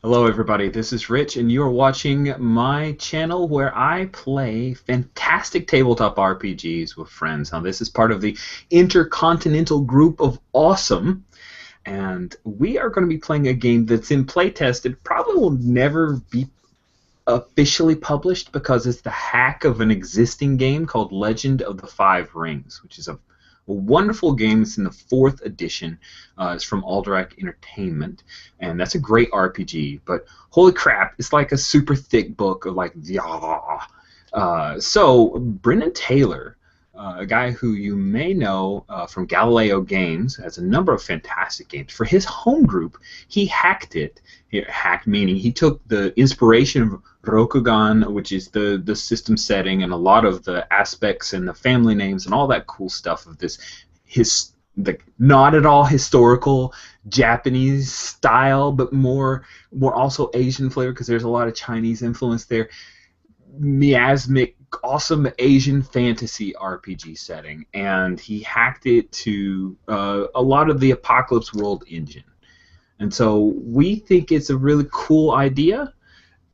Hello, everybody. This is Rich, and you are watching my channel where I play fantastic tabletop RPGs with friends. Now, this is part of the Intercontinental Group of Awesome, and we are going to be playing a game that's in playtest. It probably will never be officially published because it's the hack of an existing game called Legend of the Five Rings, which is a wonderful game. It's in the fourth edition. It's from Alderac Entertainment, and that's a great RPG. But holy crap, it's like a super thick book of like yeah. So Brennan Taylor, a guy who you may know from Galileo Games, has a number of fantastic games. For his home group, he hacked it. Hacked meaning he took the inspiration of Rokugan, which is the system setting, and a lot of the aspects and the family names and all that cool stuff of this the not at all historical Japanese style, but more also Asian flavor because there's a lot of Chinese influence there. Miasmic, awesome Asian fantasy RPG setting, and he hacked it to a lot of the Apocalypse World engine. And so we think it's a really cool idea,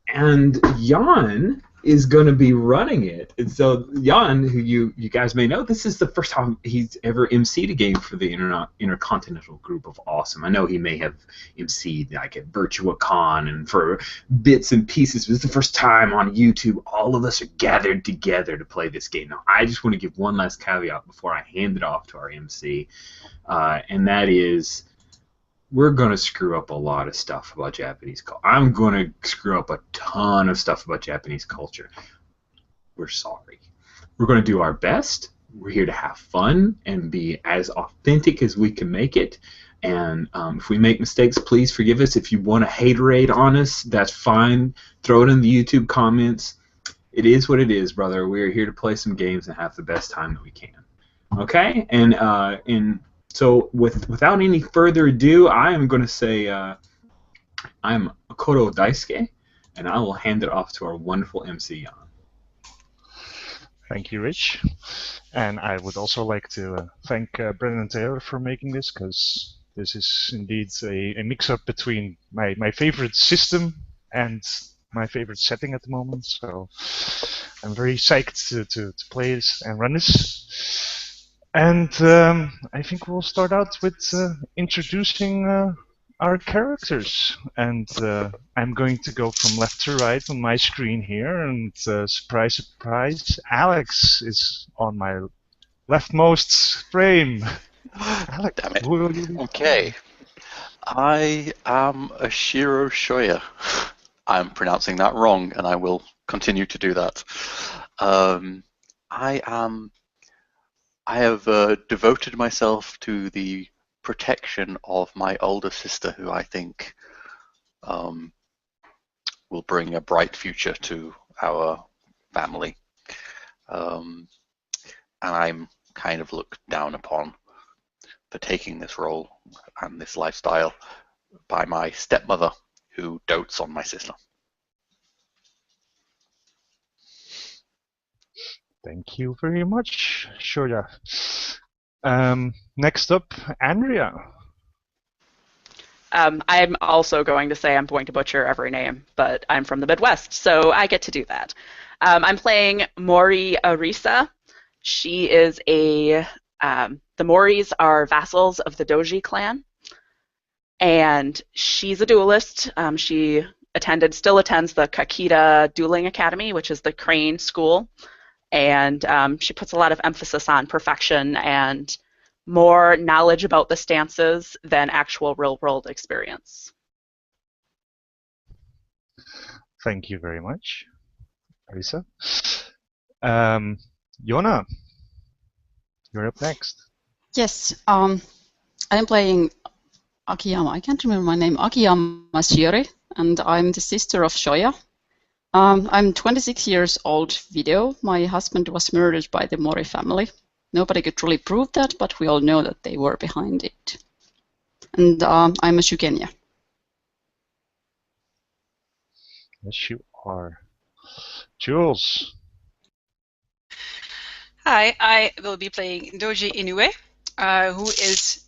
and Jan is going to be running it. And so Jan, who you guys may know, this is the first time he's ever emceed a game for the Intercontinental Group of Awesome. I know he may have emceed like at Virtua Con and for bits and pieces, but it's the first time on YouTube all of us are gathered together to play this game. Now, I just want to give one last caveat before I hand it off to our MC, and that is we're going to screw up a lot of stuff about Japanese culture. I'm going to screw up a ton of stuff about Japanese culture. We're sorry. We're going to do our best. We're here to have fun and be as authentic as we can make it. And if we make mistakes, please forgive us. If you want to haterade on us, that's fine. Throw it in the YouTube comments. It is what it is, brother. We're here to play some games and have the best time that we can. Okay? And so without any further ado, I am going to say I'm Akoto Daisuke, and I will hand it off to our wonderful MC Jan. Thank you, Rich. And I would also like to thank Brennan Taylor for making this, because this is indeed a mix-up between my favorite system and my favorite setting at the moment. So I'm very psyched to play this and run this. And I think we'll start out with introducing our characters. And I'm going to go from left to right on my screen here. And surprise, surprise, Alex is on my leftmost frame. Alex, Damn it. who will you be Okay. I am Ashiro Shoya. I'm pronouncing that wrong, and I will continue to do that. I have devoted myself to the protection of my older sister, who I think will bring a bright future to our family. And I'm kind of looked down upon for taking this role and this lifestyle by my stepmother, who dotes on my sister. Thank you very much, Shoya. Next up, Andrea. I'm also going to say I'm going to butcher every name, but I'm from the Midwest, so I get to do that. I'm playing Mori Arisa. She is the Moris are vassals of the Doji clan, and she's a duelist. She still attends the Kakita Dueling Academy, which is the Crane school, and she puts a lot of emphasis on perfection and more knowledge about the stances than actual real-world experience. Thank you very much, Arisa. Yona, you're up next. Yes, I'm playing Akiyama. I can't remember my name. Akiyama Shiori, and I'm the sister of Shoya. I'm 26 years old video. My husband was murdered by the Mori family. Nobody could really prove that, but we all know that they were behind it. And I'm a Shugenya. Yes, you are. Jules. Hi, I will be playing Doji Inoue, who is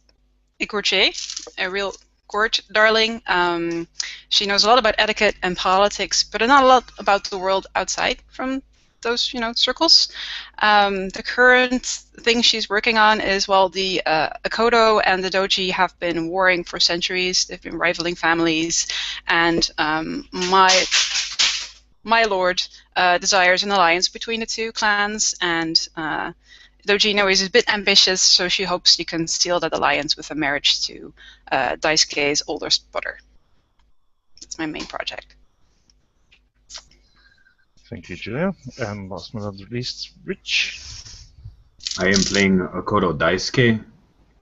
a courtier, a real court darling. She knows a lot about etiquette and politics, but not a lot about the world outside from those, circles. The current thing she's working on is, well, the Akodo and the Doji have been warring for centuries. They've been rivaling families, and my lord desires an alliance between the two clans, and Dojino is a bit ambitious, so she hopes she can seal that alliance with a marriage to Daisuke's oldest brother. That's my main project. Thank you, Julia. And last but not least, Rich. I am playing Akodo Daisuke.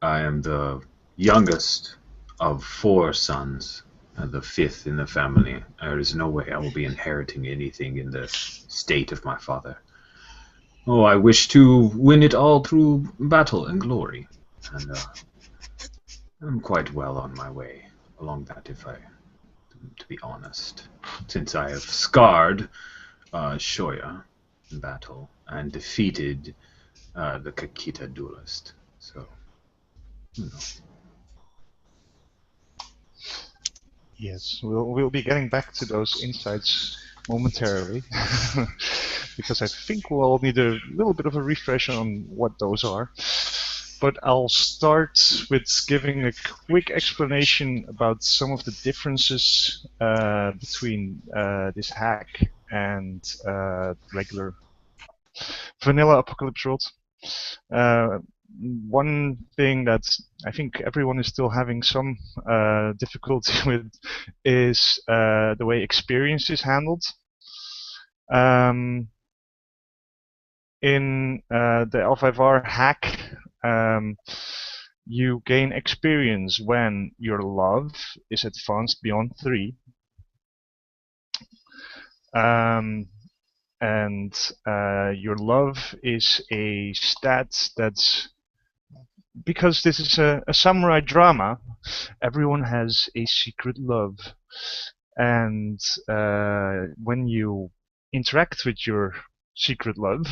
I am the youngest of 4 sons, the 5th in the family. There is no way I will be inheriting anything in the state of my father. Oh, I wish to win it all through battle and glory. And I'm quite well on my way along that, to be honest. Since I have scarred Shoya in battle and defeated the Kakita duelist. So, Yes, we'll be getting back to those insights momentarily, because I think we'll all need a little bit of a refresh on what those are. But I'll start with giving a quick explanation about some of the differences between this hack and regular vanilla Apocalypse World. One thing that I think everyone is still having some difficulty with is the way experience is handled. In the L5R hack, you gain experience when your love is advanced beyond 3. And your love is a stat that's, because this is a samurai drama, everyone has a secret love. And when you interact with your secret love,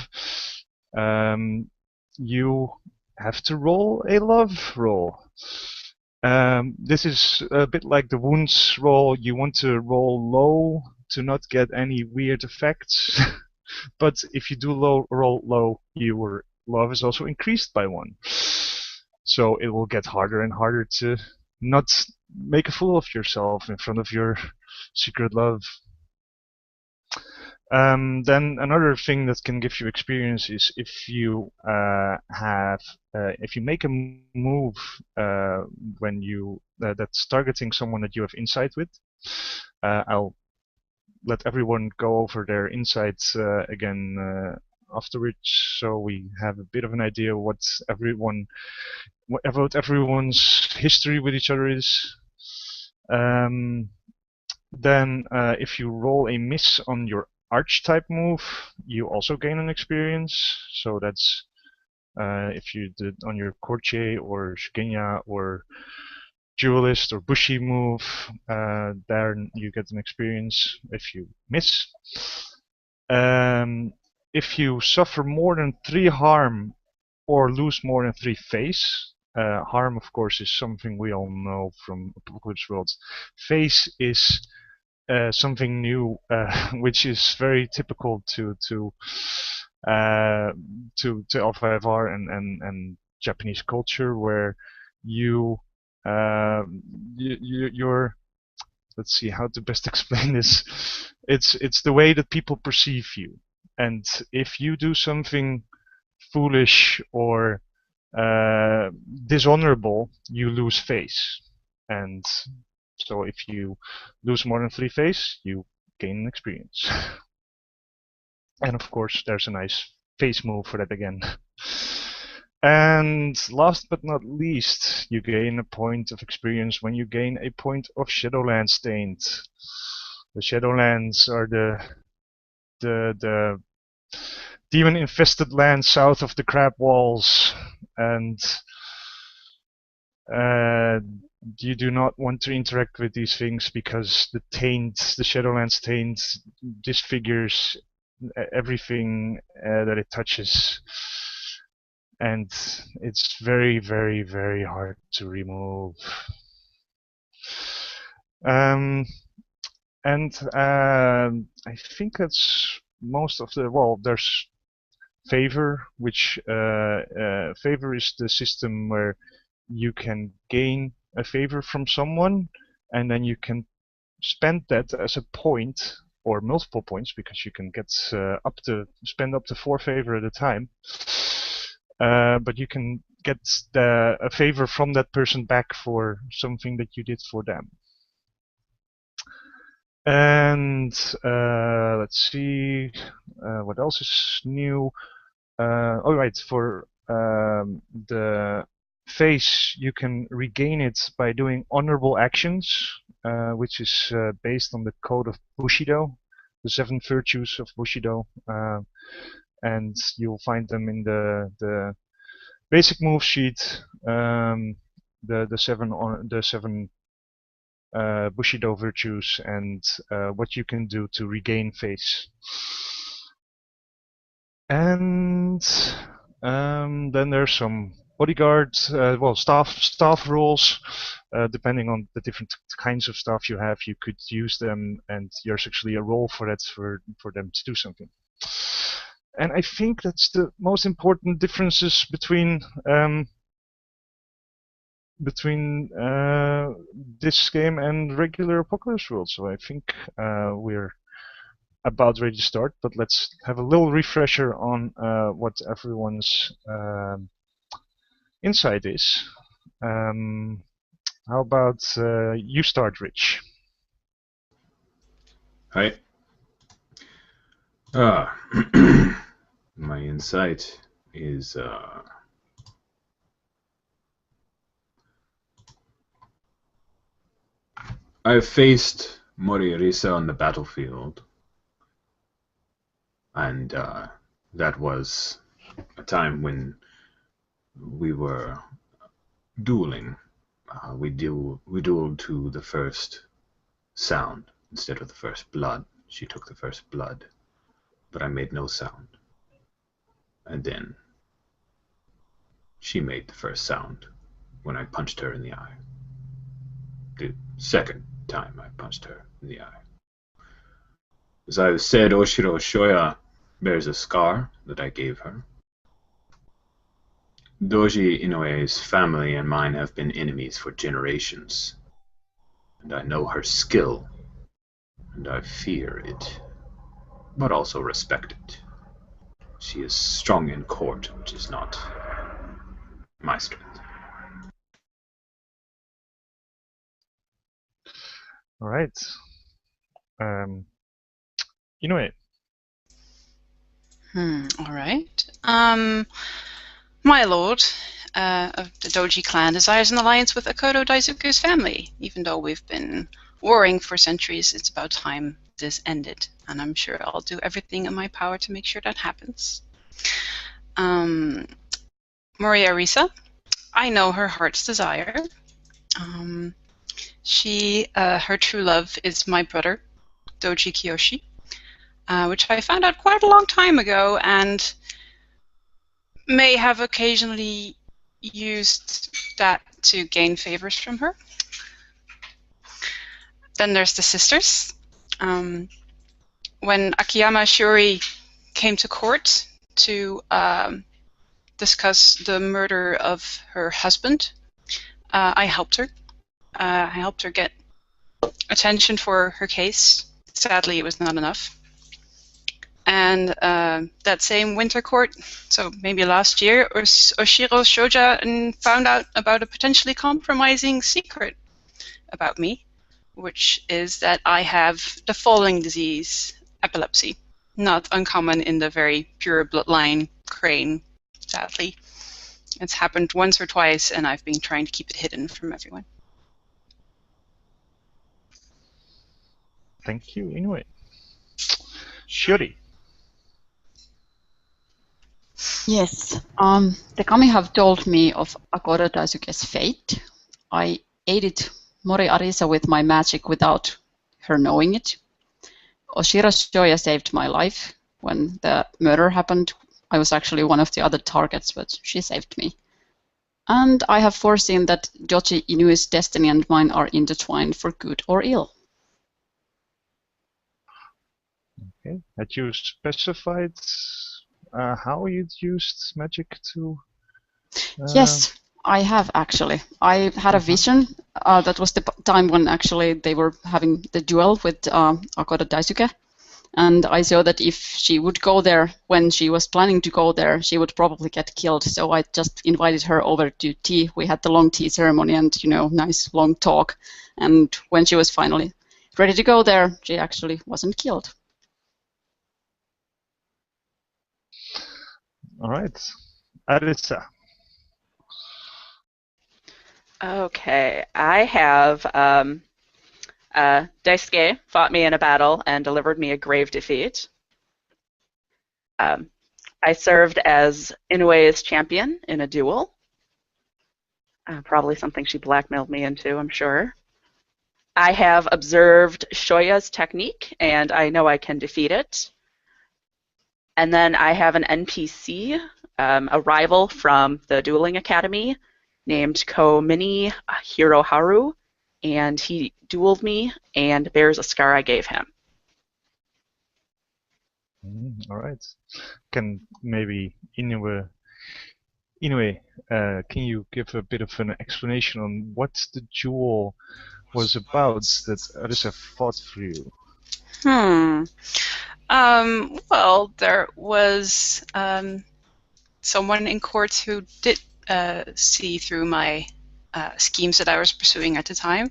you have to roll a love roll. This is a bit like the wounds roll. You want to roll low to not get any weird effects. But if you do roll low, your love is also increased by 1. So it will get harder and harder to not make a fool of yourself in front of your secret love. Then another thing that can give you experience is if you if you make a move when you that's targeting someone that you have insight with. I'll let everyone go over their insights again afterwards, so we have a bit of an idea what everyone's history with each other is. Then if you roll a miss on your archetype move, you also gain an experience. So that's if you did on your courtier or shigenya or duelist or bushi move, there you get an experience if you miss. If you suffer more than 3 harm or lose more than 3 face, harm of course is something we all know from Apocalypse World. Face is something new, which is very typical to L5R and Japanese culture, where you're let's see how to best explain this. It's the way that people perceive you, and if you do something foolish or dishonorable, you lose face. And so if you lose more than 3 face, you gain an experience. And of course, there's a nice face move for that again. And last but not least, you gain a point of experience when you gain a point of Shadowlands Stained. The Shadowlands are the demon-infested land south of the Crab Walls, and you do not want to interact with these things because the Shadowlands Taint disfigures everything that it touches, and it's very, very, very hard to remove. And I think that's most of the. Well, there's favor, which favor is the system where you can gain a favor from someone, and then you can spend that as a point or multiple points, because you can get spend up to 4 favor at a time. But you can get a favor from that person back for something that you did for them. And let's see, what else is new? All right, for the face, you can regain it by doing honorable actions, which is based on the code of Bushido, the 7 virtues of Bushido, and you'll find them in the basic move sheet. The seven Bushido virtues and what you can do to regain face. And then there's some bodyguard, staff roles. Depending on the different kinds of staff you have, you could use them, and there's actually a role for that for them to do something. And I think that's the most important differences between this game and regular Apocalypse World. So I think we're about ready to start, but let's have a little refresher on what everyone's insight is. How about you start, Rich? Hi. My insight is I've faced Mori Arisa on the battlefield, and that was a time when we were dueling. We dueled to the first sound instead of the first blood. She took the first blood, but I made no sound. And then she made the first sound when I punched her in the eye. The second time I punched her in the eye. As I've said, Oshiro Shoya bears a scar that I gave her. Doji Inoue's family and mine have been enemies for generations, and I know her skill, and I fear it, but also respect it. She is strong in court, which is not my strength. All right. Inoue. All right. My lord of the Doji clan desires an alliance with Akodo Daizuku's family. Even though we've been warring for centuries, it's about time this ended, and I'm sure I'll do everything in my power to make sure that happens. Mori Arisa, I know her heart's desire. Her true love is my brother, Doji Kiyoshi, which I found out quite a long time ago, and may have occasionally used that to gain favors from her. Then there's the sisters. When Akiyama Shiori came to court to discuss the murder of her husband, I helped her. I helped her get attention for her case. Sadly, it was not enough. And that same winter court, so maybe last year, Oshiro Shoja found out about a potentially compromising secret about me, which is that I have the falling disease, epilepsy. Not uncommon in the very pure bloodline crane, sadly. It's happened once or twice, and I've been trying to keep it hidden from everyone. Thank you, Inoue. Shiori. Yes, the kami have told me of Akodo Daisuke's fate. I aided Mori Arisa with my magic without her knowing it. Oshiro Shoya saved my life when the murder happened. I was actually one of the other targets, but she saved me. And I have foreseen that Doji Inui's destiny and mine are intertwined for good or ill. Okay. Had you specified how you'd used magic to? Yes, I have actually. I had a vision. That was the time when actually they were having the duel with Akoda Daisuke. And I saw that if she would go there when she was planning to go there, she would probably get killed. So I just invited her over to tea. We had the long tea ceremony and, nice long talk. And when she was finally ready to go there, she actually wasn't killed. All right. Arisa. Okay, I have Daisuke fought me in a battle and delivered me a grave defeat. I served as Inoue's champion in a duel. Probably something she blackmailed me into, I'm sure. I have observed Shoya's technique, and I know I can defeat it. And then I have an NPC, a rival from the Dueling Academy, named Komini Hiroharu, and he dueled me and bears a scar I gave him. All right. Can maybe Inoue, can you give a bit of an explanation on what the duel was about that Arisa fought for you? Well, there was someone in court who did see through my schemes that I was pursuing at the time,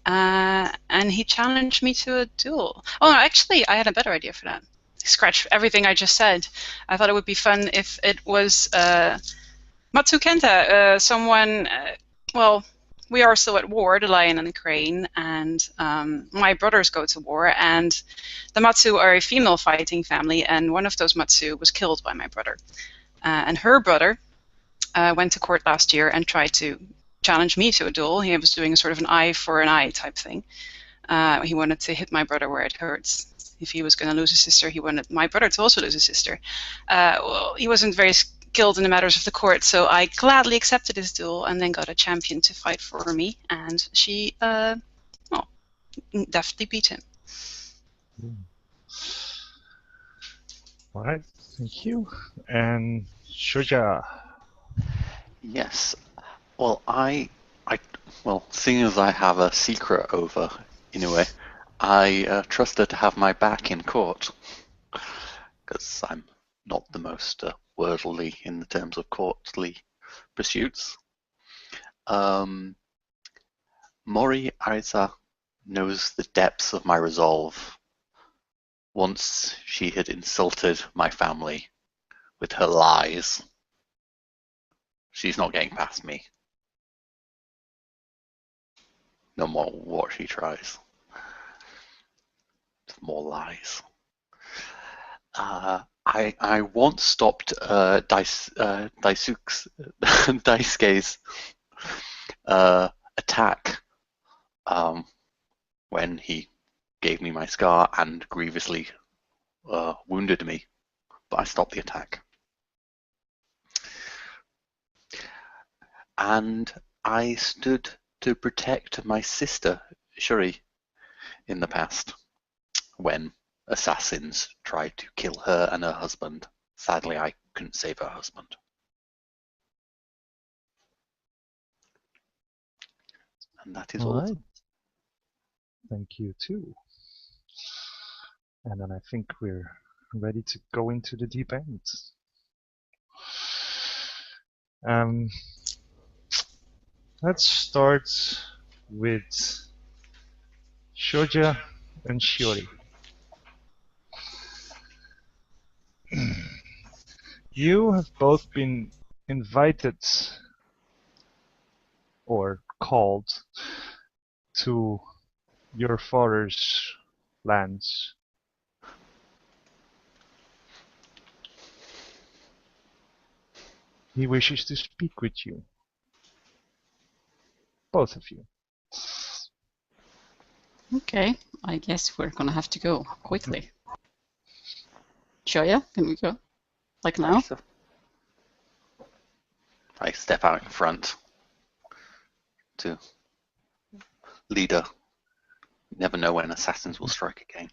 and he challenged me to a duel. Oh, no, actually, I had a better idea for that. Scratch everything I just said. I thought it would be fun if it was Matsu Kenta, someone, well, we are still at war, the lion and the crane, and my brothers go to war, and the Matsu are a female fighting family, and one of those Matsu was killed by my brother. And her brother went to court last year and tried to challenge me to a duel. He was doing a sort of an eye for an eye type thing. He wanted to hit my brother where it hurts. If he was going to lose his sister, he wanted my brother to also lose his sister. Well, he wasn't very skilled in the matters of the court, so I gladly accepted his duel and then got a champion to fight for me, and she, definitely beat him. All right, thank you. And Shoja. Yes. Well, well, seeing as I have a secret over Inoue, I trust her to have my back in court, because I'm not the most worldly in the terms of courtly pursuits. Mori Arisa knows the depths of my resolve. Once she had insulted my family with her lies. She's not getting past me. No more what she tries. More lies. I once stopped Daisuke's attack when he gave me my scar and grievously wounded me, but I stopped the attack. And I stood to protect my sister, Shuri, in the past, when assassins tried to kill her and her husband. Sadly, I couldn't save her husband. And that is all. Right. Thank you too. And then I think we're ready to go into the deep end. Let's start with Shoja and Shiori. You have both been invited or called to your father's lands. He wishes to speak with you. Both of you. Okay, I guess we're gonna have to go quickly. Shoya, can we go? Like now? I step out in front to leader. You never know when assassins will strike again.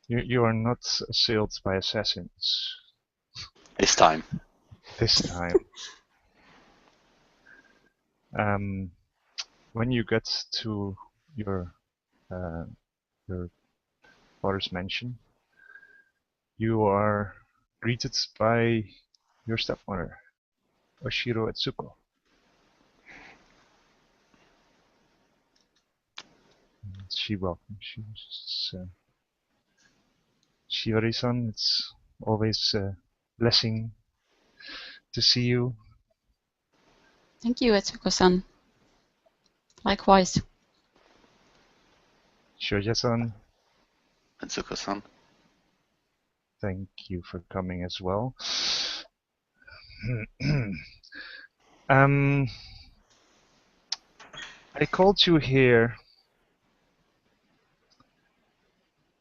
You are not assailed by assassins This time. this time. When you get to your father's mansion, you are greeted by your stepmother, Oshiro Etsuko. She welcomes you. Shiori-san, it's always a blessing to see you. Thank you, Etsuko-san. Likewise. Shoja-san, Etsuko-san. thank you for coming as well. I called you here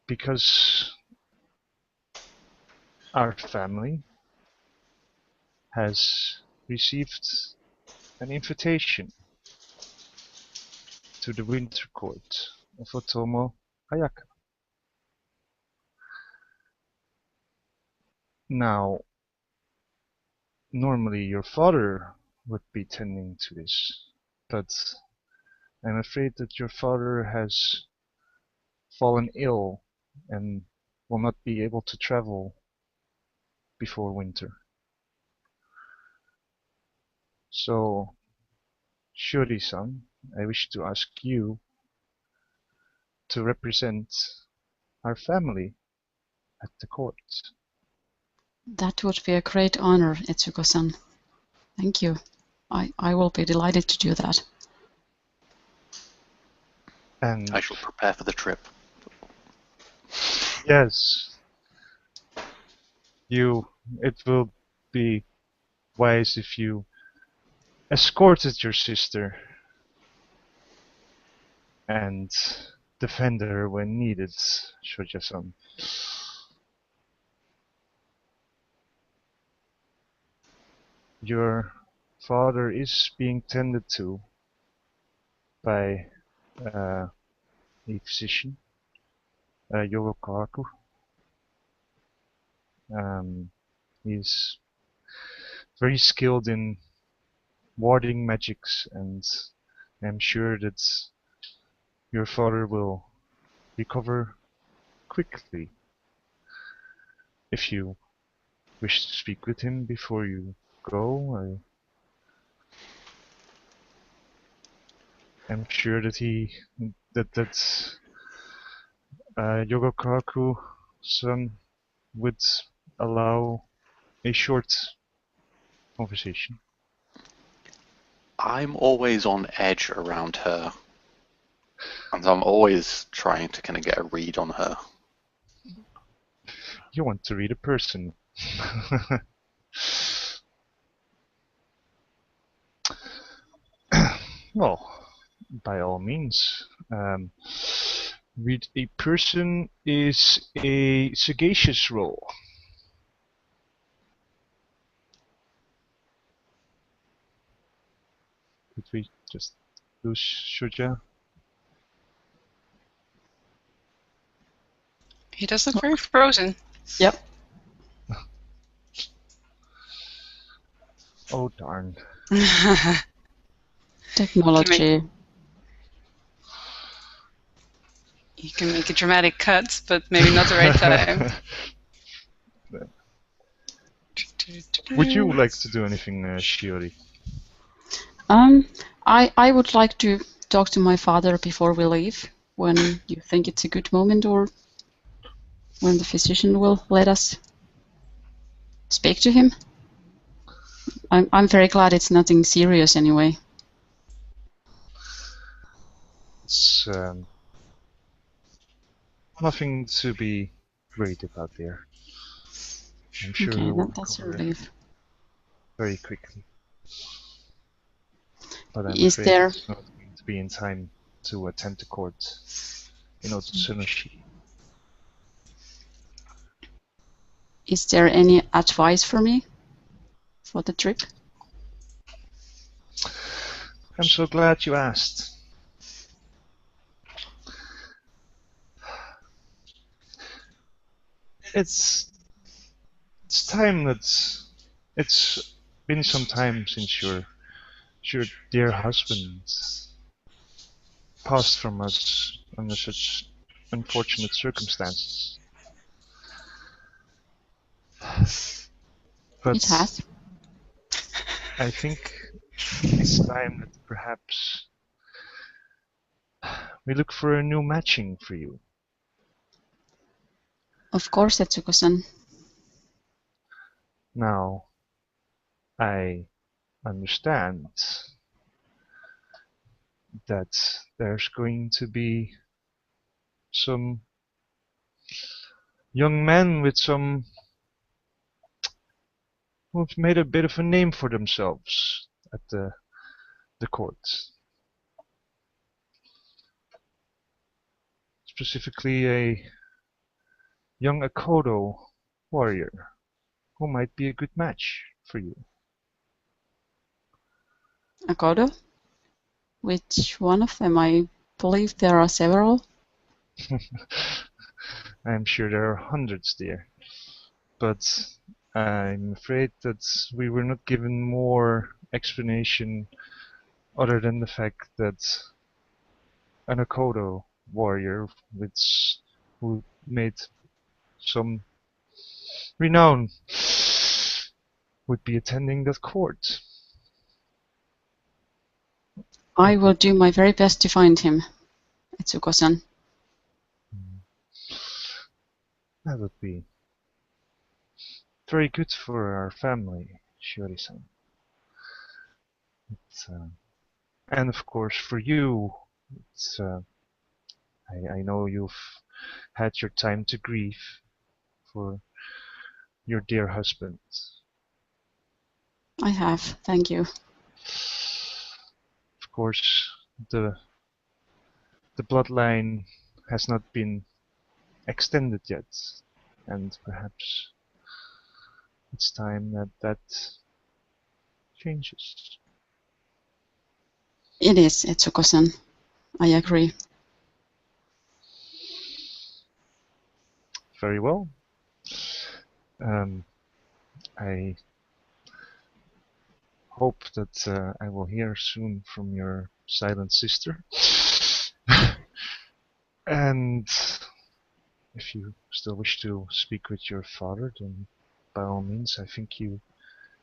because our family has received an invitation to the winter court of Otomo Ayaka. Now, normally your father would be tending to this, but I'm afraid that your father has fallen ill and will not be able to travel before winter. So, Shiori-san, I wish to ask you to represent our family at the court. That would be a great honor, Etsuko-san. Thank you. I will be delighted to do that. And I shall prepare for the trip. yes, it will be wise if you escorted your sister and defend her when needed, Shoja-san. Your father is being tended to by a physician, Yogokaku. He's very skilled in warding magics, and I'm sure that your father will recover quickly. If you wish to speak with him before you go, I'm sure that Yogokaku-san would allow a short conversation. I'm always on edge around her. And I'm always trying to kind of get a read on her. You want to read a person. Well, by all means. Read a person is a sagacious role. Did we just lose Shoja? He does look very frozen. Yep. Oh darn. Technology. You can make a dramatic cut, but maybe not the right time. Would you like to do anything, Shiori? I would like to talk to my father before we leave, when you think it's a good moment, or when the physician will let us speak to him. I'm very glad it's nothing serious anyway. It's nothing to be worried about there. I'm sure Okay, we will that's a recover relief. very quickly. But I'm Is afraid there- it's not going to be in time to attend the court in Otsunoshi. is there any advice for me for the trip? I'm so glad you asked. It's time that it's been some time since your dear husband passed from us under such unfortunate circumstances. But It has. I think it's time that perhaps we look for a new matching for you. Of course, Etsuko-san. Now, I understand that there's going to be some young men who've made a bit of a name for themselves at the court. Specifically a young Akodo warrior who might be a good match for you. Akodo? Which one of them? I believe there are several. I'm sure there are hundreds there, but I'm afraid that we were not given more explanation other than the fact that an Akodo warrior who made some renown would be attending that court. I will do my very best to find him, Etsuko-san. That would be very good for our family, Shiori-san. And of course for you, I know you've had your time to grieve for your dear husband. I have, thank you. Of course, the bloodline has not been extended yet, and perhaps it's time that changes. It is, Etsuko-san. I agree. Very well. I hope that I will hear soon from your silent sister. And if you still wish to speak with your father, then by all means, I think you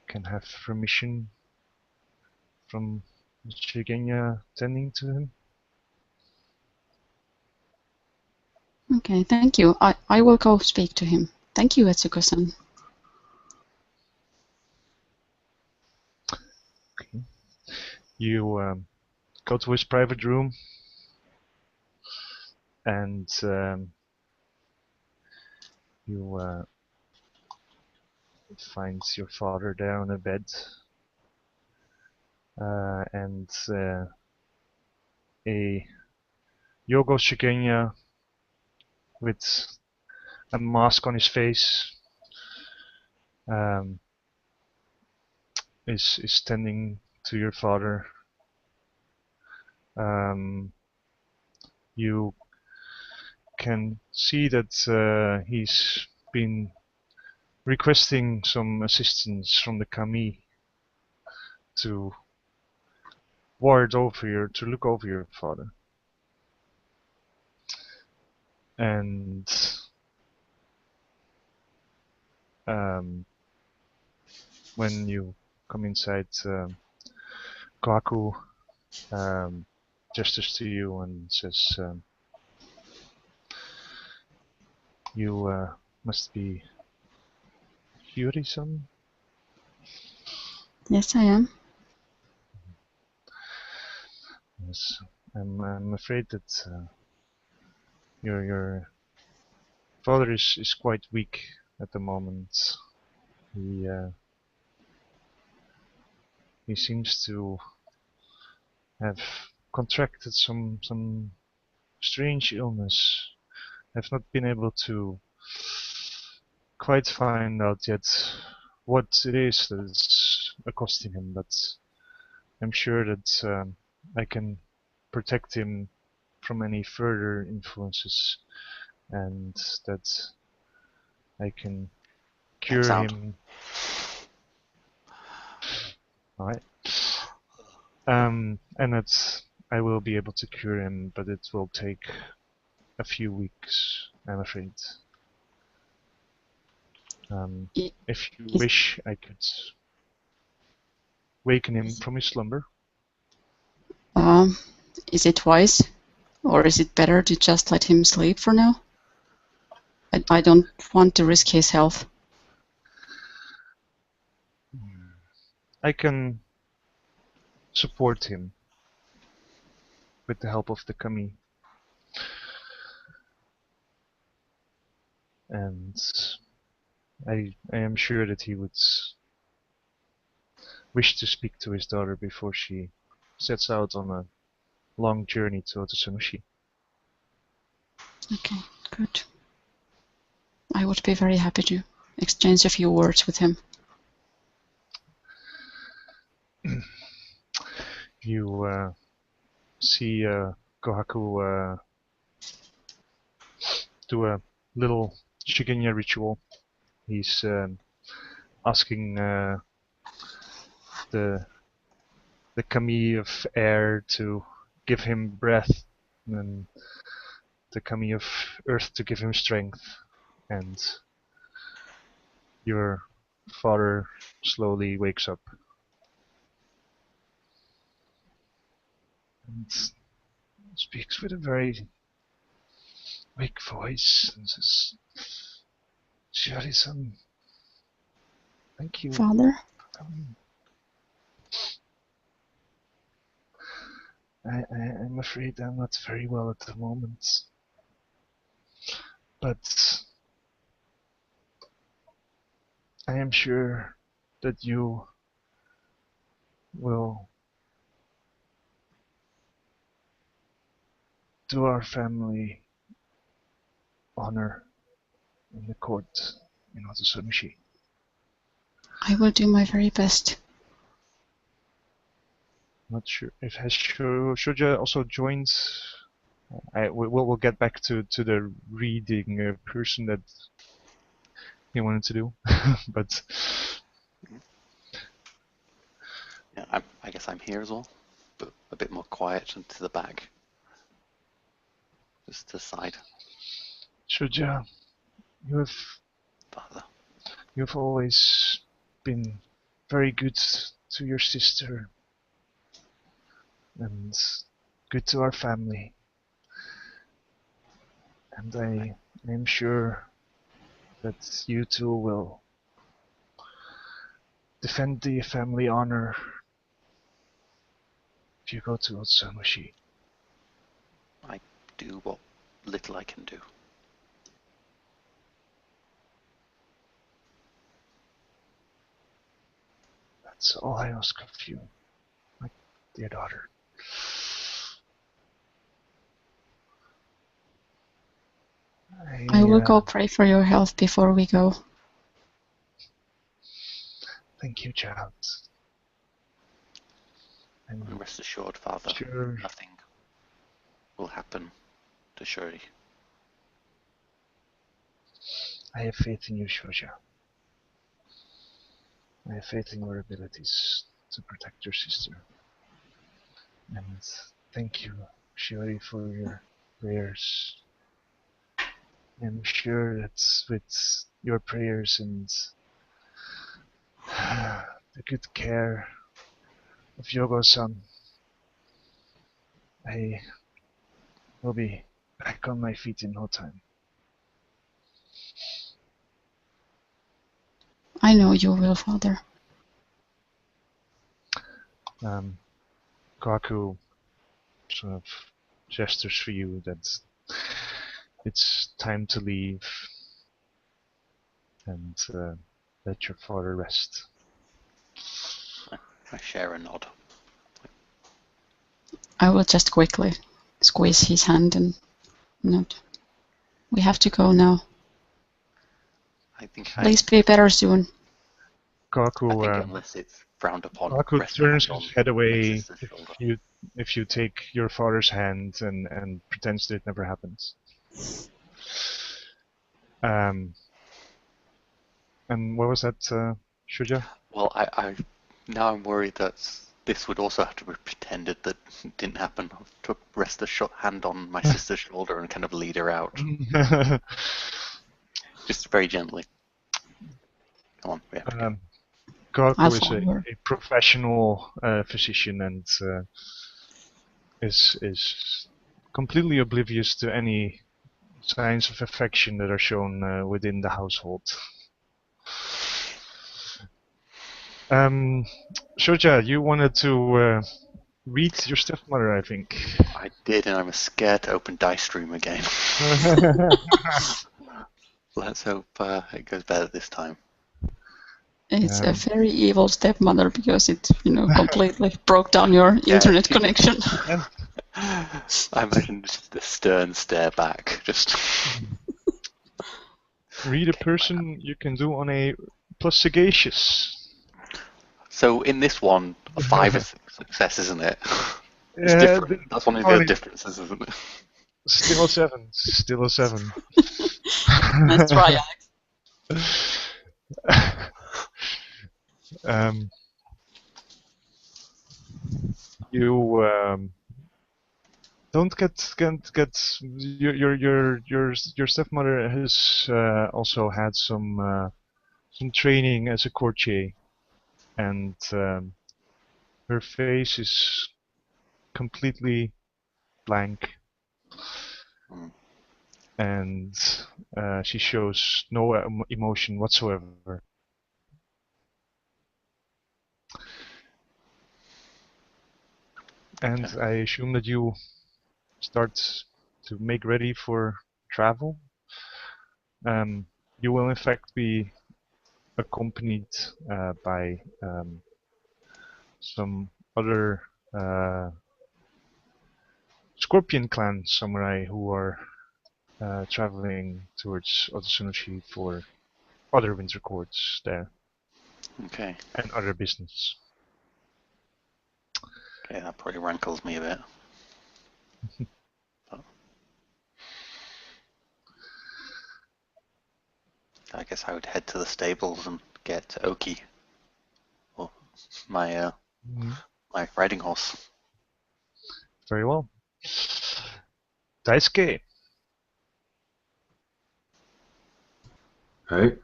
can have permission from Shigenya tending to him. Okay, thank you. I will go speak to him. Thank you, Etsuko-san. Okay. You go to his private room and you find your father there on a bed and a Yogo Shigenya with a mask on his face is tending to your father. You can see that he's been requesting some assistance from the kami to look over your father. And when you come inside, Kohaku gestures to you and says, you must be Yuri-san? Yes, I am. Yes, I'm afraid that your father is quite weak at the moment. He seems to have contracted some strange illness. I've not been able to quite find out yet what it is that is accosting him, but I'm sure that I can protect him from any further influences, and that I can cure sound. him. Alright. And that I will be able to cure him, but it will take a few weeks, I'm afraid. If you wish, I could waken him from his slumber. Is it wise, or is it better to just let him sleep for now? I don't want to risk his health. I can support him with the help of the kami. And I am sure that he would wish to speak to his daughter before she sets out on a long journey to Otosanushi. Okay, good. I would be very happy to exchange a few words with him. You see Kohaku do a little Shigenya ritual. He's asking the kami of air to give him breath, and the kami of earth to give him strength. And your father slowly wakes up and speaks with a very weak voice and says, "Shiori-san, thank you Father? for coming. I'm afraid I'm not very well at the moment, but I am sure that you will do our family honor in the court in Otosanushi." I will do my very best. Not sure if has Shuja also joined. We'll get back to the reading person that he wanted to do, but Yeah, I guess I'm here as well, but a bit more quiet and to the back. Just to the side. Shuja, Father. you've always been very good to your sister and good to our family, and I am sure that you two will defend the family honor if you go to Otsunushi. I do what little I can do. That's all I ask of you, my dear daughter. I will go pray for your health before we go. Thank you, child. And rest assured, Father, sure nothing will happen to Shuri. I have faith in you, Shoja. I have faith in your abilities to protect your sister. And thank you, Shiori, for your prayers. I'm sure that with your prayers and the good care of Yogo-san, I will be back on my feet in no time. I know you will, Father. Kaku sort of gestures for you that it's time to leave and let your father rest. I share a nod. I will just quickly squeeze his hand and nod. We have to go now. I think Please be better soon. Kaku, unless it's frowned upon, Kaku rest turns hand on his head my away sister's shoulder. if you take your father's hand and pretends that it never happens. And what was that, Shuja? Well, now I'm worried that this would also have to be pretended that it didn't happen. To rest the hand on my sister's shoulder and kind of lead her out, just very gently. Come on, we have to go. Kaku is a professional physician and is completely oblivious to any signs of affection that are shown within the household. Shoja, you wanted to read your stepmother, I think. I did, and I'm scared to open Dice Stream again. Let's hope it goes better this time. It's a very evil stepmother because it, completely broke down your internet connection. I imagine just the stern stare back, just. Read a person you can do on a plus sagacious. So in this one, a 5 is success, isn't it? It's Yeah, different. That's one of the differences, isn't it? Still a 7. Still a 7. Let's try, Alex. You don't get your stepmother has also had some training as a courtier, and her face is completely blank, and she shows no emotion whatsoever. And I assume that you start to make ready for travel. You will in fact be accompanied by some other Scorpion Clan samurai who are traveling towards Otsunushi for other winter courts there. Okay. And other business. Okay, that probably rankles me a bit. I guess I would head to the stables and get Oki, or my my riding horse. Very well. Daisuke. Hey.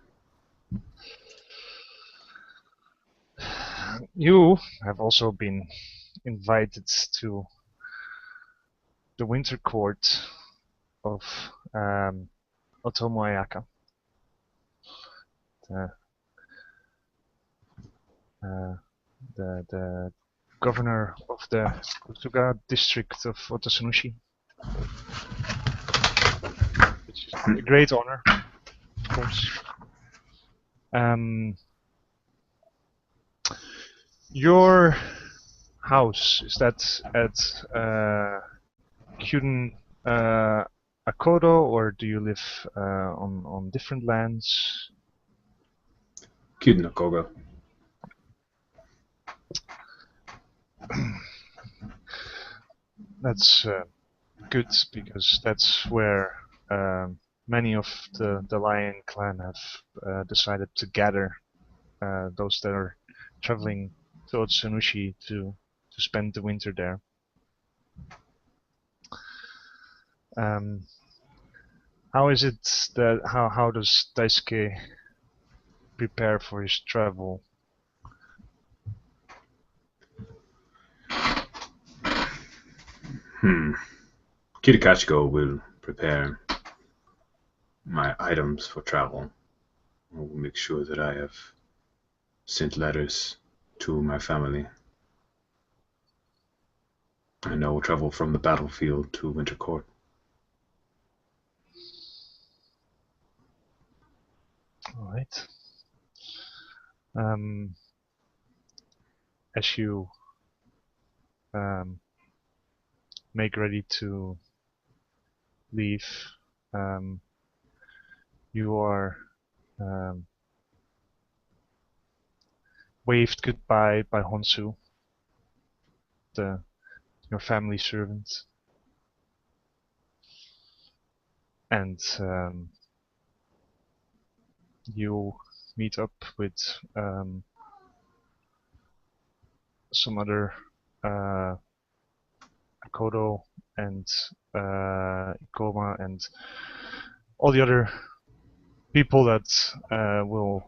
You have also been invited to the winter court of Otomo Ayaka. The governor of the Kosuga district of Otasunushi, which is a great honor, of course. Your house, is that at Kyuden Akodo, or do you live on different lands? Kyuden Akodo. That's good, because that's where many of the Lion clan have decided to gather, those that are traveling to Otsunushi to spend the winter there. How is it that how does Daisuke prepare for his travel? Kirikachiko will prepare my items for travel. I will make sure that I have sent letters to my family. And I will travel from the battlefield to Winter Court. All right. As you make ready to leave, you are waved goodbye by Honsu, your family servant, and you meet up with some other Akodo and Ikoma and all the other people that will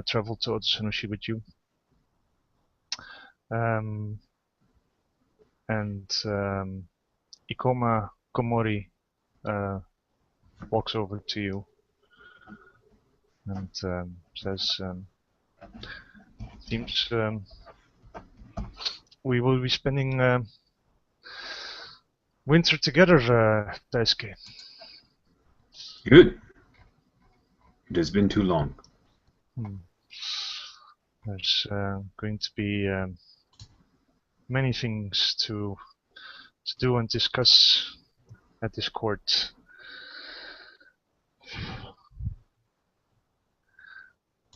travel to Otsunushi with you. And Ikoma Komori walks over to you and says, seems we will be spending winter together, Daisuke. Good. It has been too long. There's going to be many things to do and discuss at this court.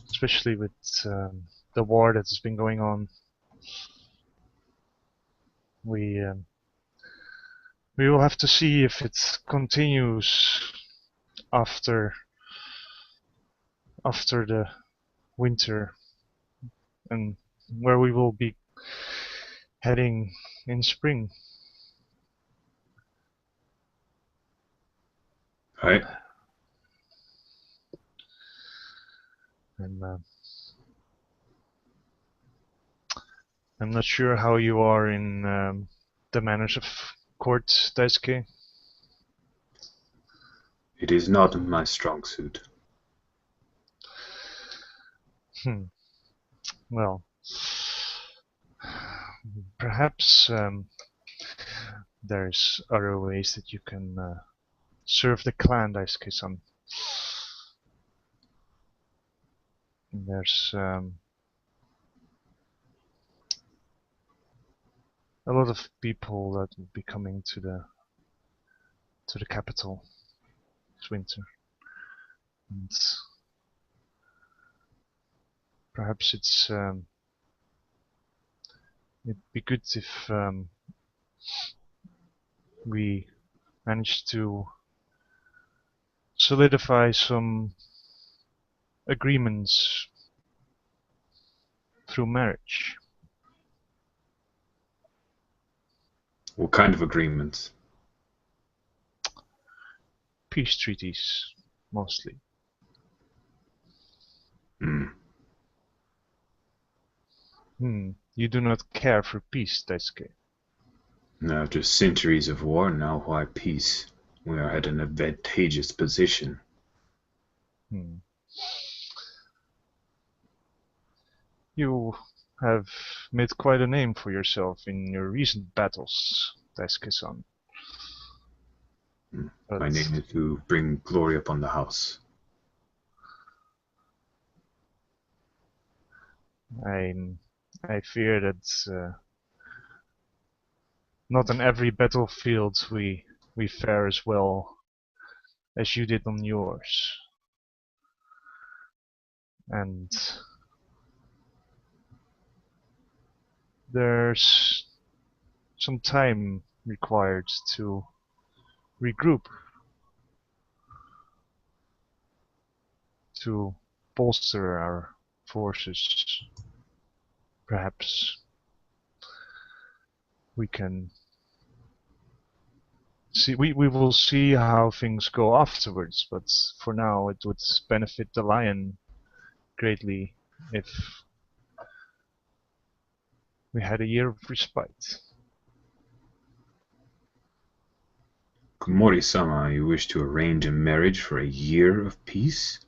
Especially with the war that has been going on. We will have to see if it continues after the winter, and where we will be heading in spring. Right. And I'm not sure how you are in the manners of court, Daisuke. It is not my strong suit. Well, perhaps there's other ways that you can serve the clan, Daisuke-san. There's a lot of people that will be coming to the capital this winter, and perhaps it'd be good if we managed to solidify some agreements through marriage. What kind of agreements? Peace treaties, mostly. You do not care for peace, Daisuke. Now, after centuries of war, now why peace? We are at an advantageous position. You have made quite a name for yourself in your recent battles, Daisuke-san. My name is to bring glory upon the house. I fear that not on every battlefield we fare as well as you did on yours. And there's some time required to regroup, to bolster our forces. Perhaps we can see, we will see how things go afterwards, but for now it would benefit the lion greatly if we had a year of respite. Komori-sama, you wish to arrange a marriage for a year of peace?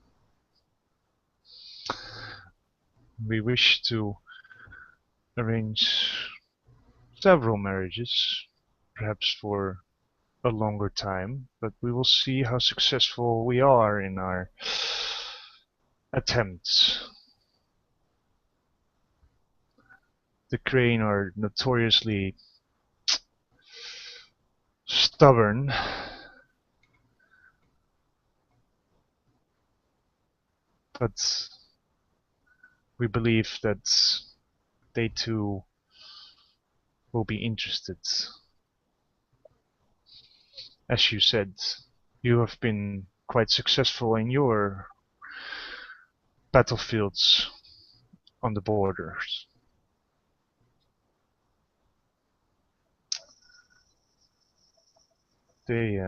We wish to arrange several marriages, perhaps for a longer time, but we will see how successful we are in our attempts. The Crane are notoriously stubborn, but we believe that they too will be interested. As you said, you have been quite successful in your battlefields on the borders. They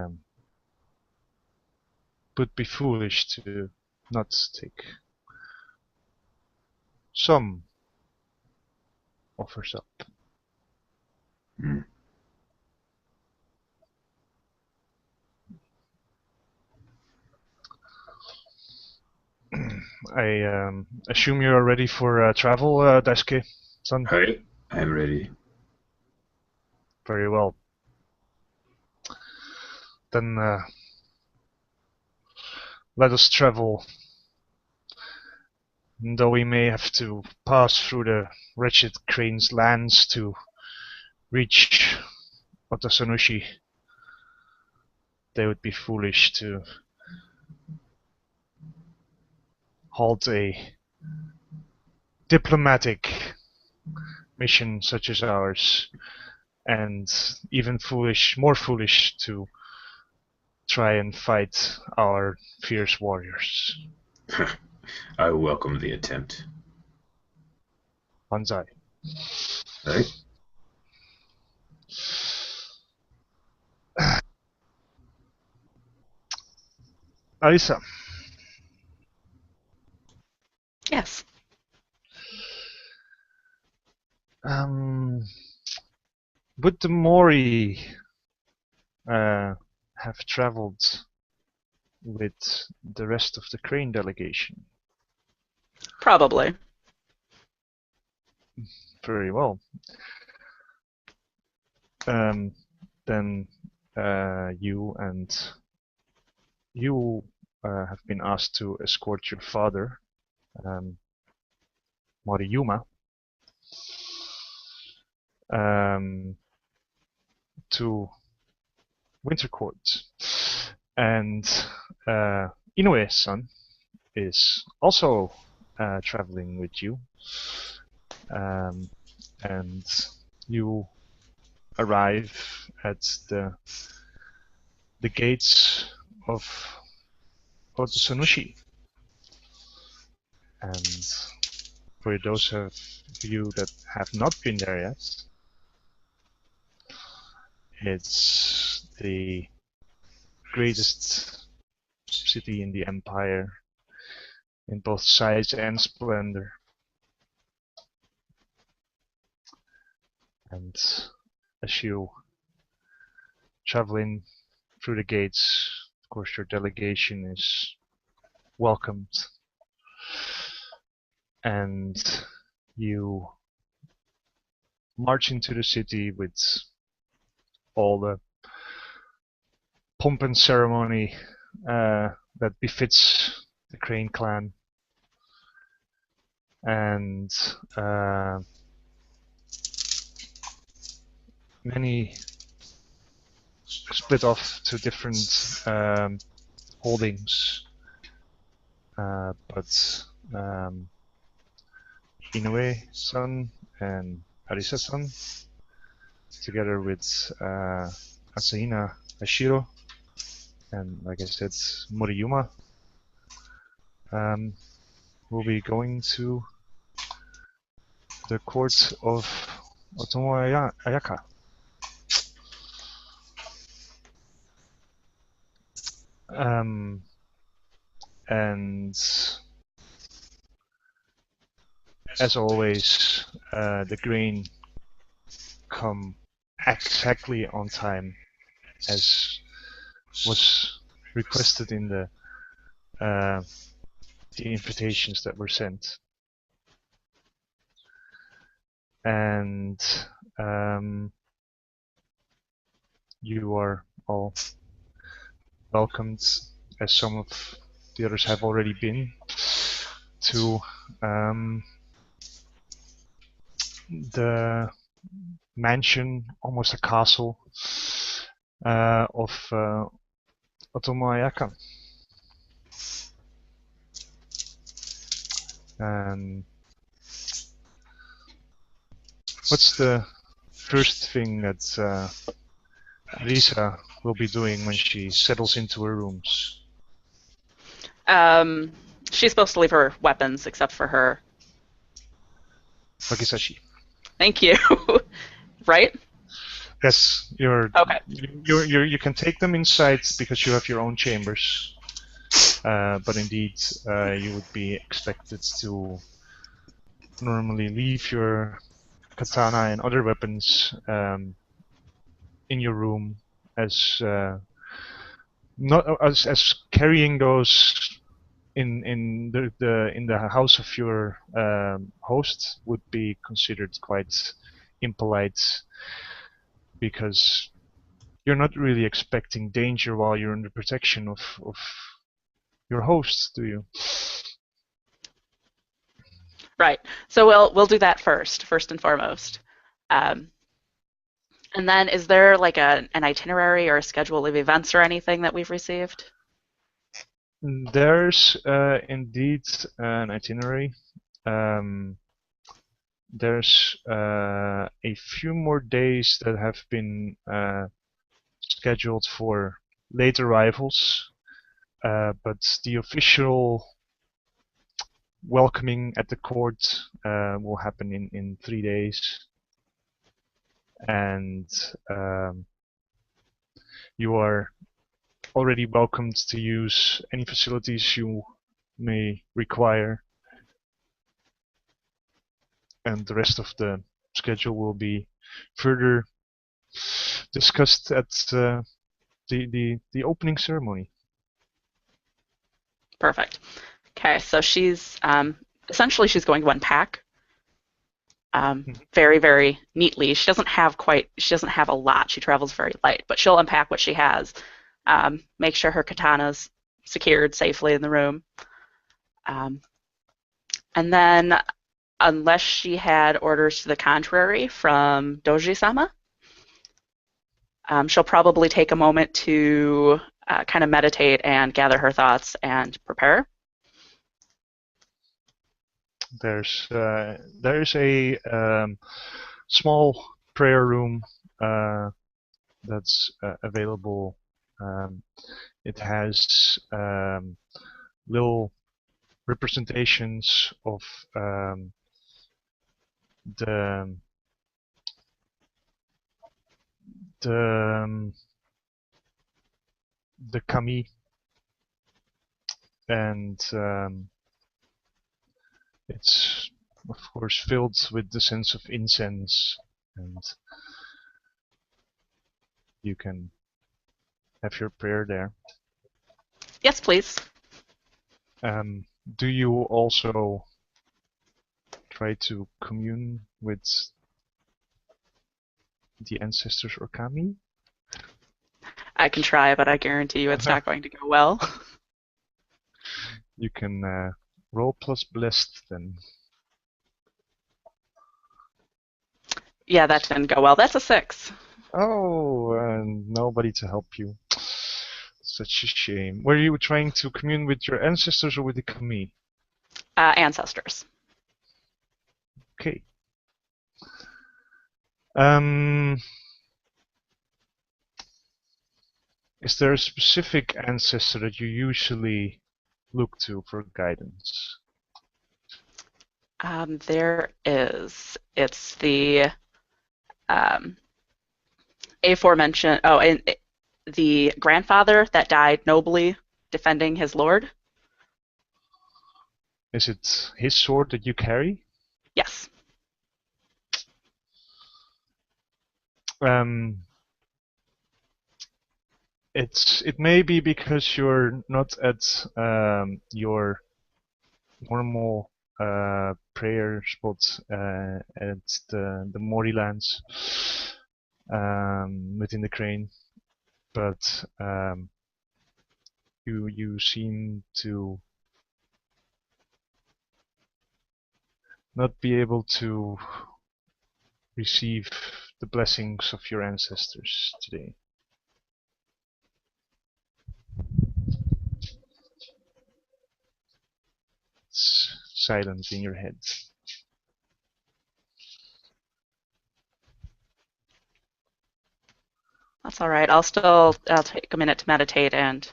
would be foolish to not take some offers up. Hmm. I assume you are ready for travel, Daisuke-san? Hey, I'm ready. Very well. Then let us travel. Though we may have to pass through the wretched crane's lands to reach Otosanushi, they would be foolish to halt a diplomatic mission such as ours, and even more foolish to try and fight our fierce warriors. I welcome the attempt. Banzai. Hey? Arisa, Yes. would the Mori have traveled with the rest of the Crane delegation? Probably. Very well. Then you have been asked to escort your father, Moriyuma, to Winter Court, and Inoue-san is also traveling with you, and you arrive at the gates of Otosanushi. And for those of you that have not been there yet, it's the greatest city in the empire in both size and splendor. And as you travel in through the gates, of course your delegation is welcomed, and you march into the city with all the pomp and ceremony that befits the Crane clan, and many split off to different holdings, but Inoue-san and Arisa-san, together with Asahina Ashiro, and like I said, Moriyuma, will be going to the court of Otomo Ayaka. And as always, the grain come exactly on time, as was requested in the invitations that were sent. And you are all welcomed, as some of the others have already been, to the mansion, almost a castle, of Otomo Ayaka. What's the first thing that Lisa will be doing when she settles into her rooms? She's supposed to leave her weapons except for her. Wakizashi. Thank you. Right? Yes, Okay. you can take them inside because you have your own chambers. But indeed, you would be expected to normally leave your katana and other weapons in your room as not as carrying those in the house of your host would be considered quite impolite, because you're not really expecting danger while you're under protection of your host, do you? Right. So we'll do that first and foremost. Um, and then is there like an itinerary or a schedule of events or anything that we've received? There's indeed an itinerary. There's a few more days that have been scheduled for late arrivals, but the official welcoming at the court will happen in 3 days. And you are already welcomed to use any facilities you may require. And the rest of the schedule will be further discussed at the opening ceremony. Perfect. Okay, so she's essentially she's going to unpack very, very neatly. She doesn't have a lot. She travels very light, but she'll unpack what she has. Make sure her katana's secured safely in the room. And then, unless she had orders to the contrary from Doji-sama, she'll probably take a moment to kind of meditate and gather her thoughts and prepare. There's a small prayer room that's available. It has little representations of the kami, and it's of course filled with the sense of incense, and you can have your prayer there. Yes, please. Do you also try to commune with the ancestors or kami? I can try, but I guarantee you it's not going to go well. You can roll plus blessed then. Yeah, that didn't go well. That's a 6. Oh, and nobody to help you. Such a shame. Were you trying to commune with your ancestors or with the kami? Ancestors. Okay. Is there a specific ancestor that you usually look to for guidance? There is. It's the aforementioned. Oh, and the grandfather that died nobly defending his lord. Is it his sword that you carry? Yes. It may be because you're not at your normal prayer spot at the Morilands within the crane, but you seem to not be able to receive the blessings of your ancestors today. It's silence in your head. That's all right. I'll take a minute to meditate and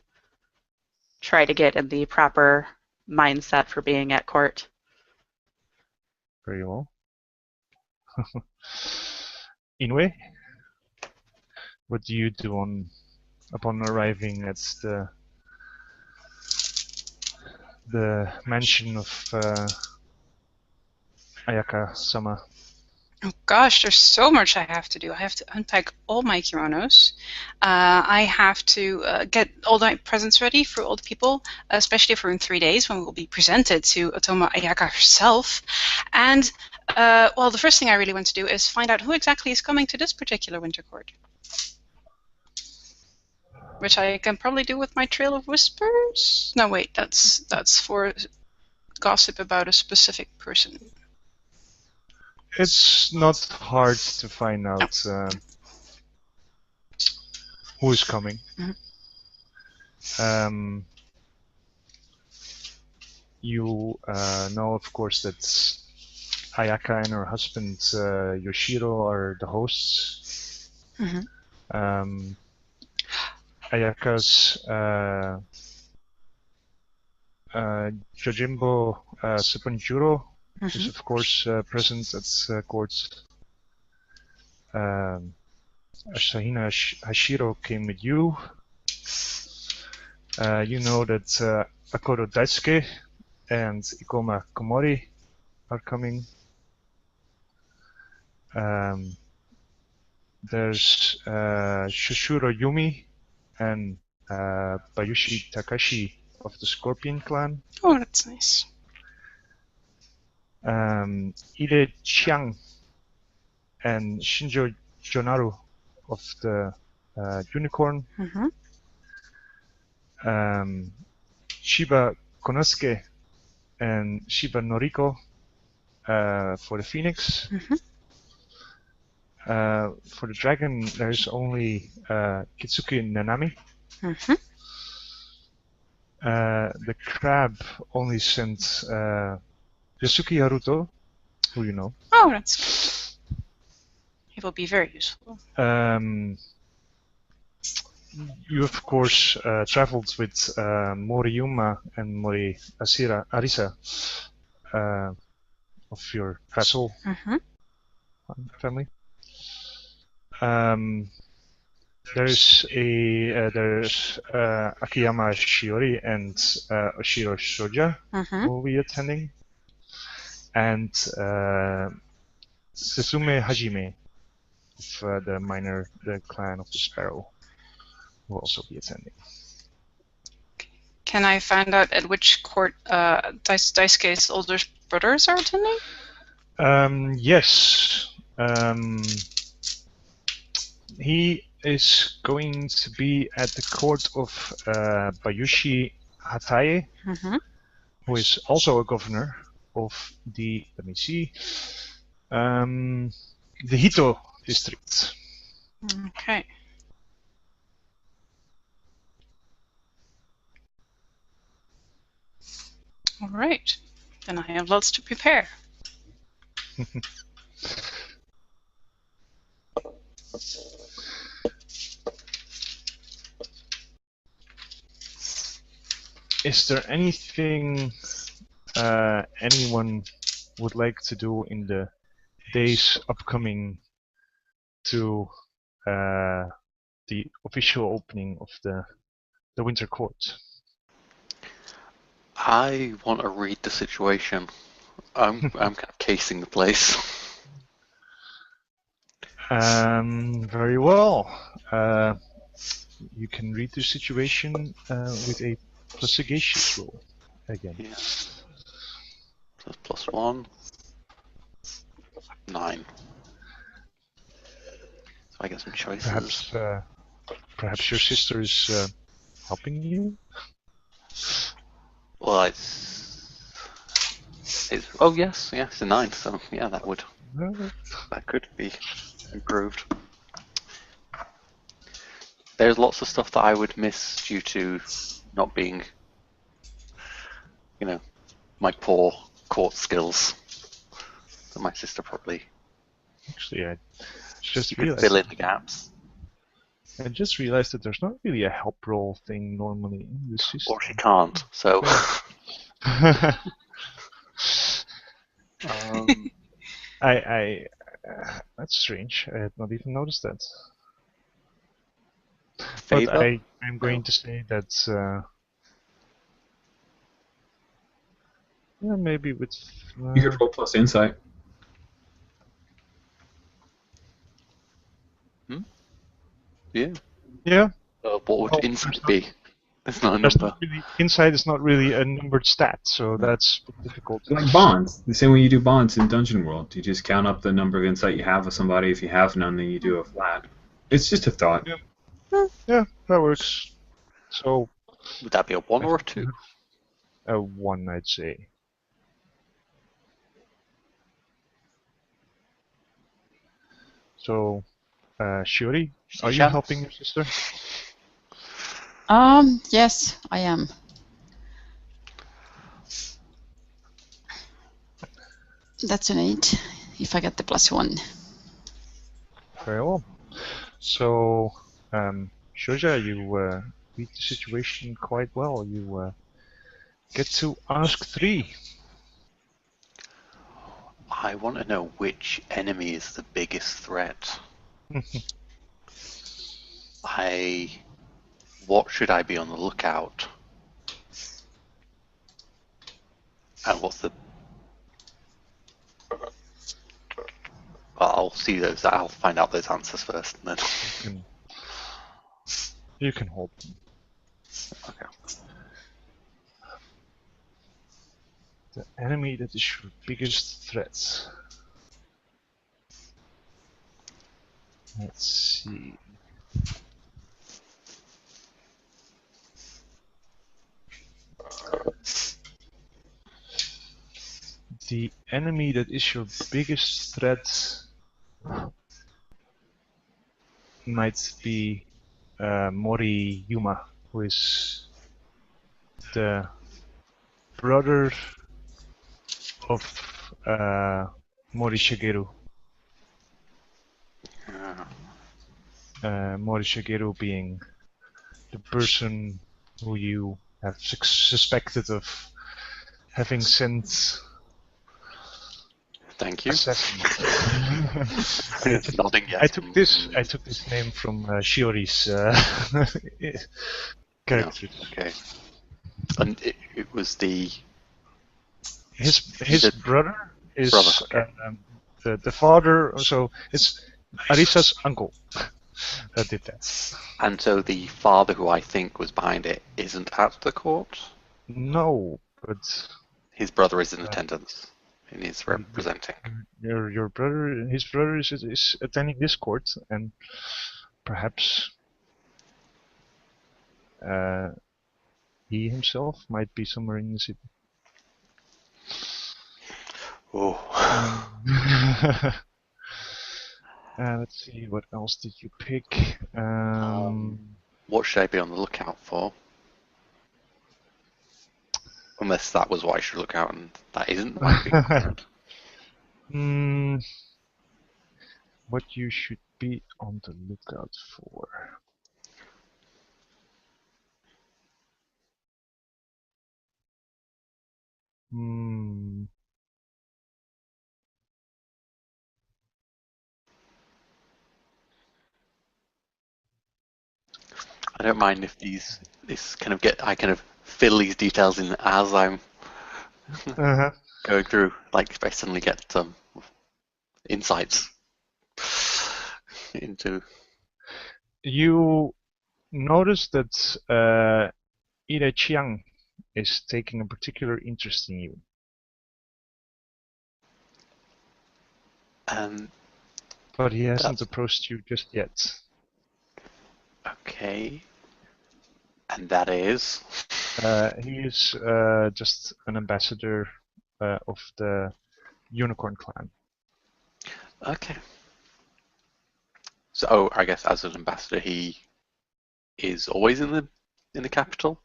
try to get in the proper mindset for being at court. Very well. Inoue, what do you do upon arriving at the mansion of Ayaka-sama? Oh gosh, there's so much I have to do. I have to unpack all my kimonos. I have to get all my presents ready for all the people, especially for in 3 days when we'll be presented to Otoma Ayaka herself. And, well, the first thing I really want to do is find out who exactly is coming to this particular winter court. Which I can probably do with my Trail of Whispers? No, wait, that's for gossip about a specific person. It's not hard to find out who is coming. Mm-hmm. You know, of course, that Ayaka and her husband Yoshiro are the hosts. Mm-hmm. Ayaka's Jojimbo Seppunjuro is, of course, present at court. Asahina Hashiro came with you. You know that Akoro Daisuke and Ikoma Komori are coming. There's Shushuro Yumi and Bayushi Takashi of the Scorpion clan. Oh, that's nice. Ide Chiang and Shinjo Jonaru of the Unicorn. Mm-hmm. Shiba Konosuke and Shiba Noriko for the Phoenix. Mm-hmm. For the dragon, there's only Kitsuki Nanami. Mm-hmm. The crab only sent Yasuki Haruto, who you know. Oh, that's good. He will be very useful. You, of course, traveled with Moriyuma and Mori Arisa of your vassal family. There's Akiyama Shiori and Oshiro Shoja who will be attending, and Susume Hajime of the clan of the Sparrow will also be attending. Can I find out at which court Daisuke's older brothers are attending? Yes. He is going to be at the court of Bayushi Hatae, who is also a governor of the, let me see, the Hito district. Okay. All right. Then I have lots to prepare. Is there anything anyone would like to do in the days upcoming to the official opening of the Winter Court? I want to read the situation. I'm kind of casing the place. Very well. You can read the situation with a plus sagacious roll again. Yeah. So that's +1. 9. So I get some choices. Perhaps your sister is helping you? Well, it's oh yes, it's a 9. So yeah, that could be improved. There's lots of stuff that I would miss due to not being, my poor court skills that my sister probably Actually, I just could realized. fill in the gaps. I just realized that there's not really a help roll thing normally in this system. Or she can't, so... That's strange. I had not even noticed that. Favor? But I'm going to say that maybe with You could roll plus insight. Yeah. yeah. What would insight be? It's not a There's number. not really, insight is not really a numbered stat, so that's difficult. Like bonds. The same way you do bonds in Dungeon World. You just count up the number of insight you have with somebody. If you have none, then you do a flat. It's just a thought. Yeah, that works. So. Would that be a 1 or a 2? A 1, I'd say. So, Shuri, are you helping your sister? Yes, I am. That's an 8, if I get the +1. Very well. So, Shoja, you read the situation quite well. You get to ask 3. I want to know which enemy is the biggest threat. What should I be on the lookout? And what's the... I'll see those. I'll find out those answers first, and then... You can hold them. Okay. The enemy that is your biggest threat. Let's see. The enemy that is your biggest threat might be Mori Yuma, who is the brother of Mori Shigeru. Mori Shigeru being the person who you have suspected of having sent. Thank you. Nodding, yes. I took this name from Shiori's character. No, okay. And it was his brother is okay. The father. So it's Arisa's uncle that did that. And so the father, who I think was behind it, isn't at the court? No, but his brother is in attendance. And he's representing. Your brother, his brother is attending this court, and perhaps he himself might be somewhere in the city. Oh. Let's see, what else did you pick? What should I be on the lookout for? Unless that was what I should look out, and that isn't. What you should be on the lookout for. I don't mind if I kind of fill these details in as I'm going through. Like if I suddenly get some insights into. You notice that Ida Chiang is taking a particular interest in you. But he hasn't approached you just yet. Okay. And that is? He is just an ambassador of the Unicorn Clan. Okay. So I guess as an ambassador, he is always in the capital?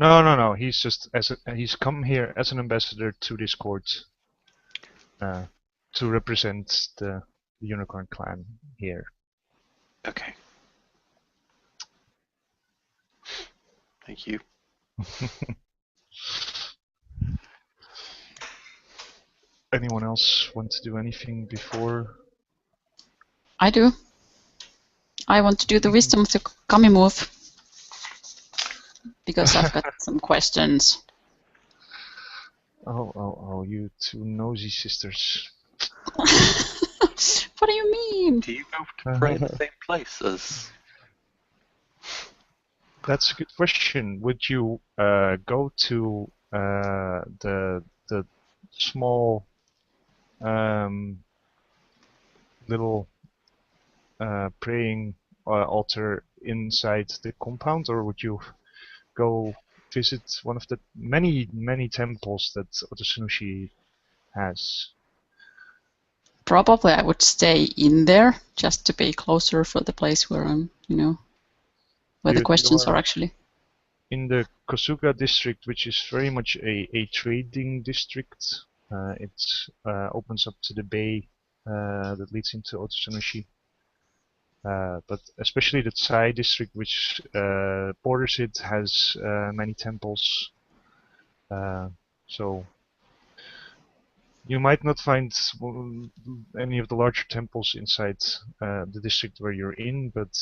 No. He's just he's come here as an ambassador to this court to represent the Unicorn clan here. Okay. Thank you. Anyone else want to do anything before? I do. I want to do the wisdom of the kami move because I've got some questions. Oh, you two nosy sisters. What do you mean? Do you go to pray in the same place as? That's a good question. Would you go to the small little praying altar inside the compound, or would you go visit one of the many temples that Otosunushi has? Probably I would stay in there just to be closer for the place where I'm, where the questions are actually. In the Kosuga district, which is very much a trading district. It opens up to the bay that leads into Otosunushi. But especially the Tsai district, which borders it, has many temples. So you might not find any of the larger temples inside the district where you're in, but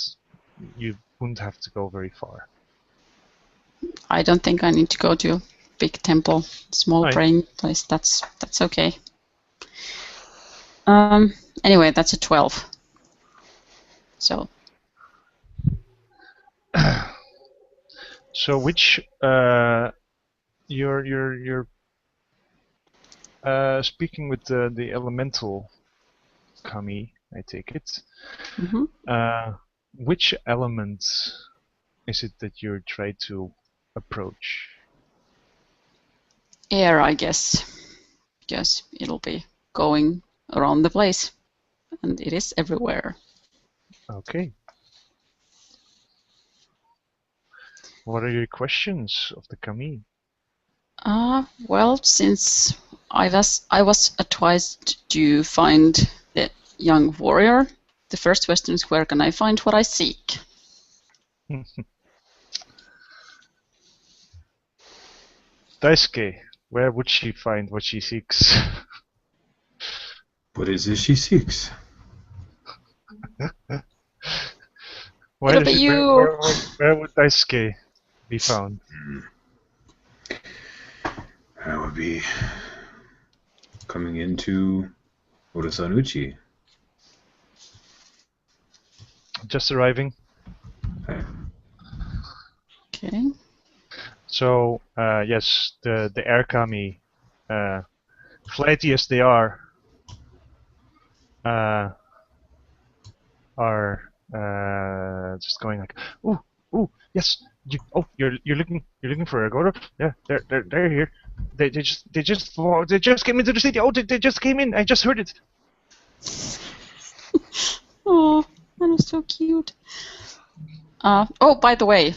you wouldn't have to go very far. I don't think I need to go to a big temple, small praying place. That's okay. Anyway, that's a 12. So. So which you're speaking with the elemental kami, I take it. Mm-hmm. Which element is it that you're trying to approach? Air, I guess, because it'll be going around the place, and it is everywhere. Okay. What are your questions of the kami? Well, since I was advised to find the young warrior, the first question is, where can I find what I seek? Daisuke, where would she find what she seeks? What is it she seeks? It'll be you. Where would Daisuke be found? That would be coming into Urasanuchi. Just arriving. Okay. So yes, the air kami, flighty as they are just going like, ooh, yes, you're looking for a Goro? Yeah, they're here. They just came into the city. Oh, they just came in. I just heard it. Oh, that was so cute. Oh, by the way,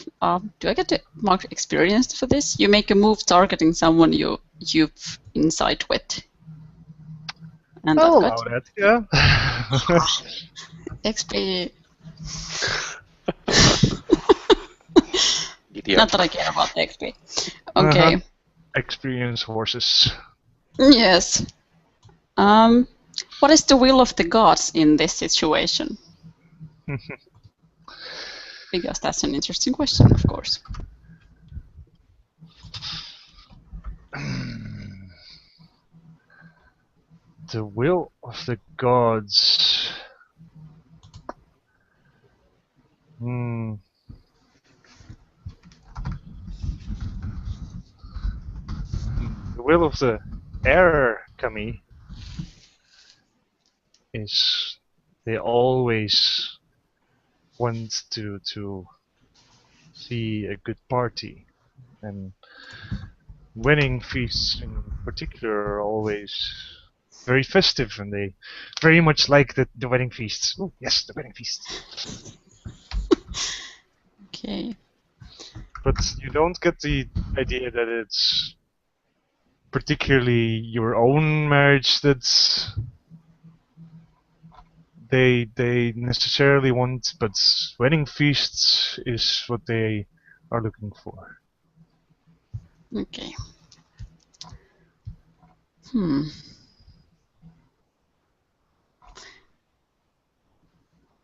do I get to mark experience for this? You make a move targeting someone you've insight with. And I'll I've got allow that, yeah. XP. Idiot. Not that I care about the XP. Okay. Experience horses. Yes. What is the will of the gods in this situation? Because that's an interesting question, of course. The will of the gods. The will of the air kami is they always want to see a good party, and wedding feasts in particular are always very festive, and they very much like the wedding feasts. Oh yes, the wedding feasts. Okay. But you don't get the idea that it's particularly your own marriage that's they necessarily want, but wedding feasts is what they are looking for. Okay.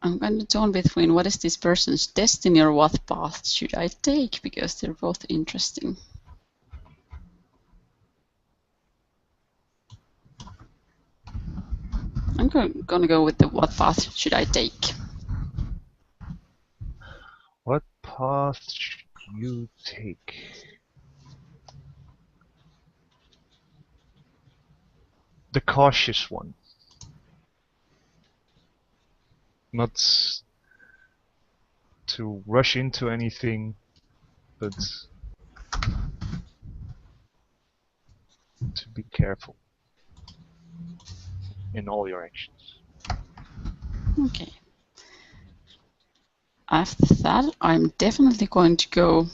I'm kind of torn between what is this person's destiny or what path should I take, because they're both interesting. I'm going to go with the what path should I take. What path should you take? The cautious one. Not to rush into anything, but to be careful in all your actions. Okay. After that, I'm definitely going to go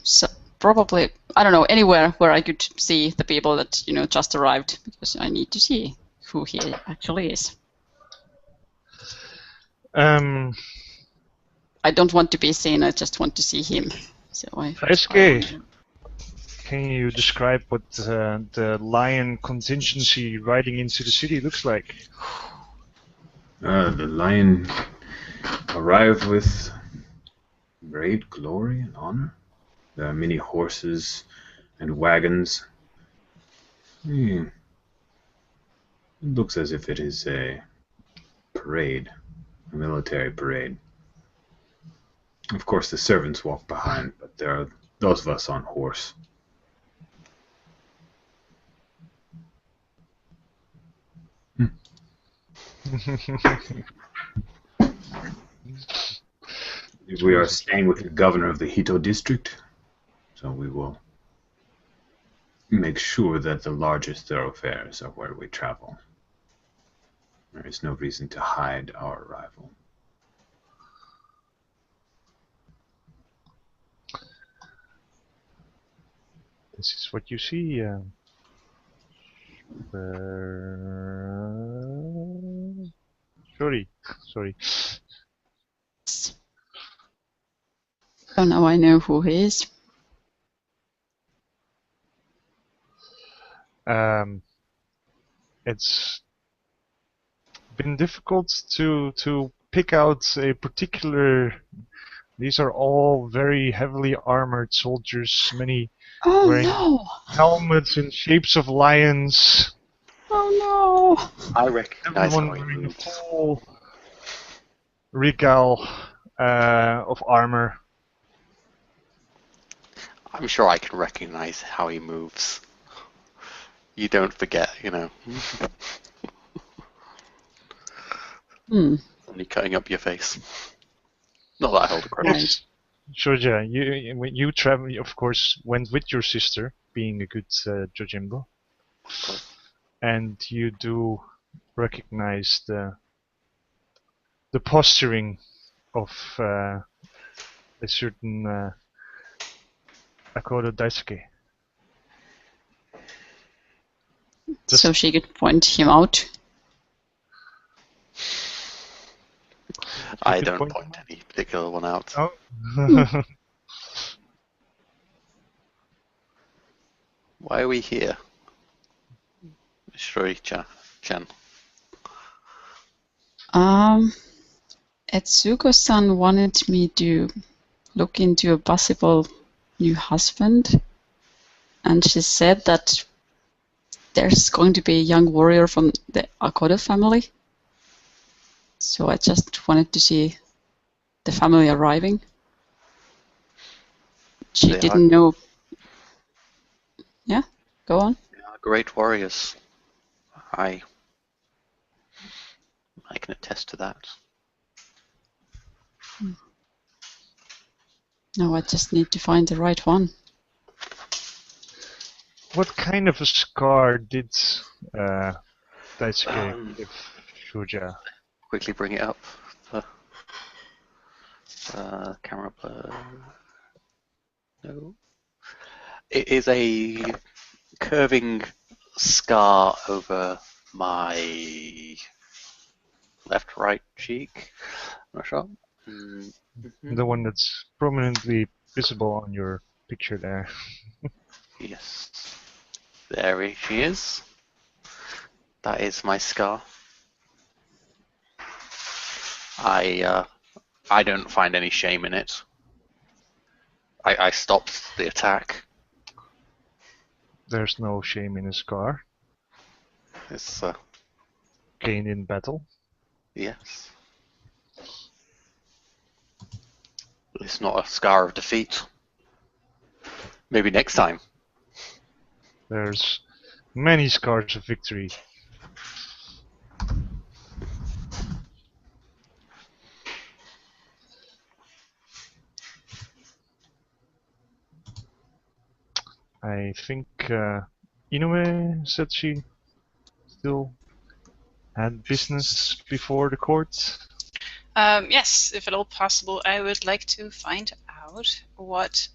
probably, I don't know, anywhere where I could see the people that, just arrived, because I need to see who he actually is. I don't want to be seen, I just want to see him. So Daisuke, can you describe what the lion contingency riding into the city looks like? The lion arrived with great glory and honor. There are many horses and wagons. It looks as if it is a parade, a military parade. Of course, the servants walk behind, but there are those of us on horse. We are staying with the governor of the Hito district, so we will make sure that the largest thoroughfares are where we travel. There is no reason to hide our arrival. This is what you see. Sorry. So now I know who he is. It's been difficult to pick out a particular. These are all very heavily armored soldiers, many wearing helmets in shapes of lions. Oh no! I recognize Everyone how he wearing a moves. full regal of armor. I'm sure I can recognize how he moves. You don't forget, Only cutting up your face. Not that I hold a grudge. Right. Shoja, when you travel, of course, went with your sister, being a good Jojimbo, and you do recognize the posturing of a certain Akodo Daisuke. So she could point him out. I don't point any particular one out. Oh. Why are we here? Shuri-chan. Etsuko-san wanted me to look into a possible new husband, and she said that there's going to be a young warrior from the Akodo family. So I just wanted to see the family arriving. She didn't know. Yeah, go on. They are great warriors. I can attest to that. No, I just need to find the right one. What kind of a scar did Daisuke give Shoja? Quickly bring it up. Camera blur. No. It is a curving scar over my left-right cheek. I'm not sure. The one that's prominently visible on your picture there. Yes. There she is. That is my scar. I don't find any shame in it. I stopped the attack. There's no shame in a scar. It's Gained in battle. yes. It's not a scar of defeat. Maybe next time. There's many scars of victory. I think Inoue said she still had business before the court. Yes, if at all possible, I would like to find out what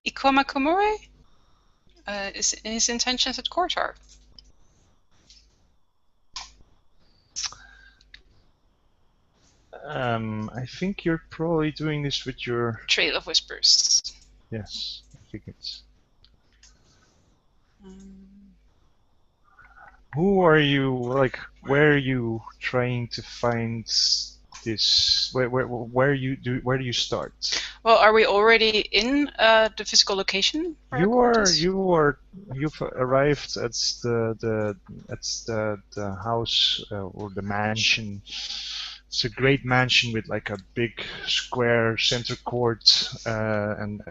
Ikoma Komore his intentions at court are. I think you're probably doing this with your... Trail of Whispers. Yes, I think it's... Who are you, like, where are you trying to find this? Where do you start? Well, are we already in the physical location? where our court is? You've arrived at the house or the mansion. It's a great mansion with like a big square center court, and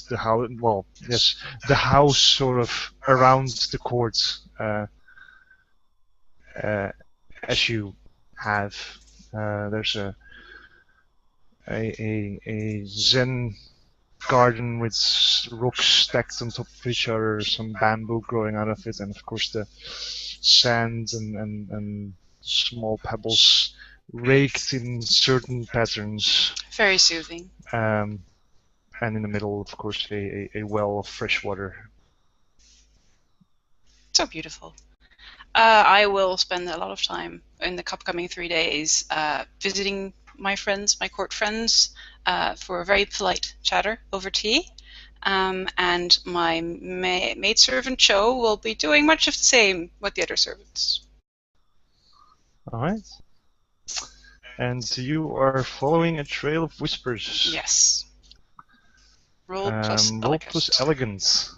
the house. Well, yes, the house sort of around the court, as you have. There's a Zen garden with rocks stacked on top of each other, some bamboo growing out of it, and of course the sand and small pebbles raked in certain patterns. Very soothing. And in the middle, of course, a well of fresh water. So beautiful. I will spend a lot of time in the upcoming 3 days visiting my friends, my court friends, for a very polite chatter over tea. And my maidservant Cho will be doing much of the same with the other servants. All right. And you are following a trail of whispers. Yes. Roll plus Roll elegant. plus elegance.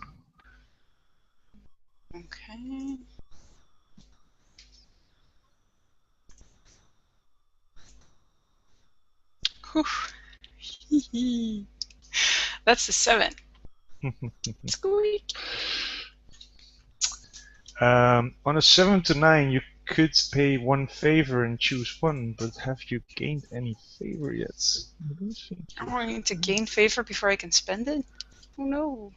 Okay. Whew. That's a 7. Squeak. On a 7 to 9, you could pay 1 favor and choose 1, but have you gained any favor yet? I don't think you I need to gain favor before I can spend it? Oh no.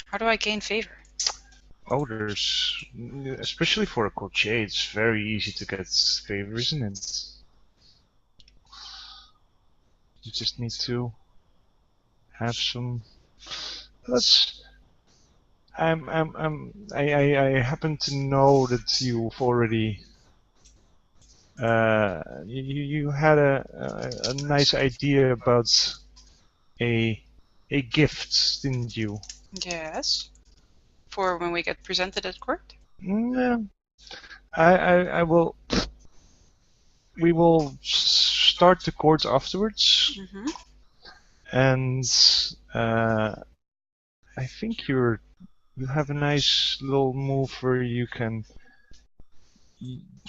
How do I gain favor? Oh, there's, especially for a courtier, it's very easy to get favor, isn't it? You just need to have some. I happen to know that you've already. You had a nice idea about a gift, didn't you? Yes. For when we get presented at court? Yeah. I will. We will start the court afterwards, Mm-hmm. and I think you have a nice little move where you can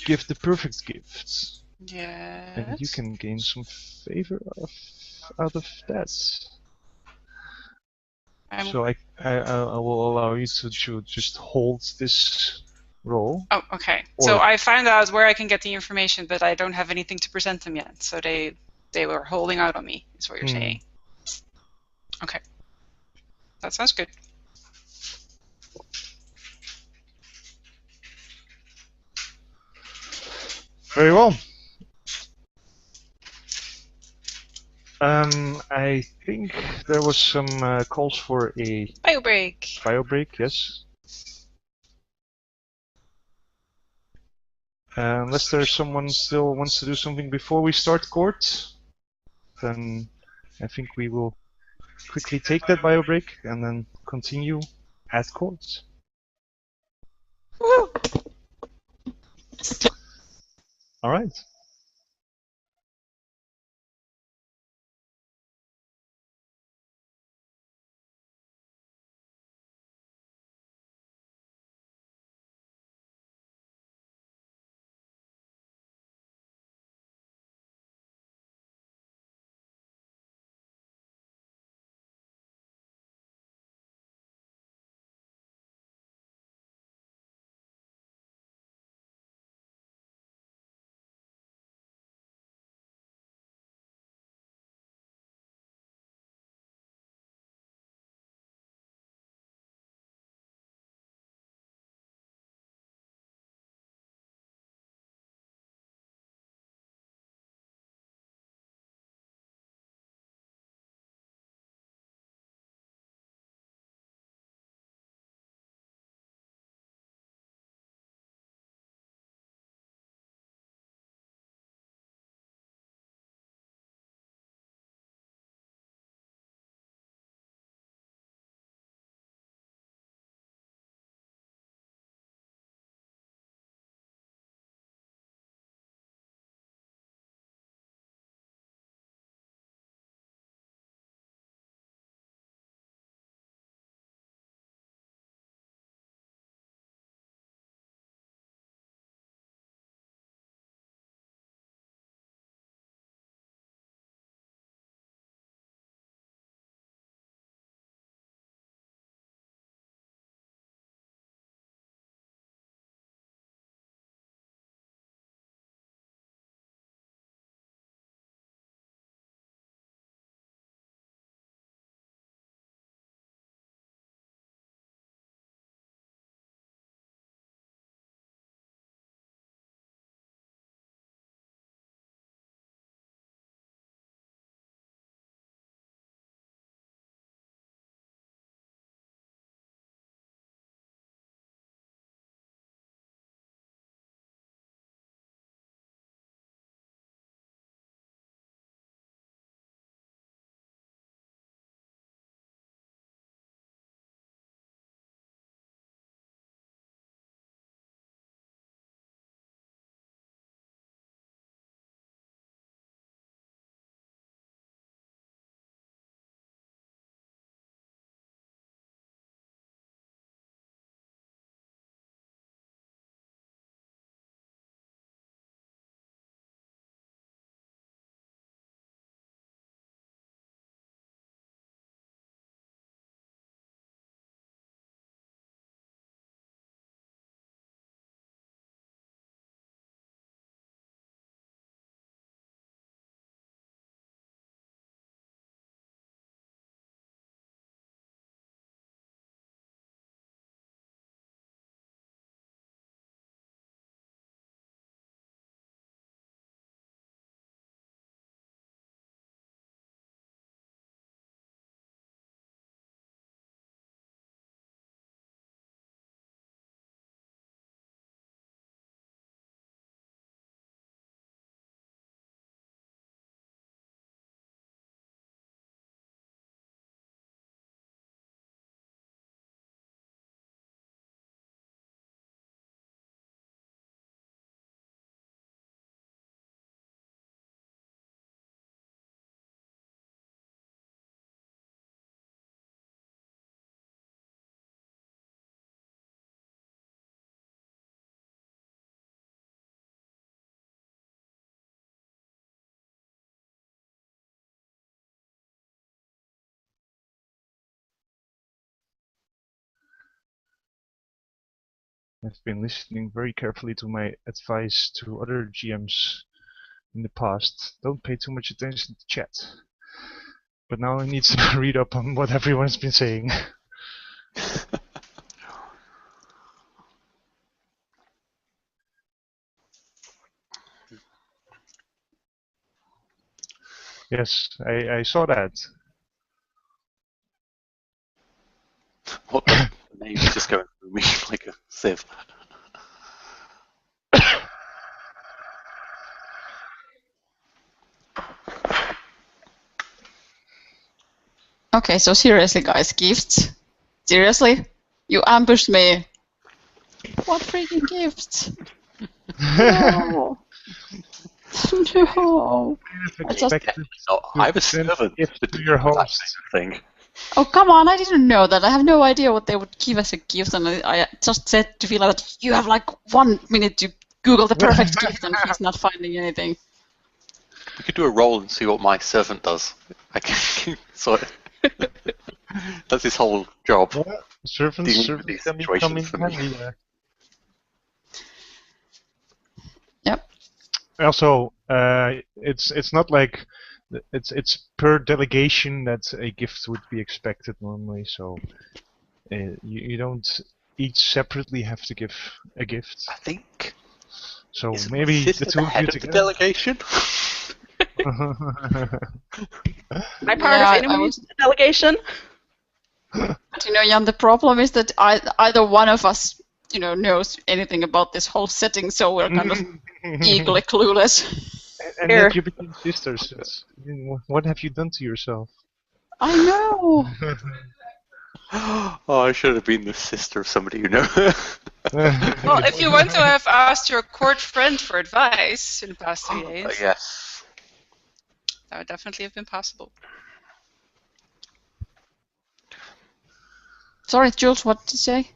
give the perfect gift, Yes. and you can gain some favor out of that. So I will allow you to just hold this roll. Oh, okay. Or- So I found out where I can get the information, but I don't have anything to present them yet. So they were holding out on me, is what you're saying. Okay. That sounds good. Very well. I think there was some calls for a Bio break. bio break, yes. Unless there's someone still wants to do something before we start court, then I think we will quickly take that bio break and then continue at court. Woo! All right. I've been listening very carefully to my advice to other GMs in the past. Don't pay too much attention to chat. But now I need to read up on what everyone's been saying. Yes, I saw that. What the name's just going through me like a sieve. Okay, so seriously, guys, gifts? Seriously? You ambushed me. What freaking gifts? No. No. I just... No, I was servant gift to to do your that host. thing. Oh, come on, I didn't know that. I have no idea what they would give as a gift, and I just said to Vila that you have like 1 minute to Google the perfect gift, and he's not finding anything. We could do a roll and see what my servant does. I can sort of. That's his whole job. Yeah, servants Dealing with these can be situations coming for me. handy there. Yep. Also, it's not like it's per delegation that a gift would be expected normally. So you don't each separately have to give a gift. I think. So Isn't maybe sister the two of you head of the together. delegation. My part of enemies delegation. But you know, Jan, the problem is that either one of us, knows anything about this whole setting, so we're kind of equally clueless. And yet you became sisters. What have you done to yourself? I know. Oh, I should have been the sister of somebody you know. Well, if you want to have asked your court friend for advice in the past 3 days, Yes. that would definitely have been possible. Sorry, Jules, what did you say?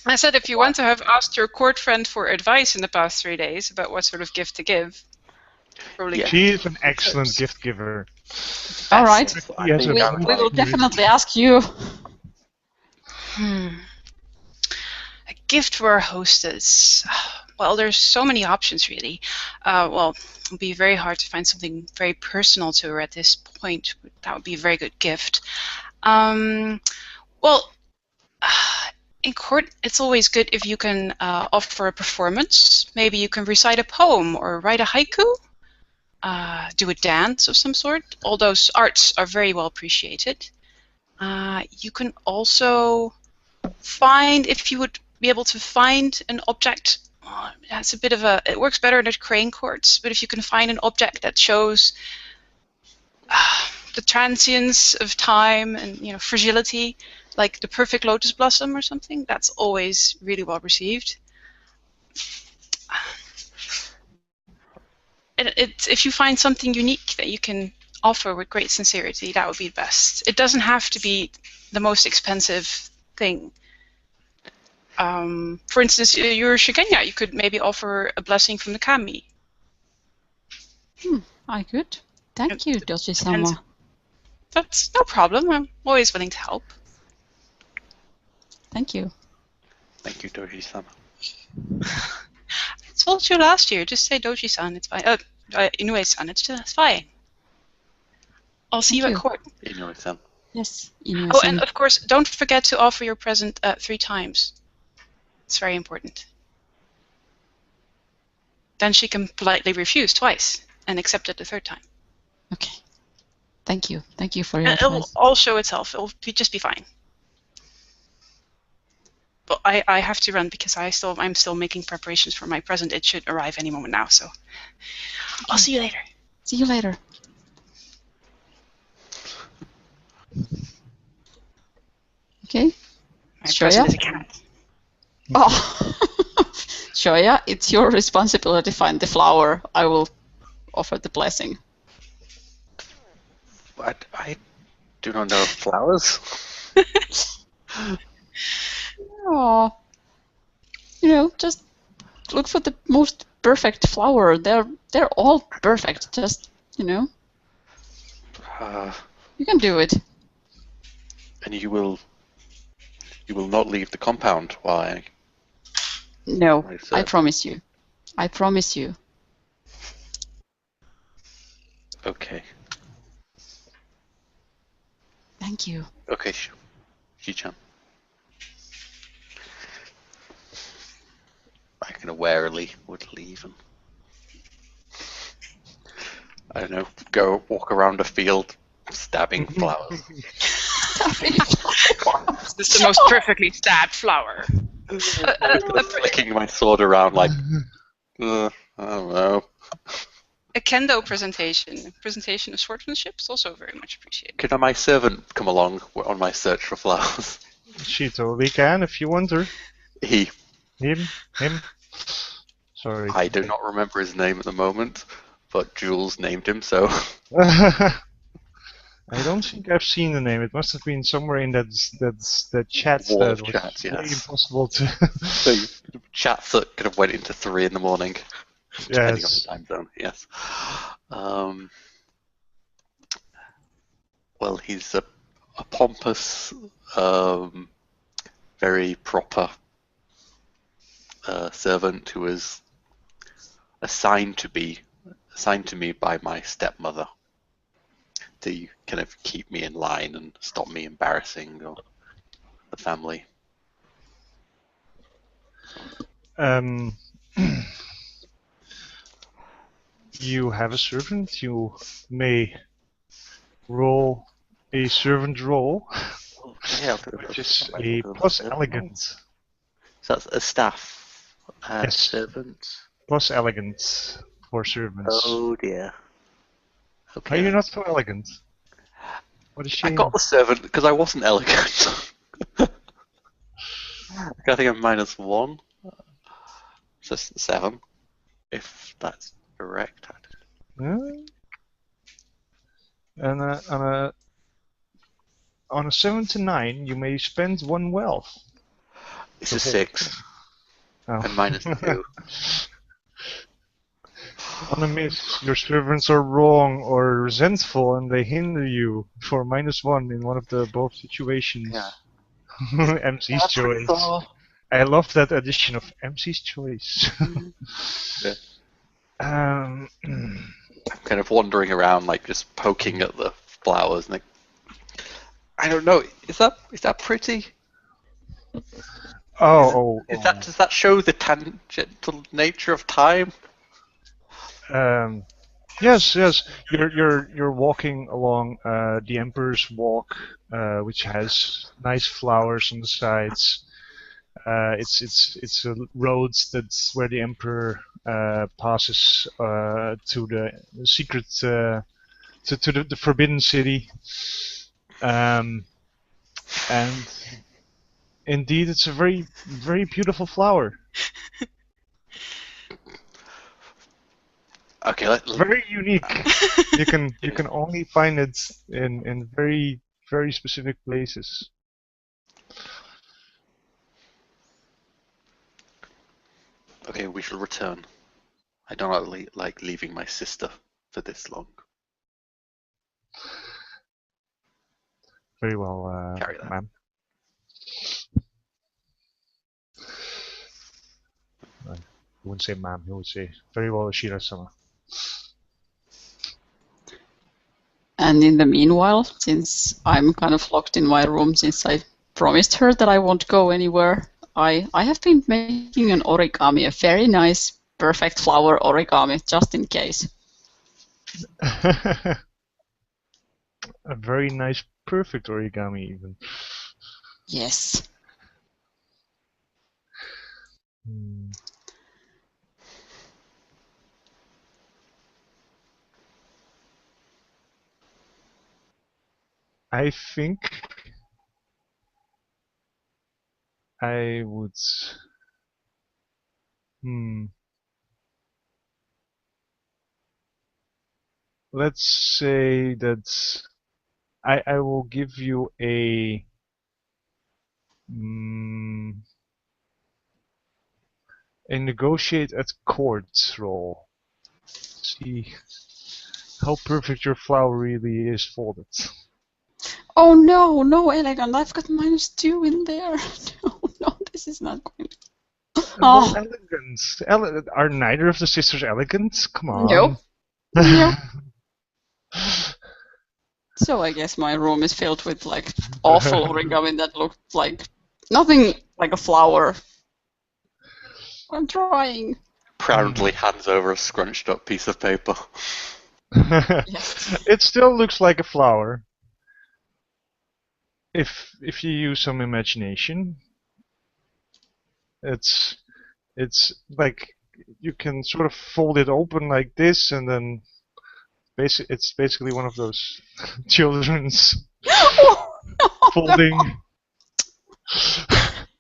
I said if you want to have asked your court friend for advice in the past 3 days about what sort of gift to give, probably. Yeah. She is an excellent gift giver. All right. Yes, We will definitely ask you. A gift for our hostess. Well, there's so many options, really. Well, it would be very hard to find something very personal to her at this point. That would be a very good gift. Well, in court, it's always good if you can offer a performance. Maybe you can recite a poem or write a haiku, do a dance of some sort. All those arts are very well appreciated. You can also find, if you would be able to find an object, that's a bit of a, it works better at crane courts, but if you can find an object that shows the transience of time and fragility, like the perfect lotus blossom or something, that's always really well received. If you find something unique that you can offer with great sincerity, that would be best. It doesn't have to be the most expensive thing. For instance, you're Shigenya, you could maybe offer a blessing from the kami. I could. Thank you, Doji-sama. That's no problem. I'm always willing to help. Thank you. Thank you, Doji-sama. I told you last year, just say Doji-san, it's fine. Inoue-san, it's fine. I'll see you at court. Inoue-san. Yes, Inoue-san. Oh, and of course, don't forget to offer your present 3 times. It's very important. Then she can politely refuse twice and accept it the 3rd time. Okay. Thank you. Thank you for your It'll advice. all show itself. It'll just be fine. But I have to run because I'm still making preparations for my present. It should arrive any moment now. So I'll see you later. See you later. Okay. My present is a cat. Oh. Shoya, it's your responsibility to find the flower. I will offer the blessing. What? I do not know flowers. Oh. Just look for the most perfect flower. They're all perfect. Just, you can do it. And you will not leave the compound while I... No, I promise you. I promise you. Okay. Thank you. Okay, Shi-chan. I kind of warily would leave, and I don't know, go walk around a field stabbing flowers. This is the most perfectly stabbed flower. Flicking my sword around like, I don't know. A kendo presentation of swordsmanship is also very much appreciated. Could my servant come along on my search for flowers? She totally can if you want her. He. Him. Sorry. I do not remember his name at the moment, but Jules named him so. I don't think I've seen the name. It must have been somewhere in that chat Wall that of was chats, very yes. impossible to. So chats that could have went into 3 in the morning, depending on the Yes. time zone. Yes. Well, he's a pompous, very proper servant who was assigned to me by my stepmother to kind of keep me in line and stop me embarrassing the family. You have a servant. You may roll a servant roll, Yeah, which is a plus elegant. So that's a staff and Yes. servant. Plus elegant for servants. Oh dear. Okay. Are you not so elegant? What a I shame. got the servant because I wasn't elegant. I think I'm -1. So it's 7, if that's correct. Huh? And on a 7 to 9, you may spend 1 wealth. It's a 6 Oh. and -2. On a miss, your servants are wrong or resentful and they hinder you for -1 in one of the above situations. Yeah. MC's choice. So, I love that addition of MC's choice. Yeah. Um, I'm kind of wandering around, like just poking at the flowers, and like, I don't know. Is that pretty? Does that show the tangential nature of time? Yes. You're walking along the Emperor's Walk, which has nice flowers on the sides. It's a road that's where the Emperor passes to the secret to the Forbidden City. And indeed, it's a very, very beautiful flower. Okay, Very unique. You can only find it in very, very specific places. Okay, we shall return. I do not like leaving my sister for this long. Very well, Carry that. ma'am. He wouldn't say ma'am, he would say, very well, Ashira-sama. And in the meanwhile, since I'm kind of locked in my room since I promised her that I won't go anywhere, I have been making an origami, a very nice, perfect flower origami, just in case. A very nice, perfect origami, even. Yes. I think I would. Let's say that I will give you a negotiate at court roll. See how perfect your flower really is folded. Oh no, no, elegant. I've got -2 in there. No, this is not going to. Well, elegant. Are neither of the sisters elegant? Come on. No. No. So I guess my room is filled with like awful origami that looked like nothing like a flower. I'm trying. Proudly hands over a scrunched up piece of paper. Yes. It still looks like a flower. If you use some imagination, it's like you can sort of fold it open like this, and then it's basically one of those children's Oh, no. folding.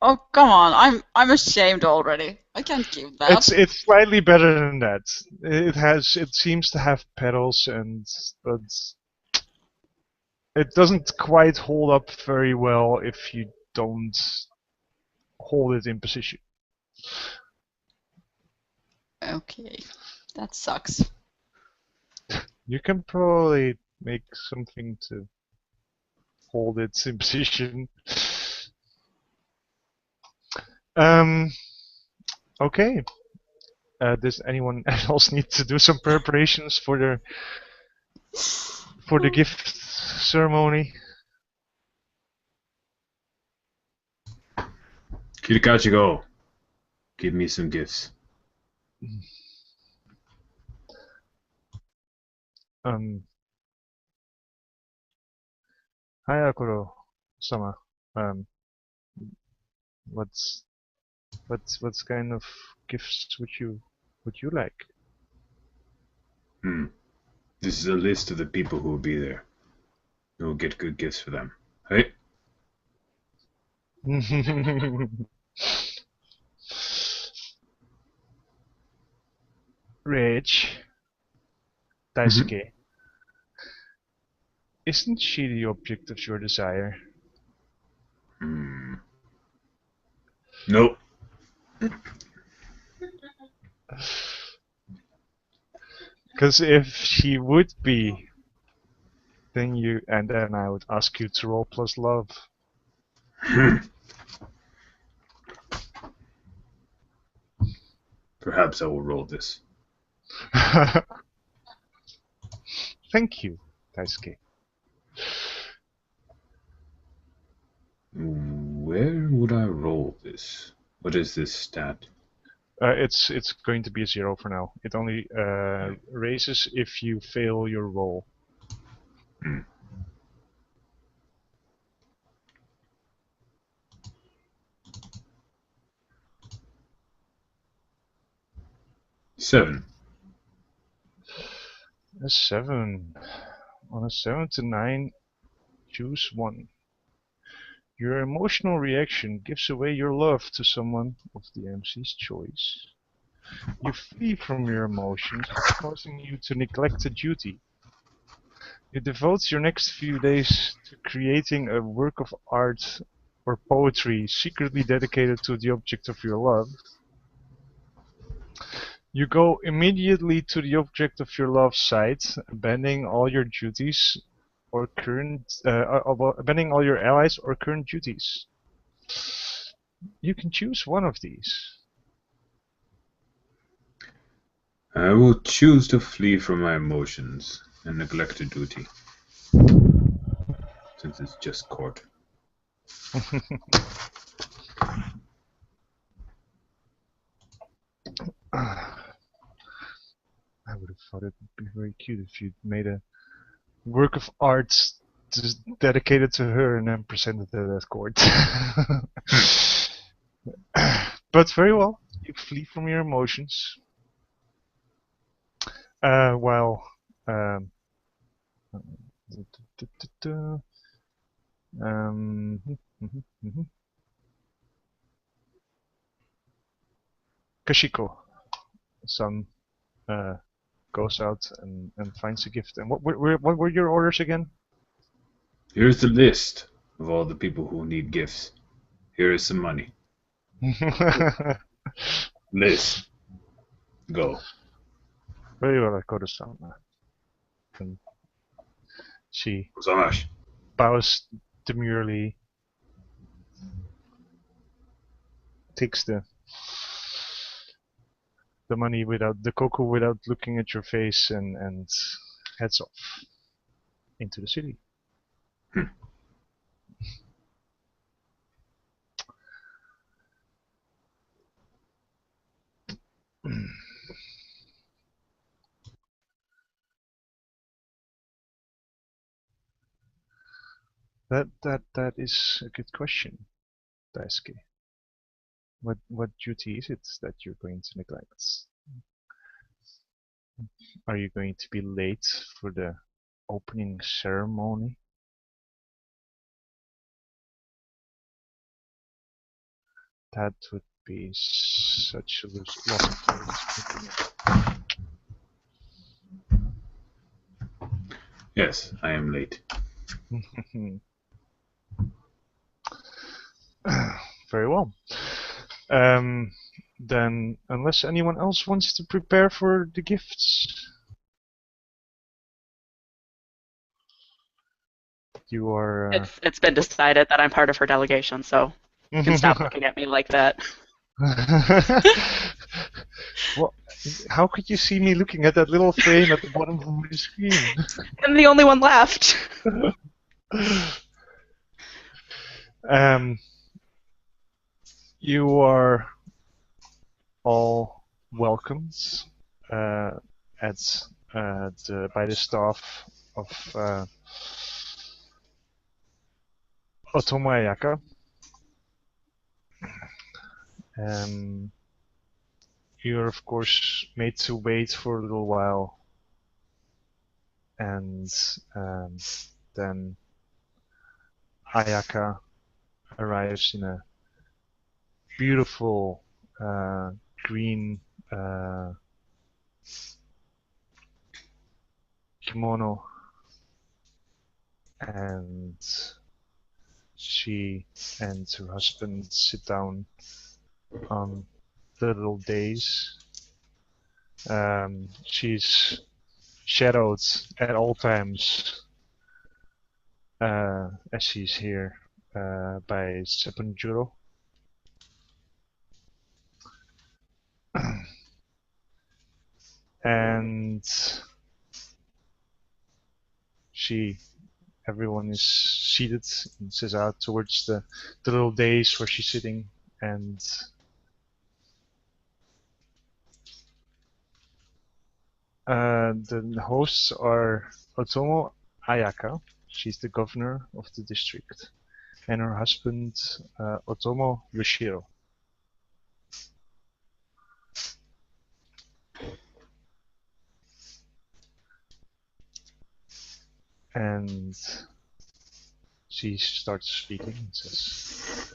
Oh, come on. I'm ashamed already. I can't give that. It's slightly better than that. It seems to have petals, but it doesn't quite hold up very well if you don't hold it in position. Okay. That sucks. You can probably make something to hold it in position. Okay. Does anyone else need to do some preparations for the gift ceremony? Kirikachigo, give me some gifts. Hayakuro-sama, what's kind of gifts would you like? This is a list of the people who will be there. You will get good gifts for them. Hey? Rich, Daisuke, isn't she the object of your desire? Nope. Because if she would be, then I would ask you to roll plus love. Perhaps I will roll this. Thank you, Daisuke. Where would I roll this? What is this stat? It's going to be a 0 for now. It only raises if you fail your roll. 7. A 7. On a 7 to 9, choose 1. Your emotional reaction gives away your love to someone of the MC's choice. You flee from your emotions, causing you to neglect a duty. You devote your next few days to creating a work of art or poetry secretly dedicated to the object of your love. You go immediately to the object of your love's site, abandoning all your duties or abandoning all your allies or current duties. You can choose one of these. I will choose to flee from my emotions and neglect a duty. Since it's just court. I would have thought it would be very cute if you'd made a work of art just dedicated to her and then presented it at court. But very well, you flee from your emotions. While Kashiko-san goes out and finds a gift. And what were your orders again? Here's the list of all the people who need gifts. Here is some money. List. Go. Very well, Kodo-san. And she Osamash. bows demurely, takes the money without the cocoa without looking at your face, and heads off into the city. That is a good question, Daisuke. What duty is it that you're going to neglect? Are you going to be late for the opening ceremony? That would be such a loss of time. Yes, I am late. Very well. Then, unless anyone else wants to prepare for the gifts, you are. It's been decided that I'm part of her delegation, so you can stop looking at me like that. Well, how could you see me looking at that little frame at the bottom of my screen? I'm the only one left. You are all welcomed by the staff of Otomo Ayaka. You're of course made to wait for a little while, and then Ayaka arrives in a beautiful green kimono, and she and her husband sit down on the little dais. She's shadowed at all times as she's here by Seppunjuro. And everyone is seated and sits out towards the little dais where she's sitting, and the hosts are Otomo Ayaka, she's the governor of the district, and her husband Otomo Yoshiro. And she starts speaking and says,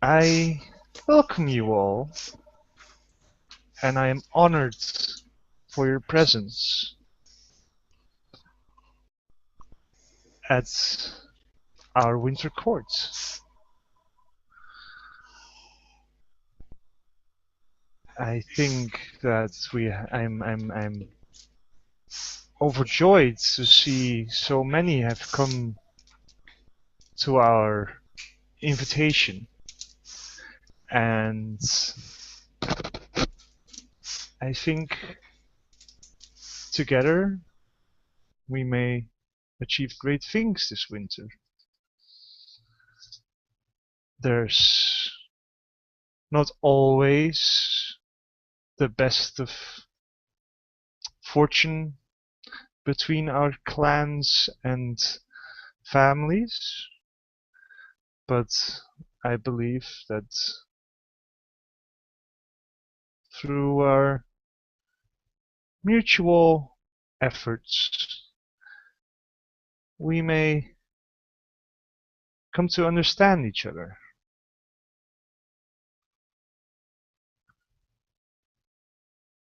I welcome you all, and I am honored for your presence at our winter court. I think that I'm overjoyed to see so many have come to our invitation, and I think together we may achieve great things this winter. There's not always the best of fortune between our clans and families, but I believe that through our mutual efforts we may come to understand each other.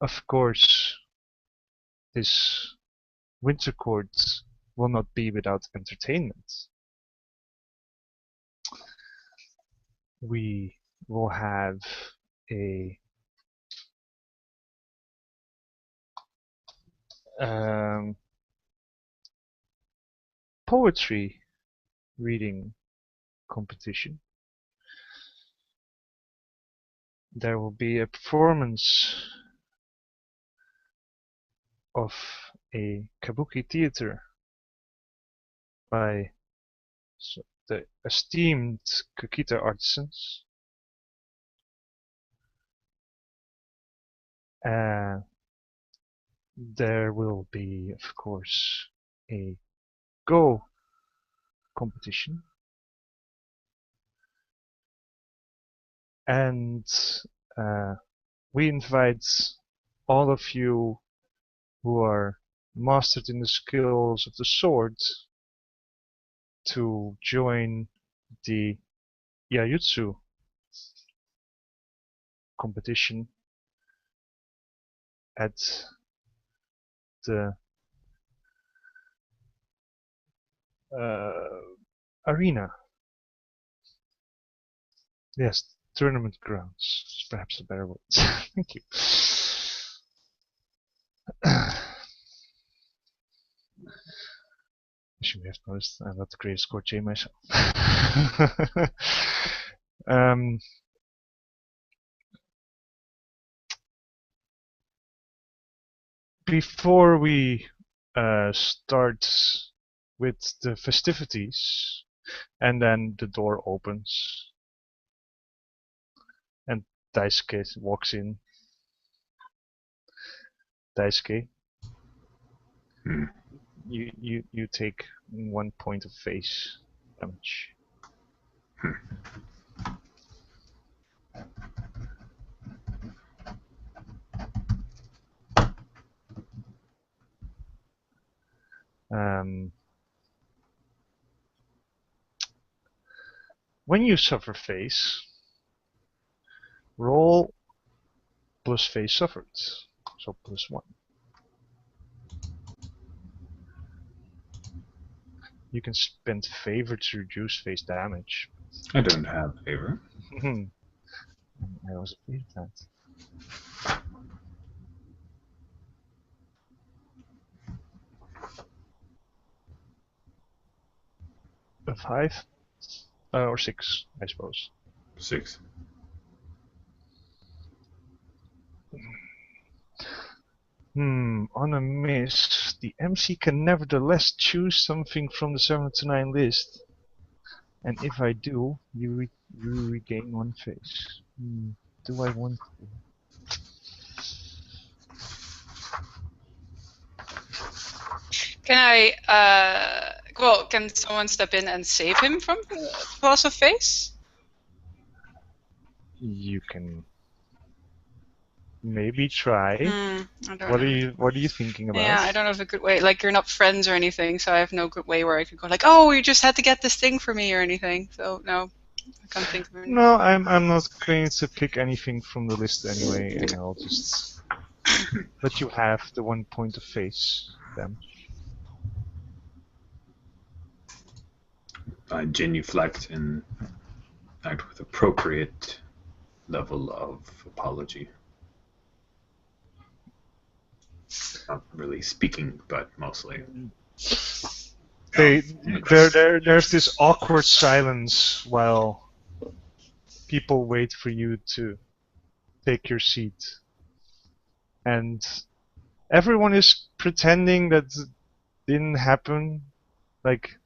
Of course, this winter court will not be without entertainment. We will have a poetry reading competition. There will be a performance of a kabuki theater by the esteemed Kakita artisans. There will be, of course, a Go competition. And we invite all of you who are mastered in the skills of the sword to join the Yajutsu competition at the arena. Yes, tournament grounds is perhaps a better word. Thank you. As you may have noticed, I'm not the greatest courtier myself. Before we start with the festivities, and then the door opens, and Daisuke walks in. Daisuke, you take 1 point of face damage. When you suffer face, roll plus face suffered, so +1. You can spend favor to reduce face damage. I don't have favor. I was afraid of that. A 5 or 6, I suppose. 6. On a miss, the MC can nevertheless choose something from the 7 to 9 list. And if I do, you regain 1 face. Do I want to? Can I, can someone step in and save him from the loss of face? You can maybe try. I don't know. What are you thinking about? Yeah, I don't have a good way. Like, you're not friends or anything, so I have no good way where I could go like, oh, you just had to get this thing for me or anything. So no, I can't think of anything. No, I'm not going to pick anything from the list anyway, and I'll just let you have the 1 point of face damage. I genuflect and act with appropriate level of apology. Not really speaking, but mostly. There's this awkward silence while people wait for you to take your seat. And everyone is pretending that it didn't happen. Like,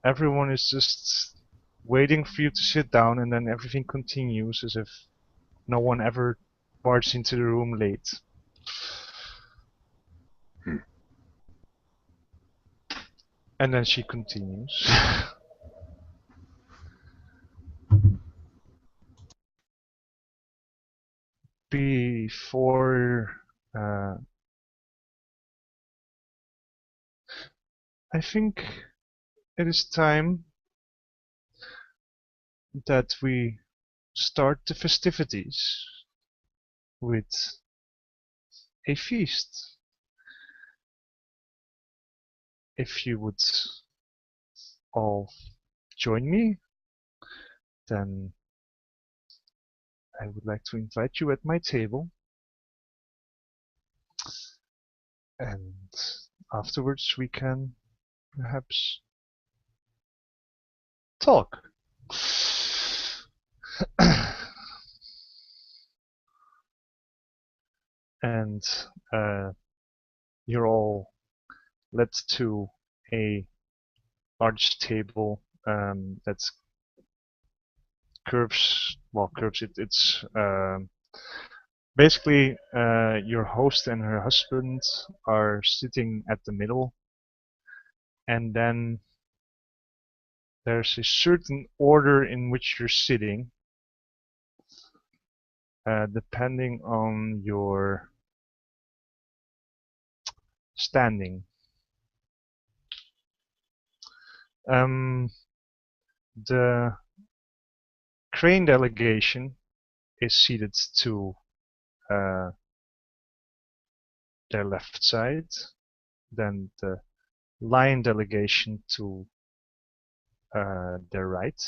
everyone is just waiting for you to sit down, and then everything continues as if no one ever barged into the room late. And then she continues. Before I think it is time that we start the festivities with a feast. If you would all join me, then I would like to invite you at my table, and afterwards we can perhaps talk. And you're all led to a large table that's curves. It's basically your host and her husband are sitting at the middle, and then there's a certain order in which you're sitting, depending on your standing. The Crane delegation is seated to their left side, then the Lion delegation to their right,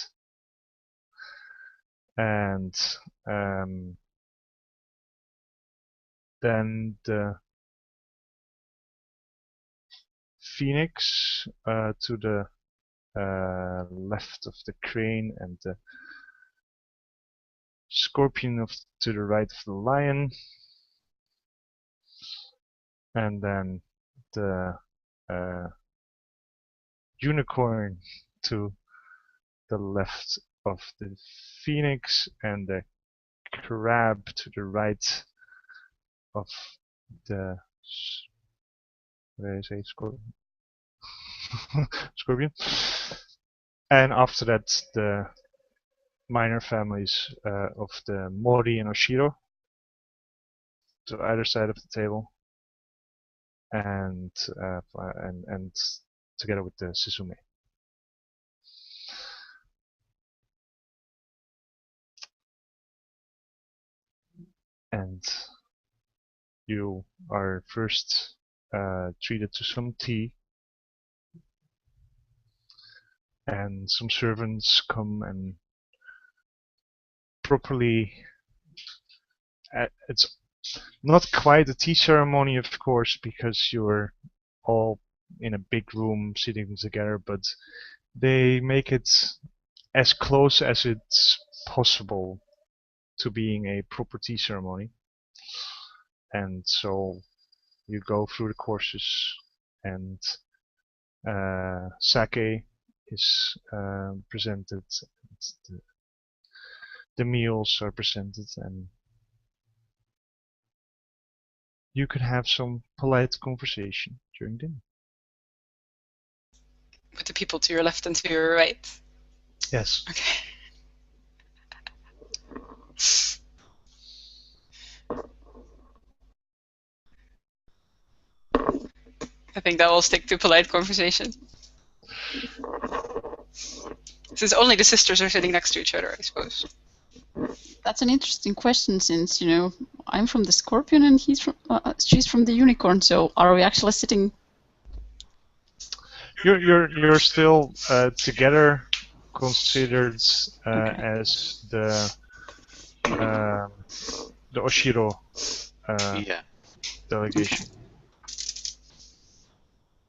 and then the Phoenix to the left of the Crane, and the Scorpion to the right of the Lion, and then the Unicorn to the left of the Phoenix, and the Crab to the right of the what did I say? Scorpion. And after that, the minor families of the Mori and Oshiro to either side of the table, and together with the Suzume. And you are first treated to some tea, and some servants come and properly. It's not quite a tea ceremony, of course, because you're all in a big room sitting together, but they make it as close as it's possible to being a proper tea ceremony. And so you go through the courses, and sake is presented, the meals are presented, and you can have some polite conversation during dinner. With the people to your left and to your right. Yes. Okay. I think that will stick to polite conversation. Since only the sisters are sitting next to each other, I suppose. That's an interesting question, since I'm from the Scorpion and she's from the Unicorn. So are we actually sitting? You're still together, considered Okay. as the Oshiro Yeah. delegation.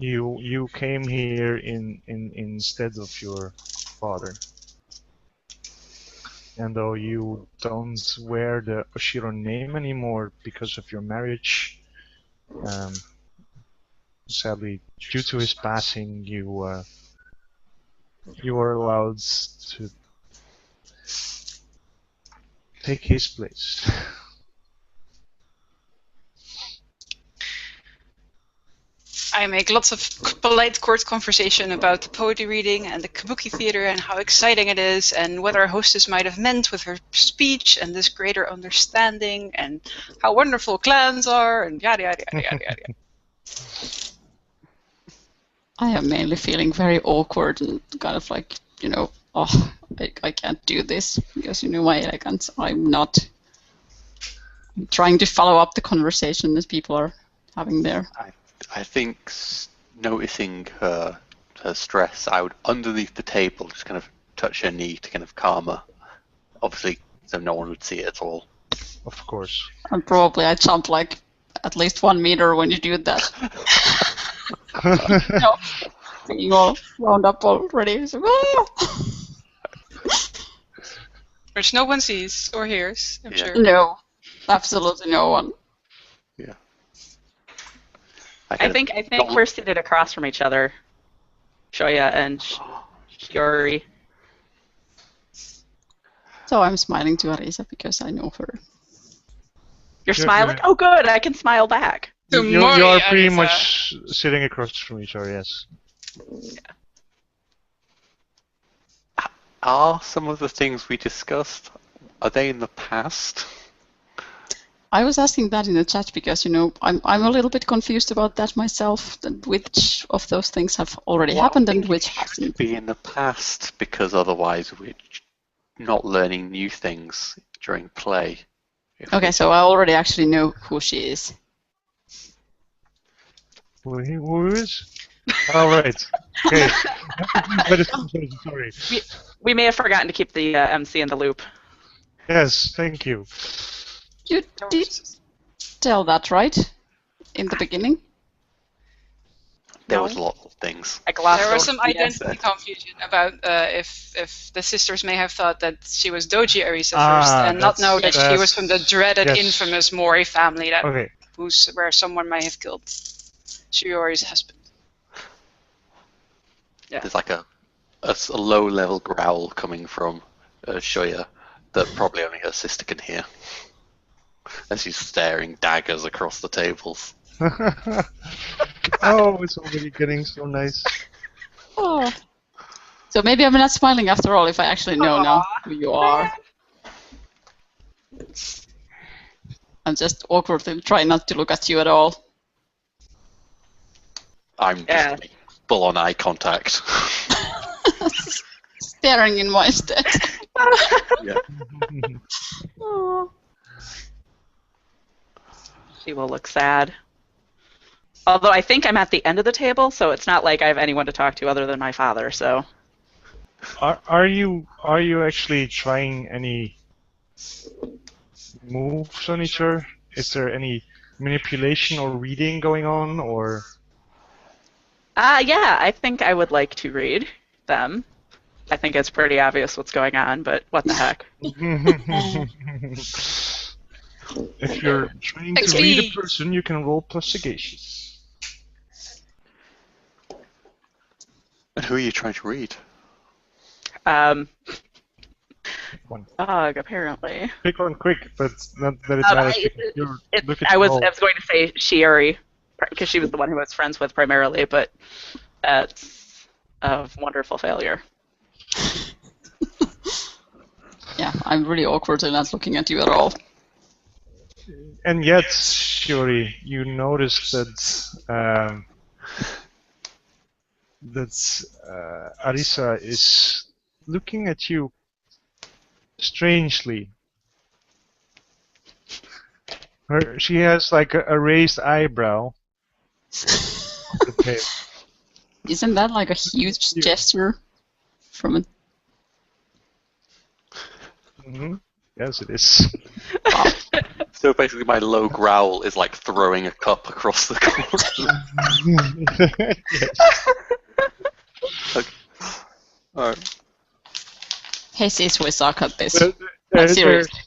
You came here instead of your father. And though you don't wear the Oshiro name anymore because of your marriage, sadly, due to his passing, you are allowed to take his place. I make lots of polite court conversation about the poetry reading and the kabuki theater and how exciting it is, and what our hostess might have meant with her speech and this greater understanding, and how wonderful clans are, and yada yada yada yada yada. I am mainly feeling very awkward and kind of like, I can't do this because I'm not trying to follow up the conversation that people are having there. I think noticing her stress, I would underneath the table just kind of touch her knee to kind of calm her. Obviously, so no one would see it at all. Of course. And probably I jump like at least 1 meter when you do that. Being all wound up already. So, which no one sees or hears, I'm sure. No, absolutely no one. Yeah. I think we're seated across from each other, Shoya and Shiori. So I'm smiling to Arisa because I know her. You're smiling? Oh, good. I can smile back. You are pretty much sitting across from each other, yes. Yeah. Are some of the things we discussed, are they in the past? I was asking that in the chat because, I'm a little bit confused about that myself, that which of those things have already happened and which hasn't. Be in the past, because otherwise we're not learning new things during play. Okay, so I already actually know who she is. Who is? All right. Okay. Sorry. We may have forgotten to keep the MC in the loop. Yes, thank you. You did tell that, right? In the beginning? There was a lot of things. There was some identity confusion about if the sisters may have thought that she was Doji Arisa first and not know that she was from the dreaded, infamous Mori family where someone may have killed Shiori's husband. Yeah. There's like a low-level growl coming from Shoya that probably only her sister can hear as she's staring daggers across the tables. Oh, it's already getting so nice. Oh. So maybe I'm not smiling after all if I actually know now who you are. I'm just awkwardly trying not to look at you at all. I'm just making full-on eye contact. Staring in my stead. Yeah. Oh. She will look sad. Although I think I'm at the end of the table, so it's not like I have anyone to talk to other than my father. So. Are you actually trying any moves on each other? Is there any manipulation or reading going on, or? Yeah, I think I would like to read them. I think it's pretty obvious what's going on, but what the heck? If you're trying to read a person, you can roll plus sagacious. And who are you trying to read? Dog, apparently. Pick one quick, but not that it matters. I was going to say Shiori, because she was the one who I was friends with primarily, but that's a wonderful failure. Yeah, I'm really awkward and not looking at you at all. And yet, Shiori, you notice that Arisa is looking at you strangely. She has like a raised eyebrow. Isn't that like a huge gesture from a... Mm-hmm. Yes, it is. So basically my low growl is like throwing a cup across the court. Okay. Alright. Hey sis, we suck at this. Seriously.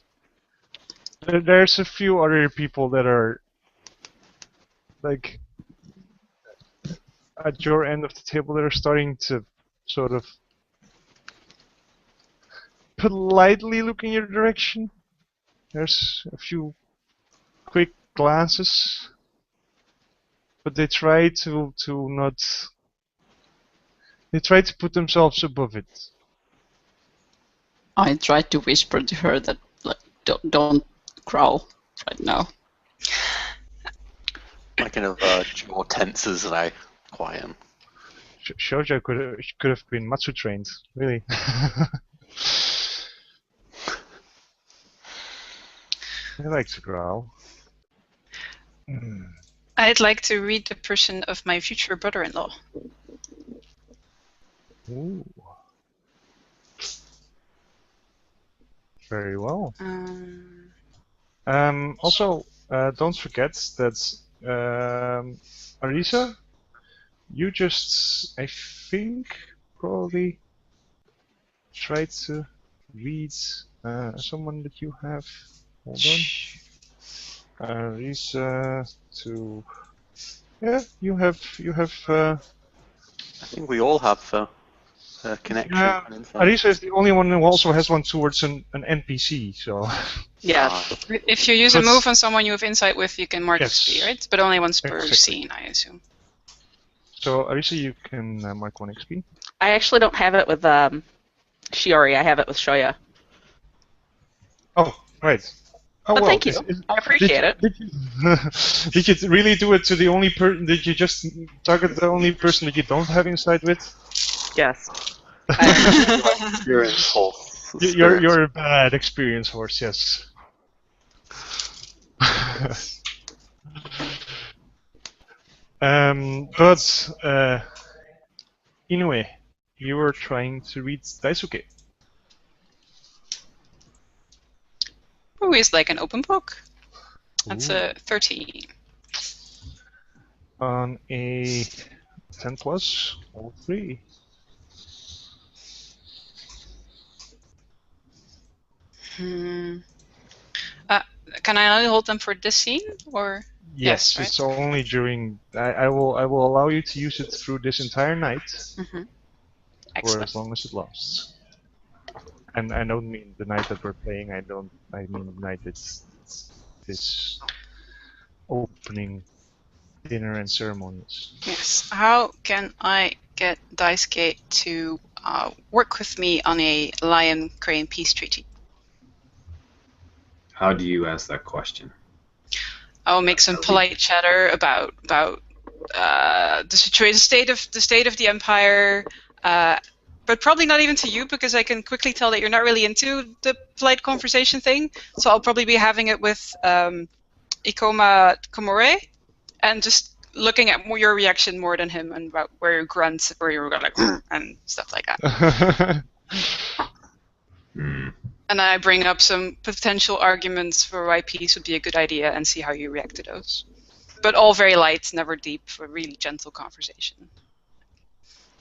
There's a few other people that are like at your end of the table that are starting to sort of politely look in your direction. There's a few quick glances, but they try to not. They try to put themselves above it. I tried to whisper to her that like, don't growl right now. My kind of jaw tenses and I quieten. Shoujo could have been Matsu trained, really. I like to growl. I'd like to read the person of my future brother-in-law. Ooh. Very well. Also, don't forget that Arisa, you just, I think, probably tried to read someone that you have. Hold on. Arisa to. Yeah, you have. I think we all have a connection. And insight. Arisa is the only one who also has one towards an NPC. So. Yeah. If you use a move on someone you have insight with, you can mark XP, right? But only once per Exactly. scene, I assume. So Arisa, you can mark 1 XP. I actually don't have it with Shiori, I have it with Shoya. Oh, right. Oh But well. thank you. I appreciate it. Did you really do it to the only person? Did you just target the only person that you don't have insight with? Yes. Experience horse. You're a bad experience horse. Yes. But anyway, you were trying to read Daisuke. Ooh, is like an open book. That's a 13. On a 10 plus, all three. Can I only hold them for this scene, or? Yes, right? it's only during. I will allow you to use it through this entire night, for Excellent. as long as it lasts. And I don't mean the night that we're playing. I mean the night it's this opening dinner and ceremonies. Yes. How can I get Daisuke to work with me on a Lion Crane peace treaty? How do you ask that question? I'll make some polite chatter about the situation, the state of the empire, but probably not even to you, because I can quickly tell that you're not really into the polite conversation thing. So I'll probably be having it with Ikoma Komore, and just looking at your reaction more than him, and about where you grunt, where you're like and stuff like that. And I bring up some potential arguments for why peace would be a good idea, and see how you react to those. But all very light, never deep, a really gentle conversation.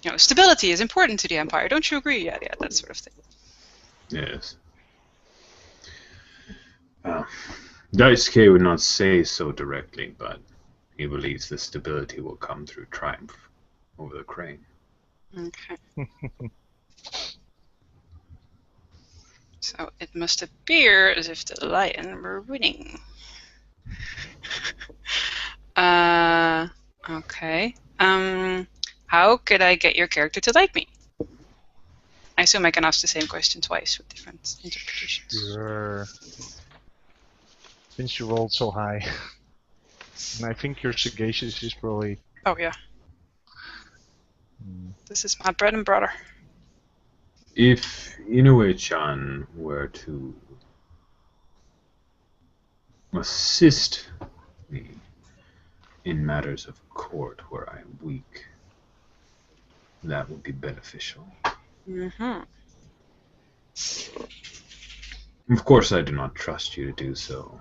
You know, stability is important to the empire. Don't you agree? Yeah, that sort of thing. Yes. Daisuke would not say so directly, but he believes the stability will come through triumph over the crane. Okay. So it must appear as if the lion were winning. Okay. How could I get your character to like me? I assume I can ask the same question twice with different interpretations. Sure. Since you rolled so high, and I think your sagacious is probably. Oh yeah. This is my bread and butter. If Inoue-chan were to assist me in matters of court where I am weak, that would be beneficial. Of course, I do not trust you to do so,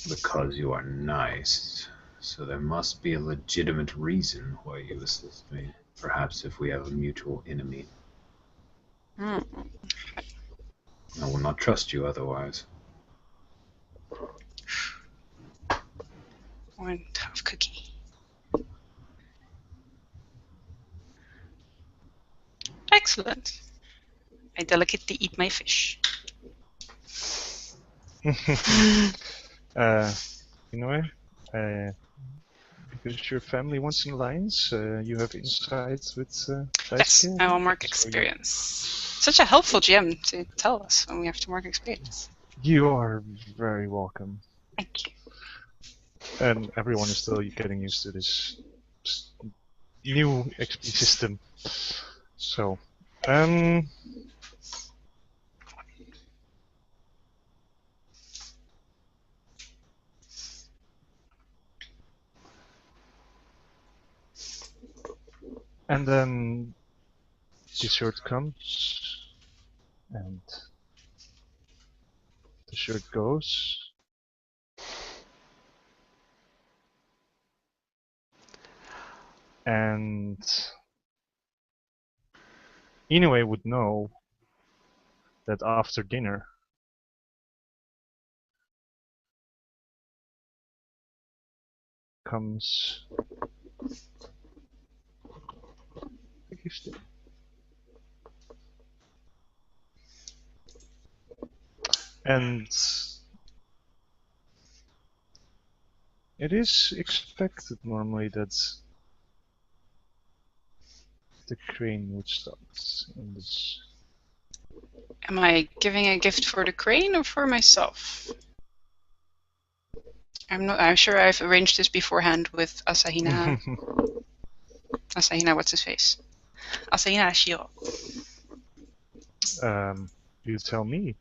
because you are nice, so there must be a legitimate reason why you assist me. Perhaps if we have a mutual enemy. I will not trust you otherwise. One tough cookie. Excellent. I delicately eat my fish. Because your family wants an alliance, you have insights with Daisuke? Yes, I will mark experience. Such a helpful GM to tell us when we have to mark experience. You are very welcome. Thank you. And everyone is still getting used to this new XP system. So, and then dessert comes, and the shirt goes. And Inoue would know that after dinner comes the gift. And it is expected normally that the crane would start in this. Am I giving a gift for the crane or for myself? I'm sure I've arranged this beforehand with Asahina. Asahina, what's his face? Asahina Ashiro. You tell me.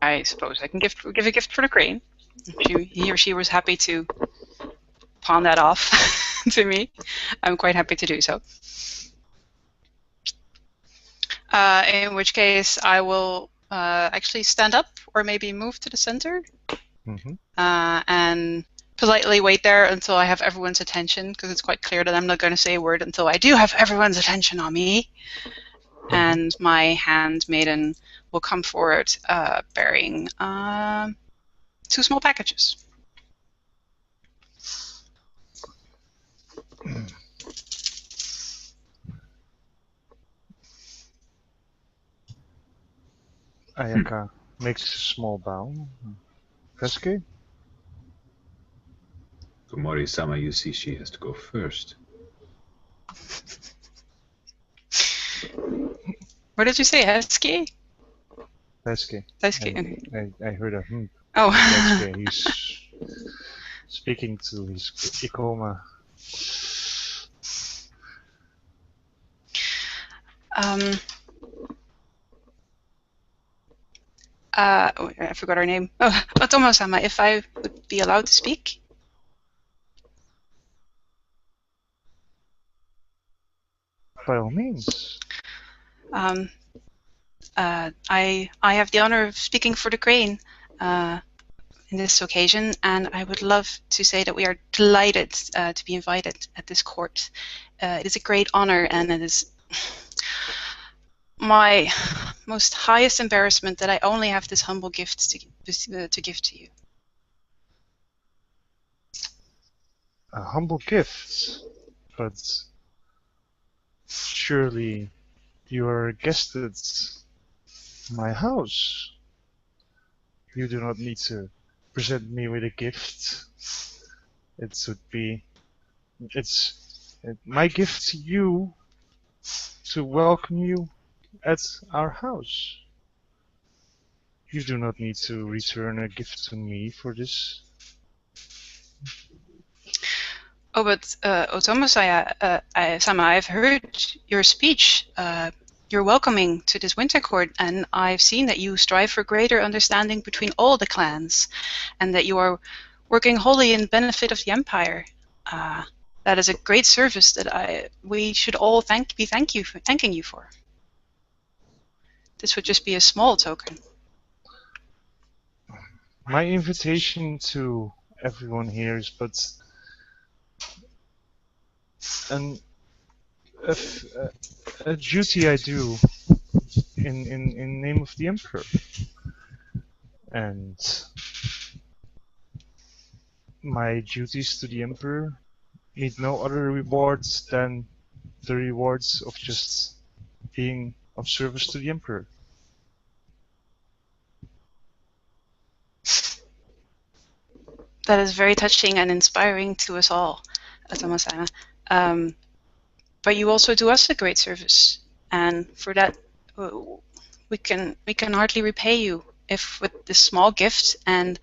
I suppose I can give a gift for the crane. He or she was happy to pawn that off to me. I'm quite happy to do so. In which case, I will actually stand up or maybe move to the center and politely wait there until I have everyone's attention, because it's quite clear that I'm not going to say a word until I do have everyone's attention on me. And my handmaiden will come forward bearing 2 small packages. Ayaka makes a small bow. Veske? Komori-sama, you see she has to go first. What did you say, Hesky? Veske. Hesky. I heard a Oh. Veske. He's speaking to his Ikoma. I forgot her name. Oh, Otomo-sama, if I would be allowed to speak? By all means. I have the honor of speaking for the crane in this occasion, and I would love to say that we are delighted to be invited at this court. It is a great honor, and it is my most highest embarrassment that I only have this humble gift to give to you. A humble gift, but surely you are a guest at my house. You do not need to present me with a gift. It's my gift to you to welcome you at our house. You do not need to return a gift to me for this. Oh, but Otomo-sama, I've heard your speech. You're welcoming to this winter court, and I've seen that you strive for greater understanding between all the clans, and that you are working wholly in benefit of the empire. That is a great service that we should all be thanking you for. This would just be a small token. My invitation to everyone here is but a duty I do in name of the Emperor. And my duties to the Emperor need no other rewards than the rewards of just being of service to the Emperor. That is very touching and inspiring to us all, Otomo-sama. But you also do us a great service, and for that we can hardly repay you if with this small gift and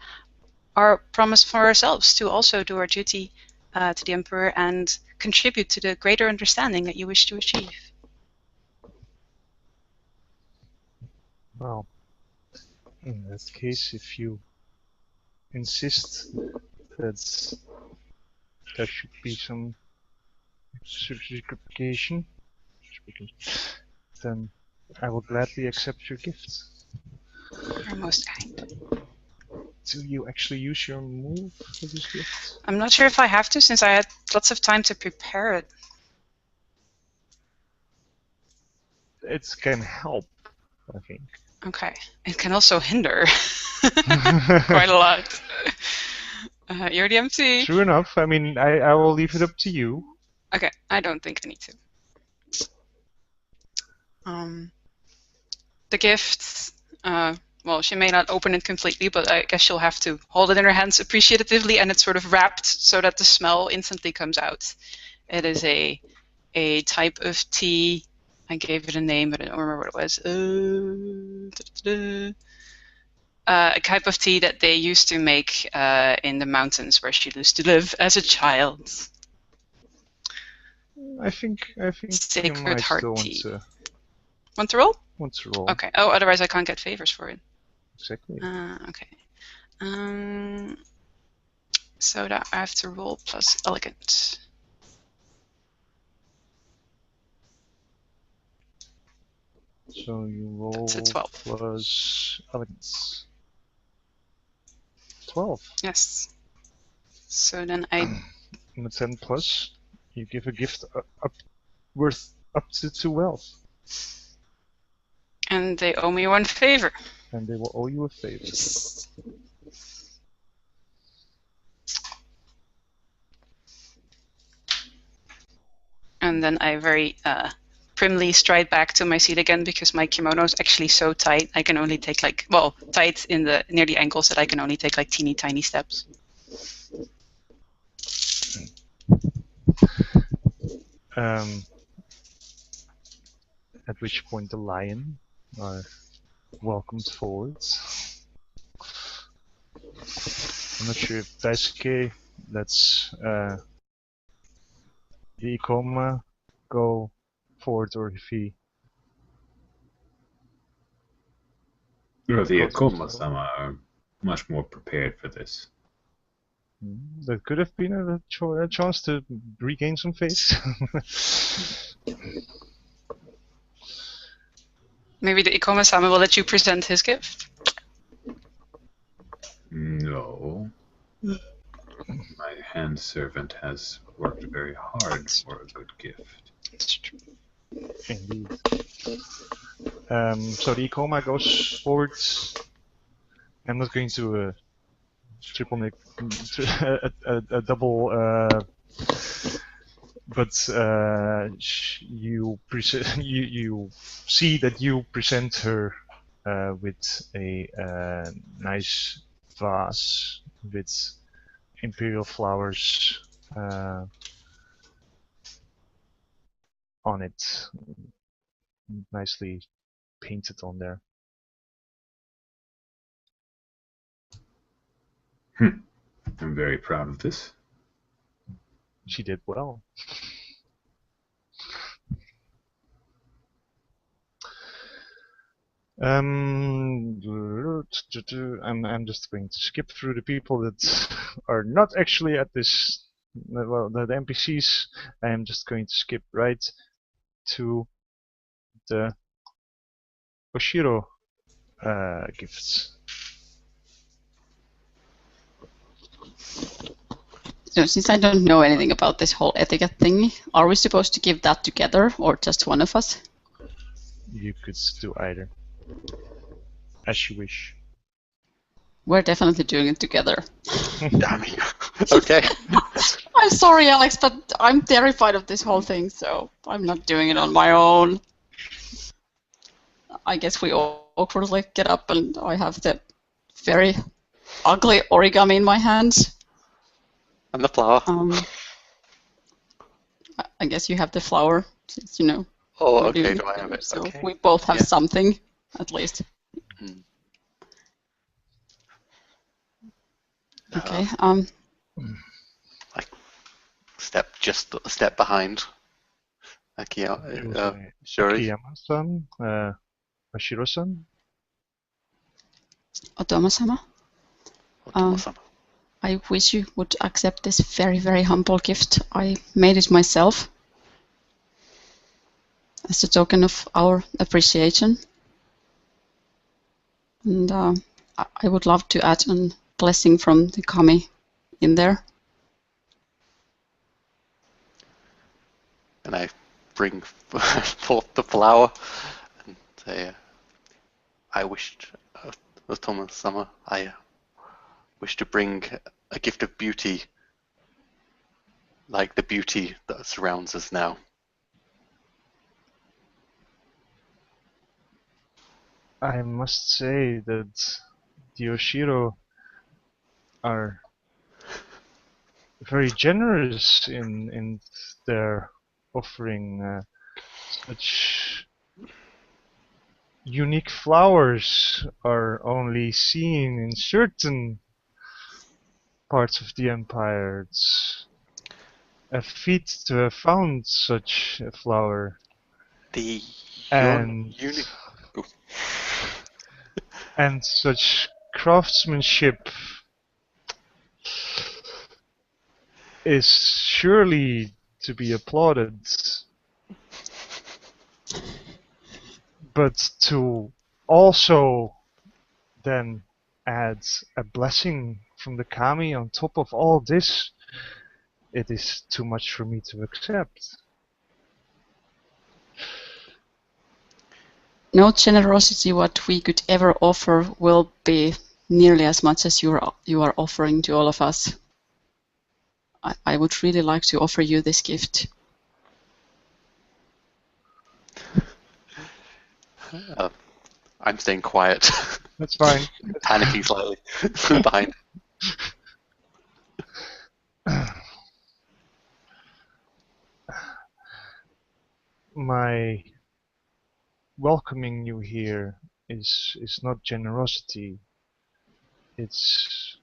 our promise for ourselves to also do our duty to the Emperor and contribute to the greater understanding that you wish to achieve. Well, in that case, if you insist that there should be some certification, then I will gladly accept your gift. You're most kind. Do you actually use your move for this gift? I'm not sure if I have to, since I had lots of time to prepare it. It can help, I think. Okay. It can also hinder quite a lot. You're the MC. True enough. I mean, I will leave it up to you. Okay, I don't think I need to. The gift well, she may not open it completely, but I guess she'll have to hold it in her hands appreciatively, and it's sort of wrapped so that the smell instantly comes out. It is a type of tea. I gave it a name, but I don't remember what it was. A type of tea that they used to make in the mountains where she used to live as a child. I think you Sacred might Heart still tea. Want to roll? want to roll. Okay. Oh, otherwise I can't get favors for it. Exactly. Okay. So that I have to roll plus elegant. So you roll That's a 12. plus elegance. 12. Yes. So then I And a 10 plus, you give a gift worth up to 2 wealth. and they owe me 1 favor. And they will owe you a favor. And then I very primly stride back to my seat again because my kimono is actually so tight. I can only take tight in the near the ankles that I can only take teeny tiny steps. At which point the lion are welcomed forwards. I'm not sure if Daisuke lets the Ikoma go forward or if he... The Akuma-sama are much more prepared for this. That could have been a chance to regain some faith. Maybe the Ikoma-sama will let you present his gift. No. My hand servant has worked very hard for a good gift. It's true. Indeed. So the Ikoma goes forward. I'm not going to triple make a double, but you see that you present her with a nice vase with imperial flowers on it, nicely painted on there. I'm very proud of this. She did well. I'm just going to skip through the people that are not actually at this. Well, the NPCs. I am just going to skip right to the Oshiro gifts. So since I don't know anything about this whole etiquette thing, are we supposed to give that together or just one of us? You could do either, as you wish. We're definitely doing it together. Damn you. Okay. I'm sorry, Alex, but I'm terrified of this whole thing, so I'm not doing it on my own. I guess we awkwardly get up and I have the very ugly origami in my hands. And the flower. I guess you have the flower, since you know. Oh, okay. Do I have it? So okay. we both have something, at least. Okay. Like just a step behind Shuri. Akiyama-san, Ashiro-san. Otoma-sama. Otoma-sama. I wish you would accept this very, very humble gift. I made it myself as a token of our appreciation. And I would love to add a blessing from the kami in there. And I bring forth the flower and say, I wished, Otoma-sama, I wish to bring a gift of beauty, like the beauty that surrounds us now. I must say that the Oshiro are very generous in their offering such unique flowers are only seen in certain parts of the empire. It's a feat to have found such a flower. The And and such craftsmanship is surely to be applauded. But to also then add a blessing from the kami on top of all this, it is too much for me to accept. No generosity what we could ever offer will be nearly as much as you are offering to all of us. I would really like to offer you this gift. I'm staying quiet. That's fine. Panicking slightly behind. My welcoming you here is not generosity. It's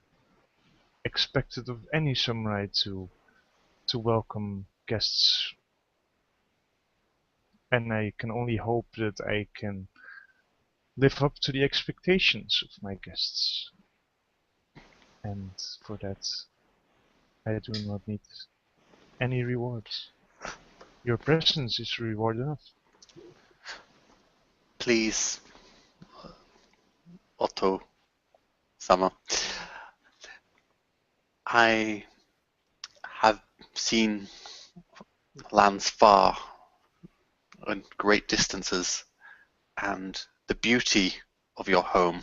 expected of any samurai to welcome guests, and I can only hope that I can live up to the expectations of my guests. And for that, I do not need any rewards. Your presence is reward enough. Please, Otto-sama. I have seen lands far and great distances, and the beauty of your home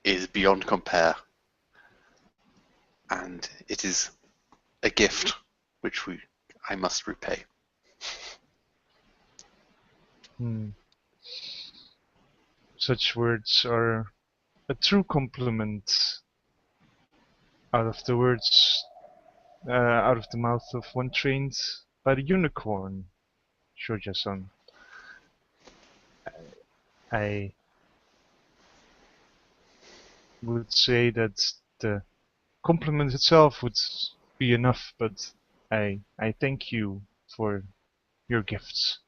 is beyond compare, and it is a gift which I must repay. Such words are a true compliment out of the mouth of one trained by the unicorn, Shoja-san. I would say that the compliment itself would be enough, but I thank you for your gifts.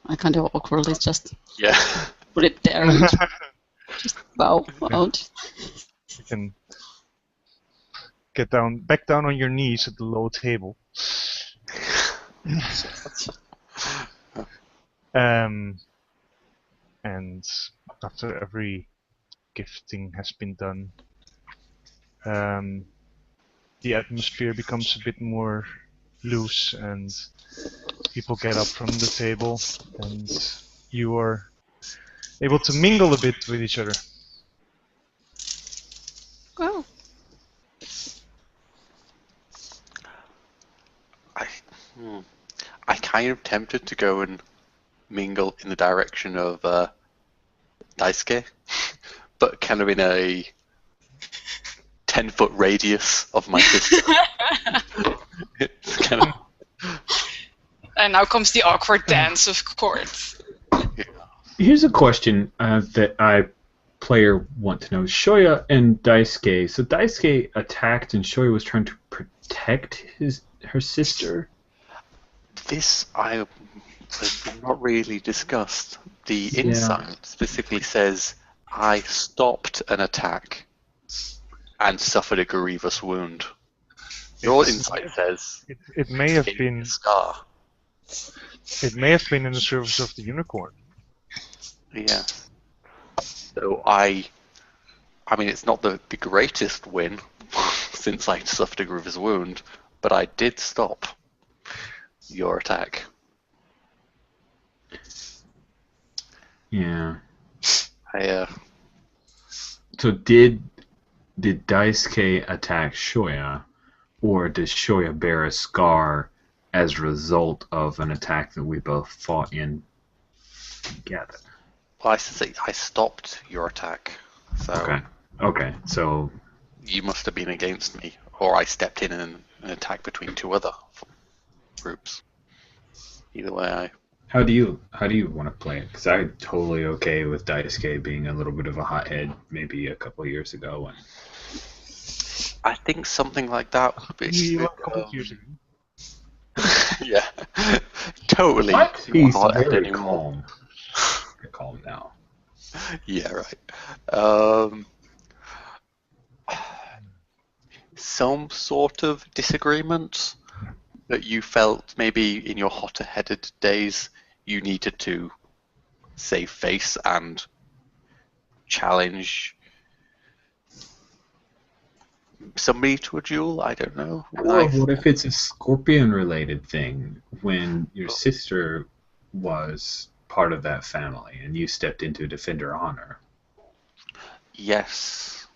I kind of awkwardly just put it there and just bow out. You can get back down on your knees at the low table. And after every gifting has been done, the atmosphere becomes a bit more loose and people get up from the table and you are able to mingle a bit with each other. Oh. I kind of tempted to go and mingle in the direction of Daisuke, but kind of in a 10-foot radius of my sister. It's kind of... And now comes the awkward dance, of course. Here's a question that player want to know. Shoya and Daisuke. So Daisuke attacked and Shoya was trying to protect her sister? This I have not really discussed. The insight specifically says, I stopped an attack and suffered a grievous wound. Your insight says it may have been a scar. It may have been in the service of the unicorn. Yeah. So I mean, it's not the greatest win since I suffered a grievous wound, but I did stop your attack. Yeah. So did Daisuke attack Shoya, or does Shoya bear a scar as a result of an attack that we both fought in together. Well, I say I stopped your attack, so Okay. So you must have been against me, or I stepped in an attack between two other groups. Either way, how do you want to play it? Because I'm totally okay with Daisuke being a little bit of a hothead maybe a couple of years ago. And I think something like that would be. A couple of years ago. Yeah, totally. He's not very anymore. calm now. Yeah, right. Some sort of disagreement that you felt maybe in your hotter-headed days you needed to save face and challenge somebody to a duel? I don't know. Or what if it's a scorpion-related thing when your sister was part of that family and you stepped in to defend her honor? Yes.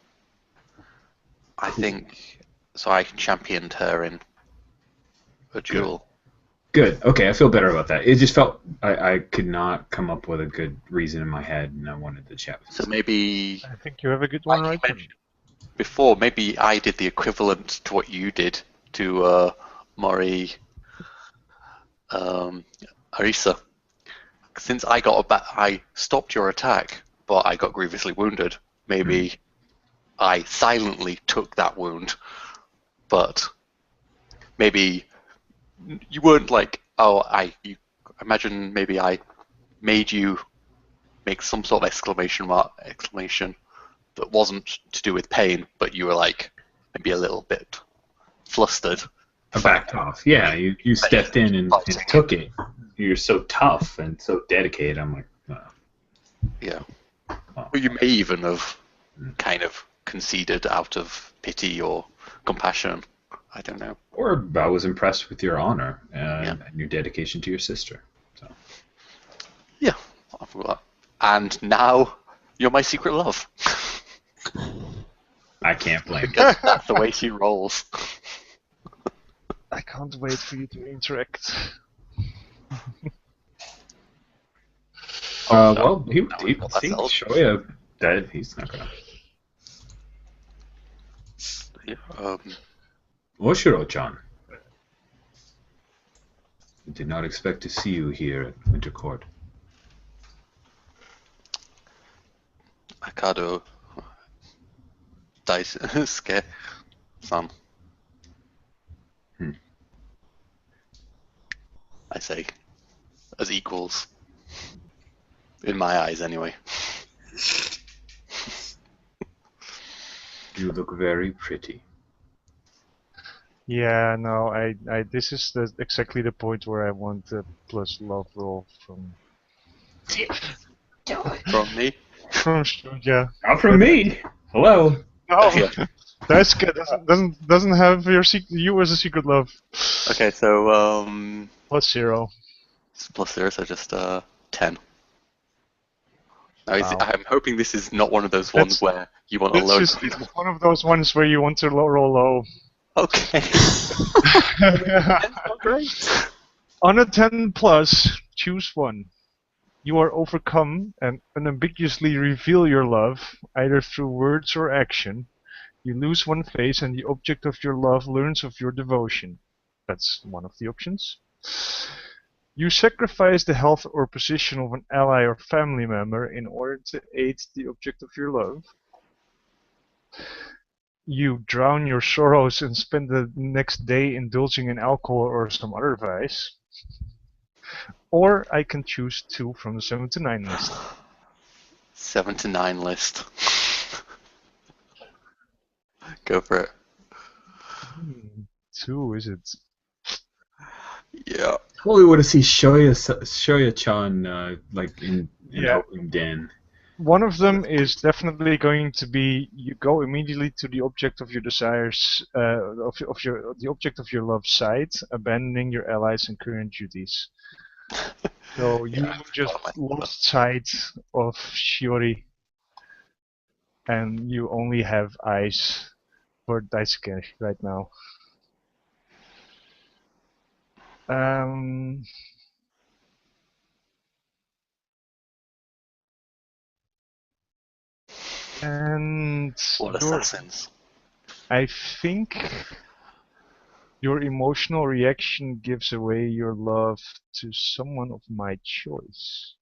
I think so. I championed her in a duel. Good. Okay, I feel better about that. It just felt I could not come up with a good reason in my head, and I wanted to chat with you. So maybe I think you have a good one right there. before, maybe I did the equivalent to what you did to Mori Arisa. Since I stopped your attack, but I got grievously wounded. Maybe I silently took that wound, but maybe you weren't like, you imagine maybe I made you make some sort of exclamation that wasn't to do with pain, but you were like maybe a little bit flustered. I backed off. Yeah, you stepped in and took it. You're so tough and so dedicated. I'm like, Yeah. Or you may even have kind of conceded out of pity or compassion. I don't know. Or I was impressed with your honor and your dedication to your sister. So. Yeah. I forgot. And now you're my secret love. I can't blame you. Because that's the way she rolls. I can't wait for you to interact. Well, he what that see tells. Shoya dead. He's not gonna. Yeah, Oshiro-chan. I did not expect to see you here at Winter Court. Akado Daisuke-san. I say, as equals. In my eyes, anyway. You look very pretty. Yeah, no, I this is exactly the point where I want a plus love roll from From me? from Shuja. Not from me. Hello. No, Yeah. Daisuke doesn't have you as a secret love. Okay, so Plus 0. plus 0, so just 10. Now, Wow. I'm hoping this is not one of those ones where you want to load. It's one of those ones where you want to roll low. Okay. Great. On a 10 plus, choose one. You are overcome and unambiguously reveal your love, either through words or action. You lose one phase and the object of your love learns of your devotion. That's one of the options. You sacrifice the health or position of an ally or family member in order to aid the object of your love. You drown your sorrows and spend the next day indulging in alcohol or some other vice. Or I can choose 2 from the 7 to 9 list. 7 to 9 list. Go for it. 2, is it? Yeah. Totally want to see Shoya-chan like in Open Den. One of them is definitely going to be you go immediately to the object of your desires, the object of your love side, abandoning your allies and current duties. So you just lost sight of Shiori, and you only have eyes for Daisuke right now. Um, and What assassins? I think your emotional reaction gives away your love to someone of my choice.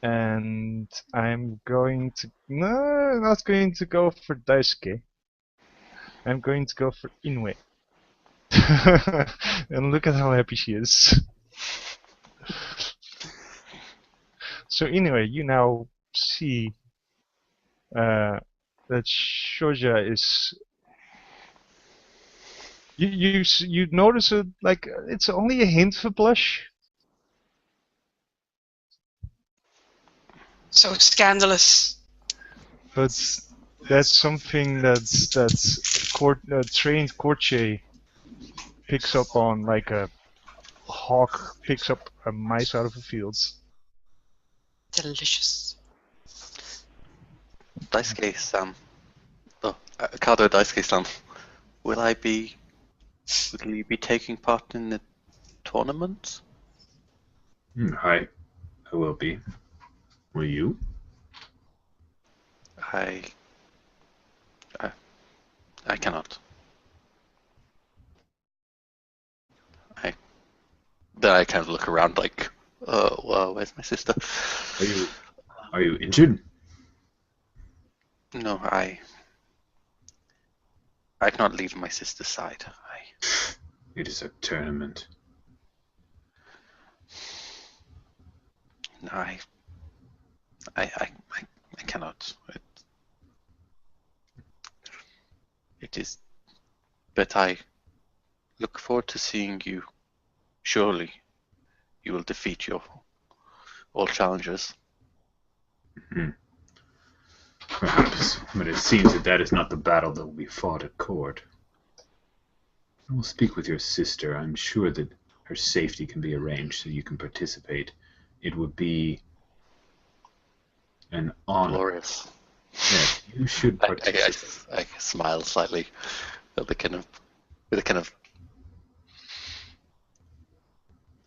And I'm going to... No, I'm not going to go for Daisuke. I'm going to go for Inoue. And look at how happy she is. So Inoue, you now see that Shoja is... You notice it, like, it's only a hint of a blush. So scandalous. But that's something that's trained courtier picks up on, like a hawk picks up a mice out of a field. Delicious. Daisuke-san. Oh, Kado Daisuke-san. Will you be taking part in the tournament? I will be. Will you? I cannot. Then I kind of look around like, well, where's my sister? Are you injured? No, I cannot leave my sister's side. It is a tournament. No, I cannot. It is, but I look forward to seeing you. Surely, you will defeat all challengers. Mm-hmm. Perhaps, but it seems that is not the battle that will be fought at court. I will speak with your sister. I'm sure that her safety can be arranged so you can participate. It would be an honor. Glorious. Yes, you should participate. I smile slightly at with a kind of,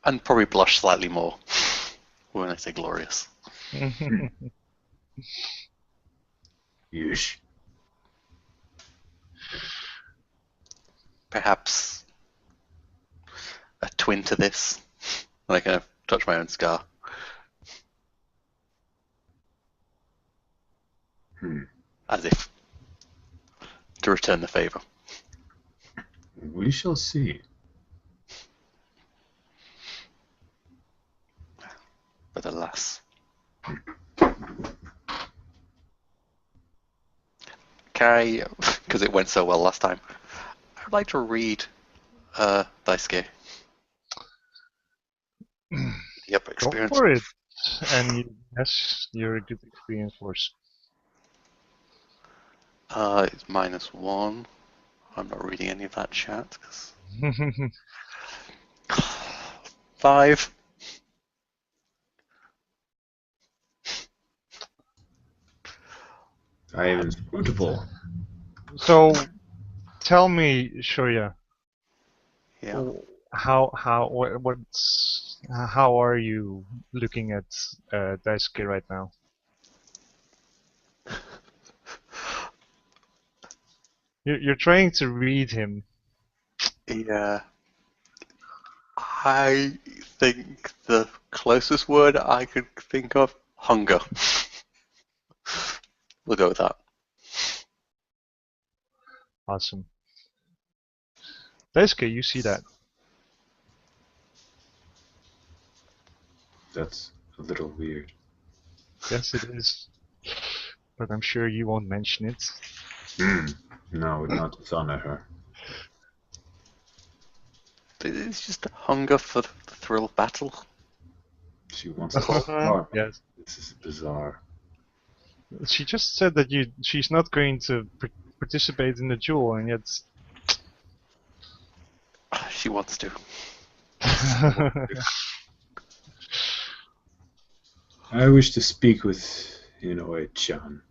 and probably blush slightly more when I say glorious. Yeesh. Perhaps a twin to this. And I kind of touch my own scar. As if to return the favor. We shall see. But alas. Can I, because it went so well last time, I'd like to read Daisuke. Yep, experience. Go for it. And yes, you're a good experience force. It's -1. I'm not reading any of that chat. 5. I am inscrutable. So, tell me, Shoya. Yeah. How are you looking at Daisuke right now? You're trying to read him. Yeah. I think the closest word I could think of, hunger. We'll go with that. Awesome. Daisuke, you see that. That's a little weird. Yes, it is. But I'm sure you won't mention it. No, it would not dishonor her. It's just a hunger for the thrill of battle. She wants to hold Yes. This is bizarre. She just said that she's not going to participate in the duel, and yet... She wants to. I wish to speak with Inoue-chan.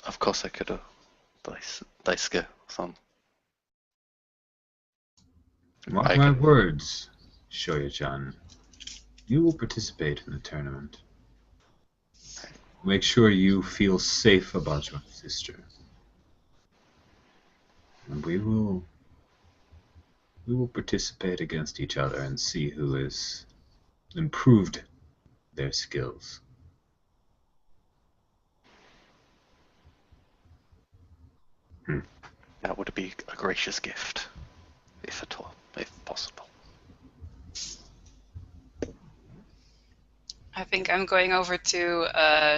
Of course I could Daisuke son. Mark my words, Shoya-chan. You will participate in the tournament. Make sure you feel safe about your sister. And we will participate against each other and see who has improved their skills. That would be a gracious gift, if at all, if possible. I think I'm going over to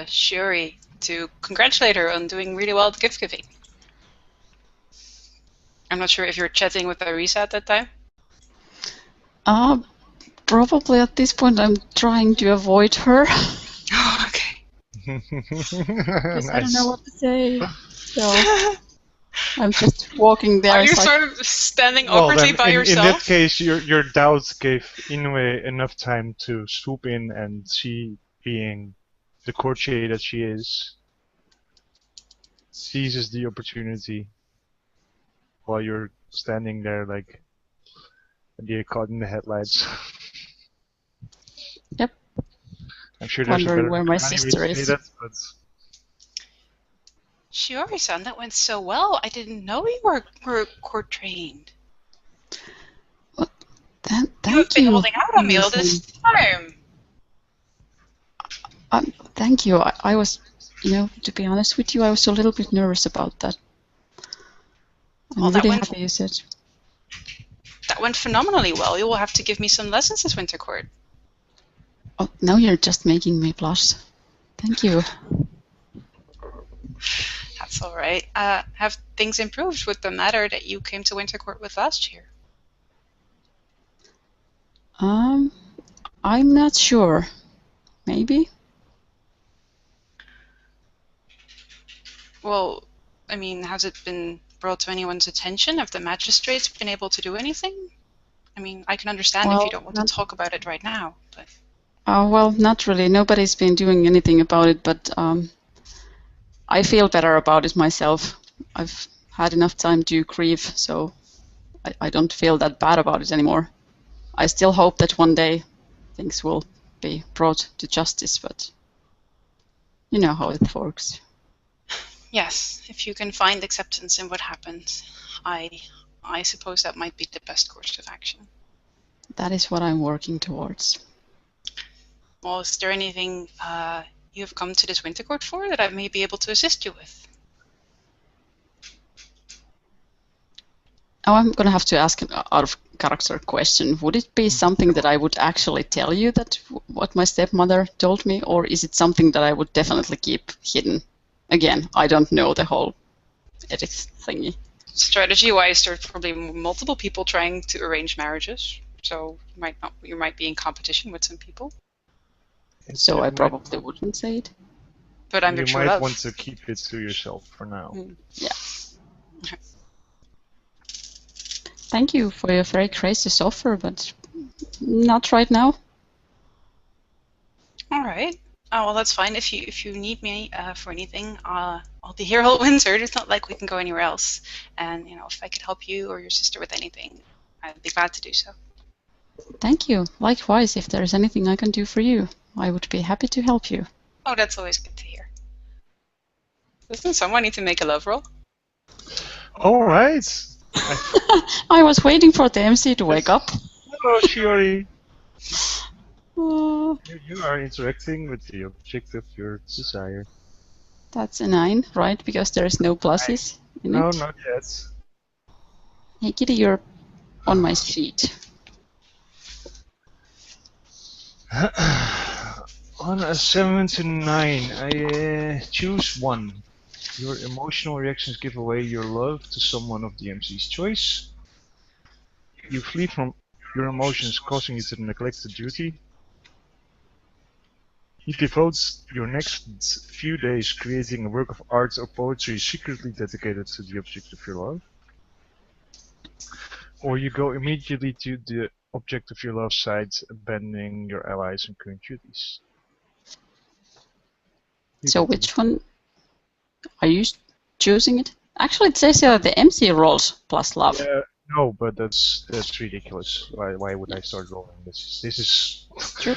Shiori to congratulate her on doing really well at gift giving. I'm not sure if you're chatting with Arisa at that time. Probably at this point I'm trying to avoid her. Oh, okay. Because I don't know what to say. So I'm just walking there. Are you sort of standing awkwardly by yourself? In that case, your doubts gave Inoue enough time to swoop in, and she, being the courtier that she is, seizes the opportunity while you're standing there like a deer caught in the headlights. Yep. I'm sure there's Wondering a better where my way to sister say is. that, but Shiori-san, that went so well. I didn't know you were court trained. Well, You thank have been you. holding out on me all this time. Thank you. I was, to be honest with you, I was a little bit nervous about that. I'm Well, that really went- happy you said. That went phenomenally well. You will have to give me some lessons this winter court. Oh, now you're just making me blush. Thank you. That's all right. Have things improved with the matter that you came to winter court with last year? I'm not sure. Maybe. Well, I mean, has it been brought to anyone's attention? Have the magistrates been able to do anything? I mean, I can understand if you don't want to talk about it right now, but... Well, not really. Nobody's been doing anything about it, but I feel better about it myself. I've had enough time to grieve, so I don't feel that bad about it anymore. I still hope that one day things will be brought to justice, but you know how it works. Yes, if you can find acceptance in what happened, I suppose that might be the best course of action. That is what I'm working towards. Well, is there anything you have come to this winter court for that I may be able to assist you with? Oh, I'm going to have to ask an out of character question. Would it be something that I would actually tell you that what my stepmother told me, or is it something that I would definitely keep hidden? Again, I don't know the whole ethics thingy. Strategy-wise, there's probably multiple people trying to arrange marriages, so you might be in competition with some people. So I probably wouldn't say it. But I'm your you true might love. want to keep it to yourself for now. Yeah. Thank you for your very gracious offer, but not right now. All right. Oh, well, that's fine. If you need me for anything, I'll be here all winter. It's not like we can go anywhere else. And if I could help you or your sister with anything, I'd be glad to do so. Thank you. Likewise, if there is anything I can do for you, I would be happy to help you. Oh, that's always good to hear. Doesn't someone need to make a love roll? All right. I was waiting for the MC to wake up. Hello, Shiori. Oh, You are interacting with the object of your desire. that's a 9, right? Because there is no pluses in No, it. not yet. Hey, Kitty, you're on my sheet. On a 7 to 9, I choose one. Your emotional reactions give away your love to someone of the MC's choice. You flee from your emotions, causing you to neglect the duty. You devote your next few days creating a work of art or poetry secretly dedicated to the object of your love. Or you go immediately to the object of your love side, abandoning your allies and current duties. So which one are you choosing it? Actually, it says here that the MC rolls plus love. Yeah, no, but that's ridiculous. Why would I start rolling this? This is. True.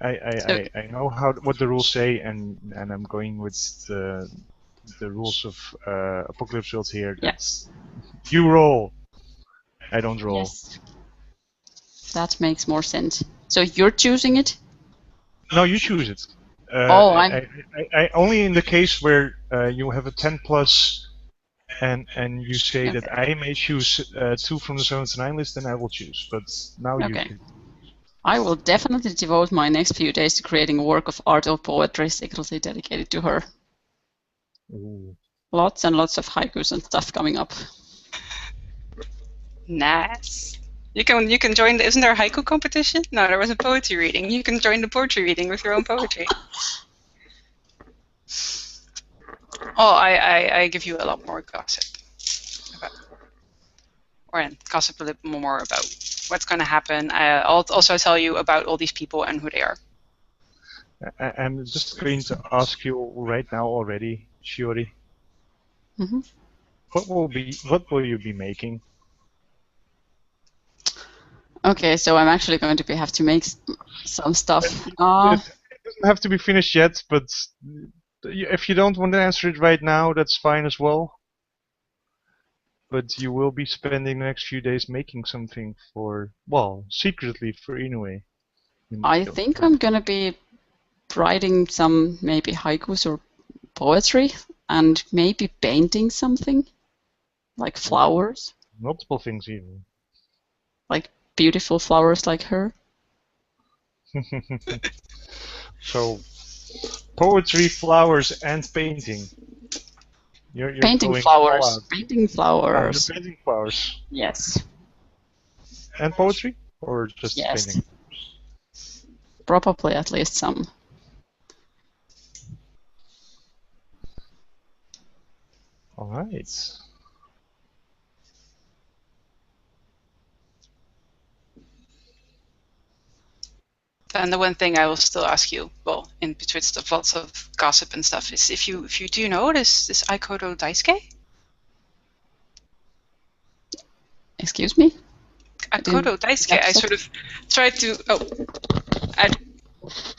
I know what the rules say, and I'm going with the rules of Apocalypse World here. Yes. You roll. I don't roll. Yes. That makes more sense. So you're choosing it? No, you choose it. I only in the case where you have a 10 plus, and you say that I may choose 2 from the 7 to 9 list, then I will choose. But now you can. I will definitely devote my next few days to creating a work of art or poetry secretly dedicated to her. Ooh. Lots and lots of haikus and stuff coming up. Nice. You can join. Isn't there a haiku competition? No, there was a poetry reading. You can join the poetry reading with your own poetry. Oh, I give you a lot more gossip. Gossip a little more about what's going to happen. I'll also tell you about all these people and who they are. I'm just going to ask you right now already, Shiori. Mm-hmm. What will you be making? Okay, so I'm actually going to have to make some stuff. It doesn't have to be finished yet, but if you don't want to answer it right now, that's fine as well. But you will be spending the next few days making something secretly for Inoue. I think I'm going to be writing some maybe haikus or poetry, and maybe painting something, like flowers. Multiple things even. Like beautiful flowers like her. So, poetry, flowers, and painting. You're painting flowers. Painting flowers. You're painting flowers. Yes. And poetry? Or just painting? Probably at least some. Alright. And the one thing I will still ask you, well, in between stuff, lots of gossip and stuff, is if you do know this Aikodo Daisuke? Excuse me? Aikodo Daisuke. I sort of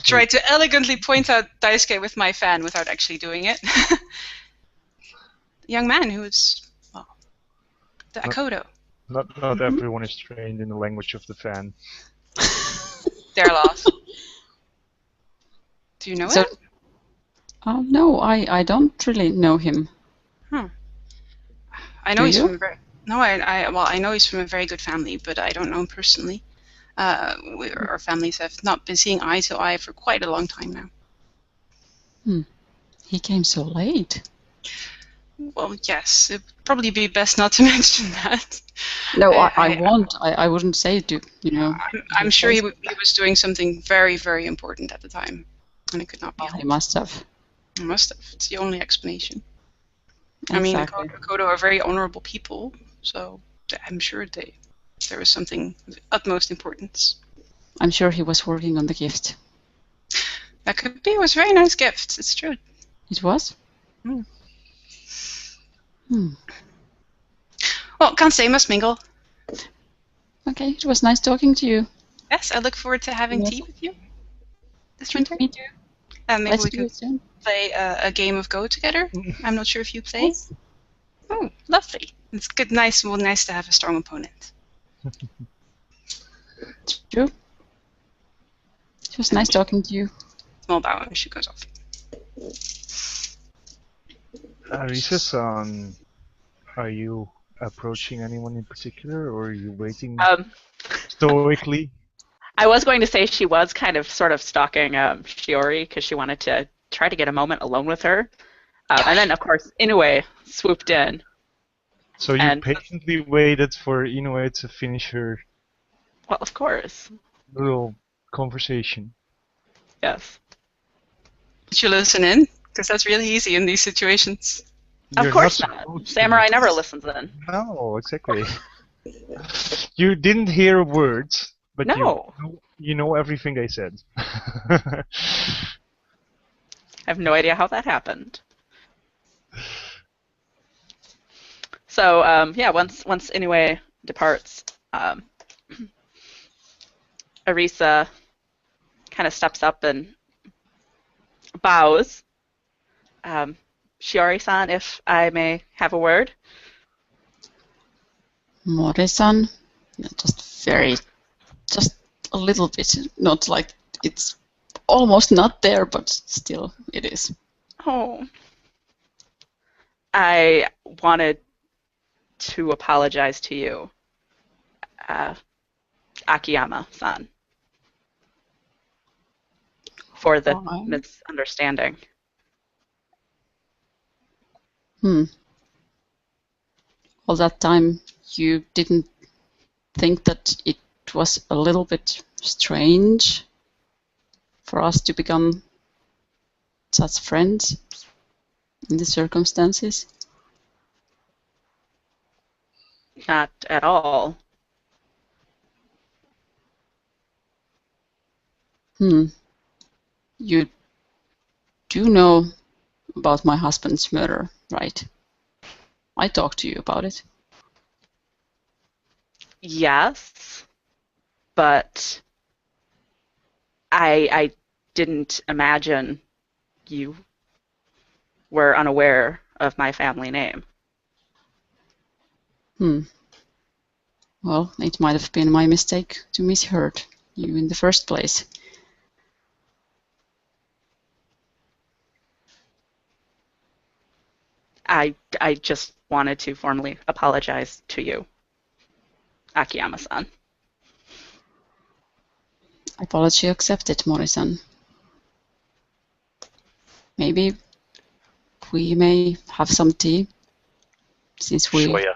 tried to elegantly point out Daisuke with my fan without actually doing it. The young man who is, the Aikodo. Not everyone is trained in the language of the fan. Their loss. Do you know him? No, I don't really know him. I know he's from I know he's from a very good family, but I don't know him personally. Our families have not been seeing eye to eye for quite a long time now. He came so late. Well, yes, it'd probably be best not to mention that. No, I won't. I wouldn't say it. I'm sure he was doing something very, very important at the time, and it could not be helped. He must have. He must have. It's the only explanation. Exactly. I mean, Aikodo are very honorable people, so I'm sure there was something of utmost importance. I'm sure he was working on the gift. That could be. It was a very nice gift. It's true. It was? Well, can't say must mingle. Okay, it was nice talking to you. Yes, I look forward to having tea with you this winter. Me too. Maybe Let's we do it soon. play a game of Go together. I'm not sure if you play. Yes. Oh, lovely. It's good. Nice to have a strong opponent. True. It was nice talking to you. Small bow when she goes off. Arisa-san, are you approaching anyone in particular, or are you waiting stoically? I was going to say she was kind of sort of stalking Shiori because she wanted to try to get a moment alone with her. And then, of course, Inoue swooped in. So you patiently waited for Inoue to finish her... Well, of course. ...little conversation. Yes. Did you listen in? Because that's really easy in these situations. Of course not. Samurai never listens in. No, exactly. You didn't hear words, but you know everything I said. I have no idea how that happened. So yeah, once Inoue departs, Arisa kind of steps up and bows. Shiori-san, if I may have a word. Mori-san, just a little bit, not like it's almost not there, but still it is. Oh. I wanted to apologize to you, Akiyama-san, for the Why? misunderstanding. All that time you didn't think that it was a little bit strange for us to become such friends in the circumstances? Not at all. You do know about my husband's murder, right? I talked to you about it. Yes, but I didn't imagine you were unaware of my family name. Well, it might have been my mistake to misheard you in the first place. I just wanted to formally apologize to you, Akiyama-san. Apology accepted, Mori-san. Maybe we may have some tea, since we Shoya.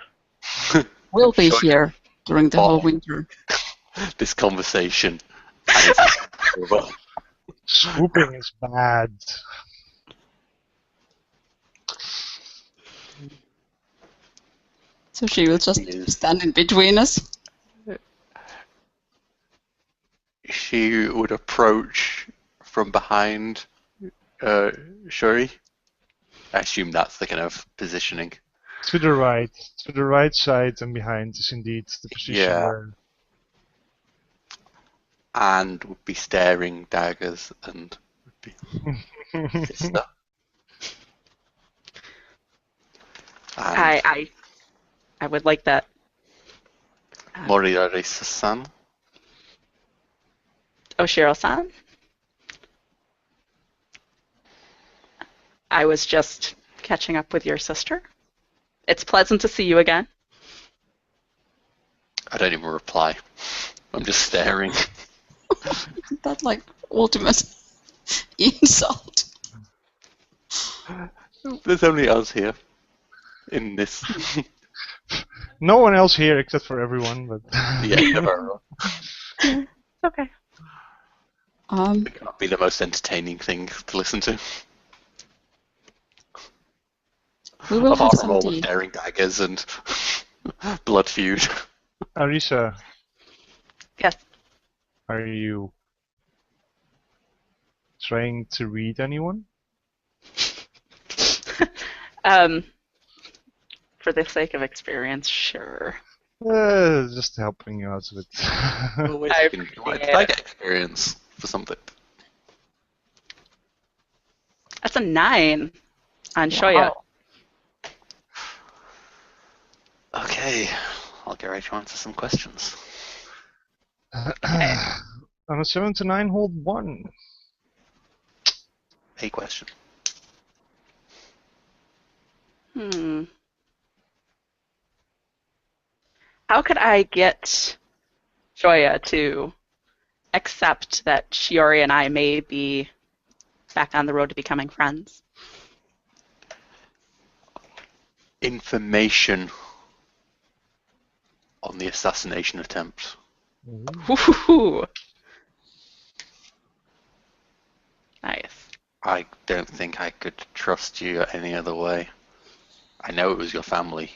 will be Shoya. here during the whole winter. This conversation. And it's over. Swooping is bad. So she will just stand in between us. She would approach from behind Shuri. I assume that's the kind of positioning. To the right side and behind is indeed the position where... And would be staring daggers and would be sister. I would like that. Moriarisa-san. Oshiro-san? I was just catching up with your sister. It's pleasant to see you again. I don't even reply. I'm just staring. Isn't that like ultimate insult? There's only us here in this. No one else here except for everyone, but... Yeah, never. Okay. It cannot be the most entertaining thing to listen to. We will have Apart from some all the tea. staring daggers and blood feud. Arisa, Yes. are you trying to read anyone? For the sake of experience, sure. Just helping you out with... I Did appreciate I it. get experience for something? That's a 9 on Shoya. Okay, I'll get ready to answer some questions. On a 7 to 9, hold 1. A question. How could I get Shoya to accept that Shiori and I may be back on the road to becoming friends? Information on the assassination attempt. Woo-hoo-hoo. Nice. I don't think I could trust you any other way. I know it was your family.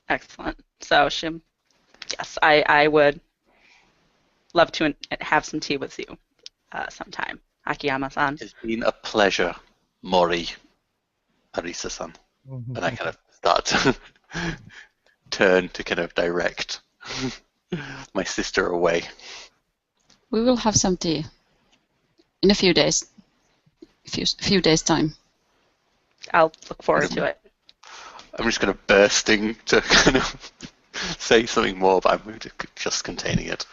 Excellent. So, yes, I would love to have some tea with you sometime, Akiyama-san. It's been a pleasure, Mori. Arisa-san. And I kind of start to turn to kind of direct my sister away. We will have some tea in a few days. Few days time. I'll look forward to it. I'm just kind of bursting to kind of say something more, but I'm just containing it.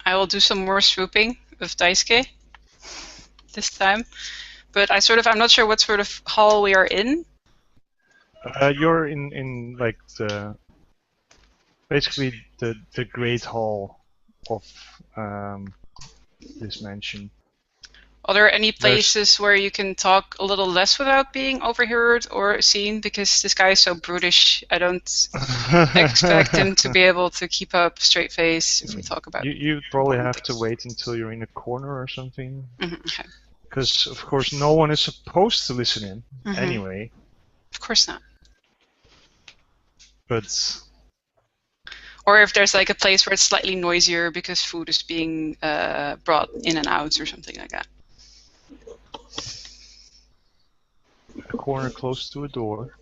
I will do some more swooping with Daisuke this time, but I'm not sure what sort of hall we are in. You're in like basically the great hall of this mansion. Are there any places where you can talk a little less without being overheard or seen? Because this guy is so brutish, I don't expect him to be able to keep up straight face if we talk about. You probably have to wait until you're in a corner or something. Okay. Because of course no one is supposed to listen in anyway. Of course not. But. Or if there's like a place where it's slightly noisier because food is being brought in and out or something like that. A corner close to a door.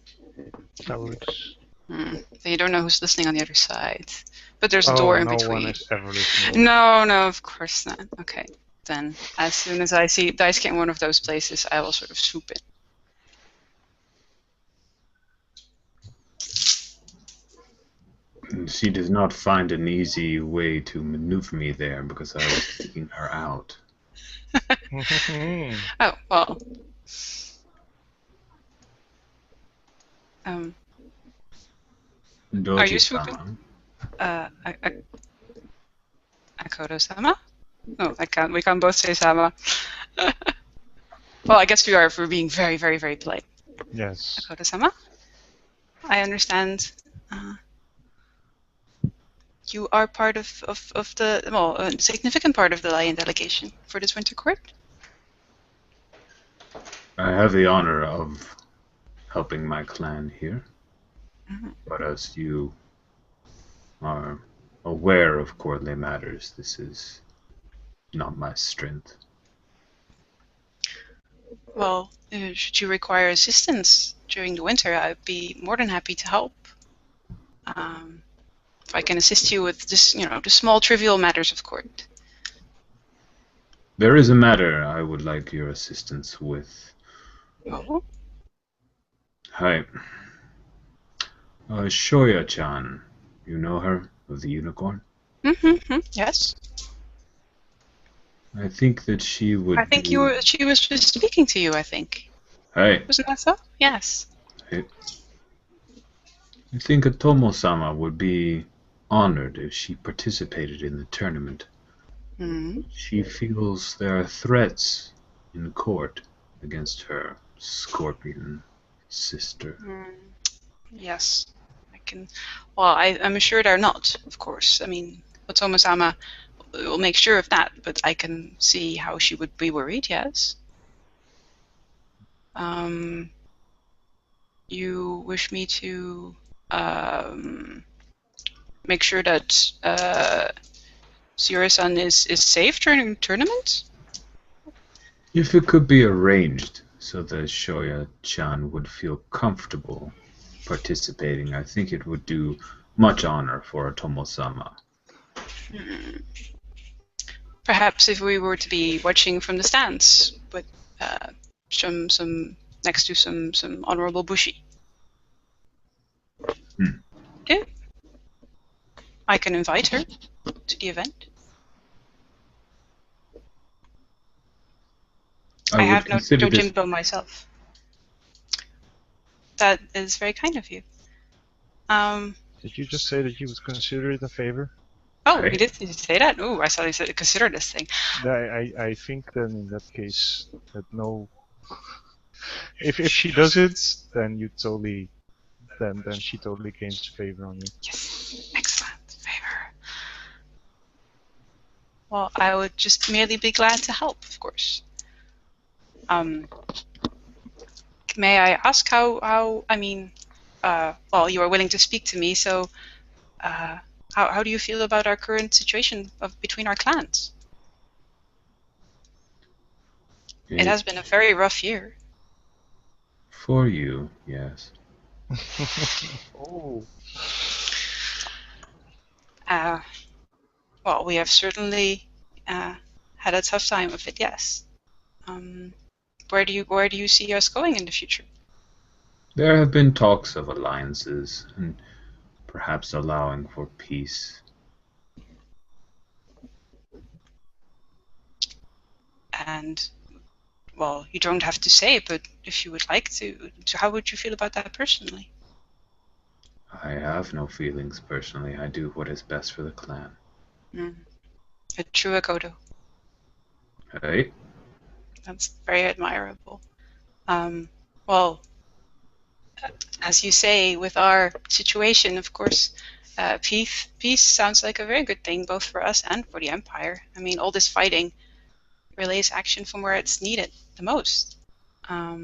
That works. Then you don't know who's listening on the other side. But there's a door in between. No one is ever listening. No, of course not. Okay. Then as soon as I see Daisuke in one of those places, I will sort of swoop in. She does not find an easy way to maneuver me there because I was taking her out. Oh, well. Are you swooping? Akoto-sama? No, I can't. We can both say sama. Well, I guess we are if we're being very, very, very polite. Yes. Akoto-sama? I understand. You are part of the, well, a significant part of the Lion delegation for this winter court? I have the honor of helping my clan here. But as you are aware of courtly matters, this is not my strength. Well, should you require assistance during the winter, I'd be more than happy to help. If I can assist you with just, the small trivial matters of court. There is a matter I would like your assistance with. Oh? Hi. Shoya-chan, you know her, of the unicorn? Yes. I think that she would. I think she was just speaking to you, I think. Hey. Wasn't that so? Yes. Hey. I think Otomo-sama would be honored if she participated in the tournament. She feels there are threats in court against her scorpion sister. Yes. I'm sure they're not, of course. I mean, Otomo-sama will make sure of that, but I can see how she would be worried, yes. You wish me to make sure that Zero-san is safe during the tournament? If it could be arranged so that Shoya-chan would feel comfortable participating, I think it would do much honor for Otomo-sama. Perhaps if we were to be watching from the stands, but some next to some honorable bushi. Yeah. I can invite her to the event. I have no Jimbo myself. That is very kind of you. Did you just say that you would consider it a favor? Oh, you did say that? Oh, I thought you said consider this thing. I think then in that case that no. If she does it, then you totally, then she totally gains favor on you. Yes, excellent favor. Well, I would just merely be glad to help, of course. May I ask how well, you are willing to speak to me. So, how do you feel about our current situation between our clans? It has been a very rough year. For you, yes. Oh. Well, we have certainly had a tough time of it. Yes. Where do you see us going in the future? There have been talks of alliances and perhaps allowing for peace. And well, you don't have to say it, but if you would like to how would you feel about that personally? I have no feelings personally. I do what is best for the clan. A true Akodo. Hey? That's very admirable. Well, as you say, with our situation, of course, peace sounds like a very good thing, both for us and for the Empire. I mean, all this fighting relays action from where it's needed the most. I